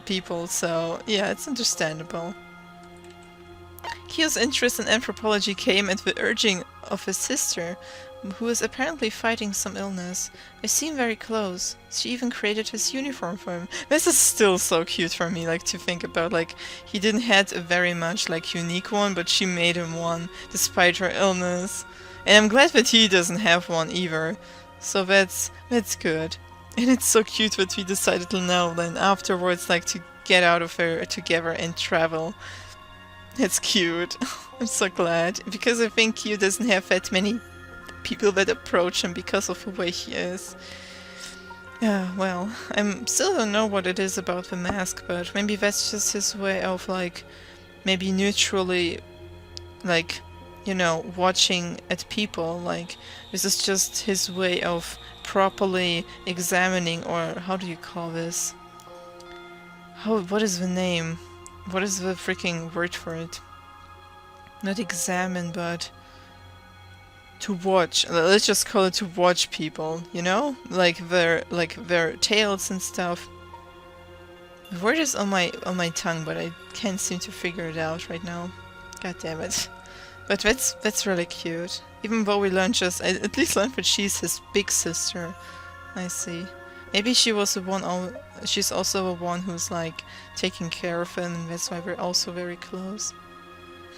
people, so yeah, it's understandable. Kyo's interest in anthropology came at the urging of his sister, who is apparently fighting some illness. They seem very close. She even created his uniform for him. This is still so cute for me, like, to think about, like, he didn't have a very much, like, unique one, but she made him one, despite her illness. And I'm glad that he doesn't have one either. So that's good. And it's so cute that we decided now then afterwards, like, to get out of there together and travel. It's cute. I'm so glad. Because I think Kyo doesn't have that many people that approach him because of the way he is. Well, I still don't know what it is about the mask, but maybe that's just his way of, like, maybe neutrally, like, you know, watching at people. Like, this is just his way of properly examining, or how do you call this? What is the name? What is the freaking word for it? Not examine, but to watch. Let's just call it to watch people, you know? Like their tails and stuff. The word is on my tongue, but I can't seem to figure it out right now. God damn it. But that's really cute. Even though we learned I at least learned that she's his big sister. I see. Maybe she was the one. She's also the one who's like taking care of him, and that's why we're also very close.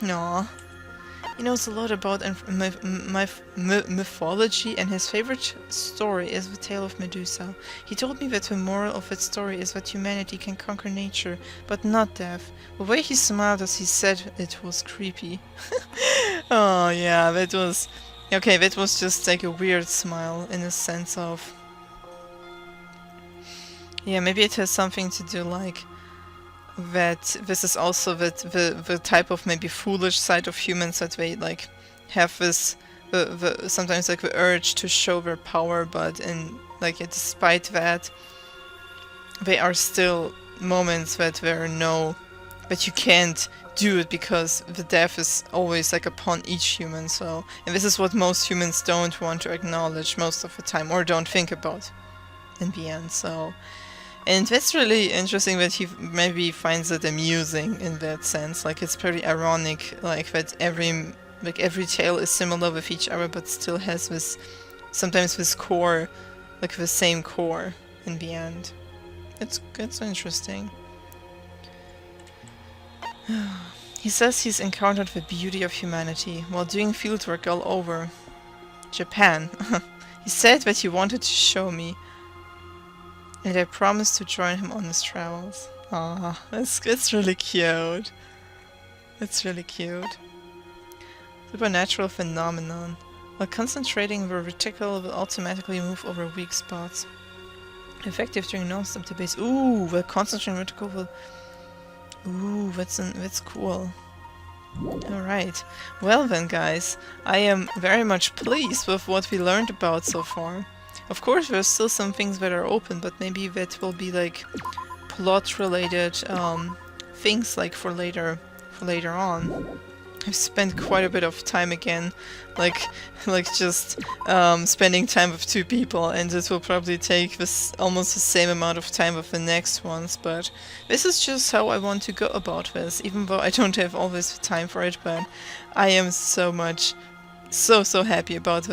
Aww. He knows a lot about mythology, and his favorite story is the tale of Medusa. He told me that the moral of that story is that humanity can conquer nature, but not death. The way he smiled as he said it was creepy. Oh yeah, that was... Okay, that was just like a weird smile in the sense of... Yeah, maybe it has something to do like... that this is also the type of maybe foolish side of humans, that they like have this sometimes like the urge to show their power, but like despite that there are still moments that you can't do it because the death is always like upon each human. So, and this is what most humans don't want to acknowledge most of the time, or don't think about in the end. So, and that's really interesting that he maybe finds it amusing in that sense. Like, it's pretty ironic, like, that every tale is similar with each other, but still has this, sometimes this core, like the same core in the end. It's interesting. He says he's encountered the beauty of humanity while doing fieldwork all over Japan. He said that he wanted to show me, and I promised to join him on his travels. Ah, it's really cute. It's really cute. Supernatural phenomenon. While concentrating, the reticle will automatically move over weak spots. Effective during non-stop debates. Ooh, the concentrating reticle will... Ooh, that's cool. Alright. Well then, guys, I am very much pleased with what we learned about so far. Of course, there's still some things that are open, but maybe that will be like plot-related things, like for later on. I've spent quite a bit of time again, like just spending time with two people, and it will probably take this almost the same amount of time with the next ones. But this is just how I want to go about this, even though I don't have always the time for it. But I am so happy about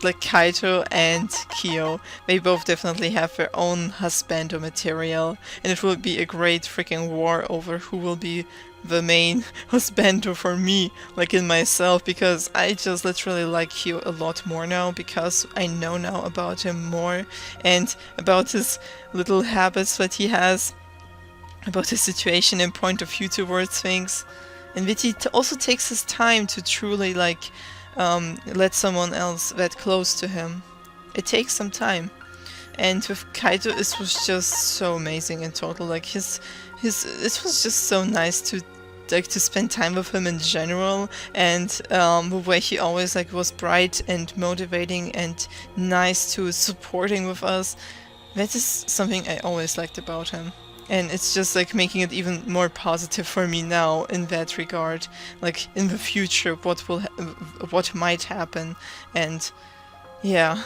like Kaito and Kyo. They both definitely have their own husbando material, and it will be a great freaking war over who will be the main husbando for me, like in myself, because I just literally like Kyo a lot more now, because I know now about him more, and about his little habits that he has, about his situation and point of view towards things, and that he also takes his time to truly like let someone else that close to him. It takes some time. And with Kaito, it was just so amazing in total. Like it was just so nice to spend time with him in general, and the way he always like was bright and motivating and nice to supporting with us. That is something I always liked about him. And it's just like making it even more positive for me now in that regard. Like in the future, what might happen, and yeah,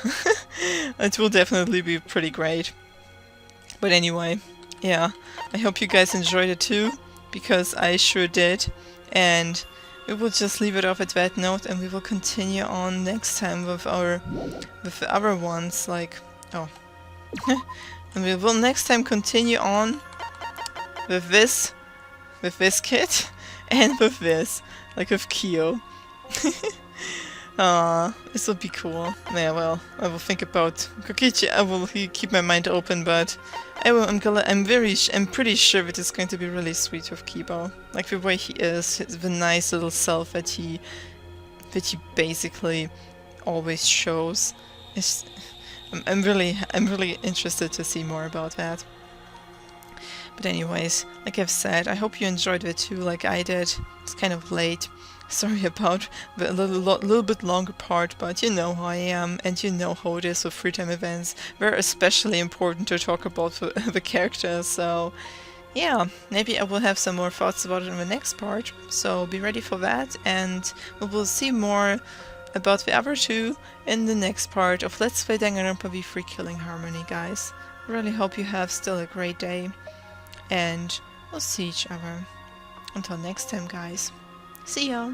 it will definitely be pretty great. But anyway, yeah, I hope you guys enjoyed it too, because I sure did. And we will just leave it off at that note, and we will continue on next time with the other ones. Like, oh, and we will next time continue on with this kid, and with this, like with Kyo. This will be cool. Yeah, well, I will think about Kokichi. I will keep my mind open, but I'm pretty sure that it's going to be really sweet with Kibo. Like the way he is, the nice little self that he basically always shows. I'm really interested to see more about that. But anyways, like I've said, I hope you enjoyed it too, like I did. It's kind of late. Sorry about the little bit longer part, but you know how I am, and you know how it is with free time events. They're especially important to talk about the characters, so yeah, maybe I will have some more thoughts about it in the next part, so be ready for that, and we will see more about the other two in the next part of Let's Play Danganronpa V3 Killing Harmony, guys. I really hope you have still a great day, and we'll see each other. Until next time, guys. See ya!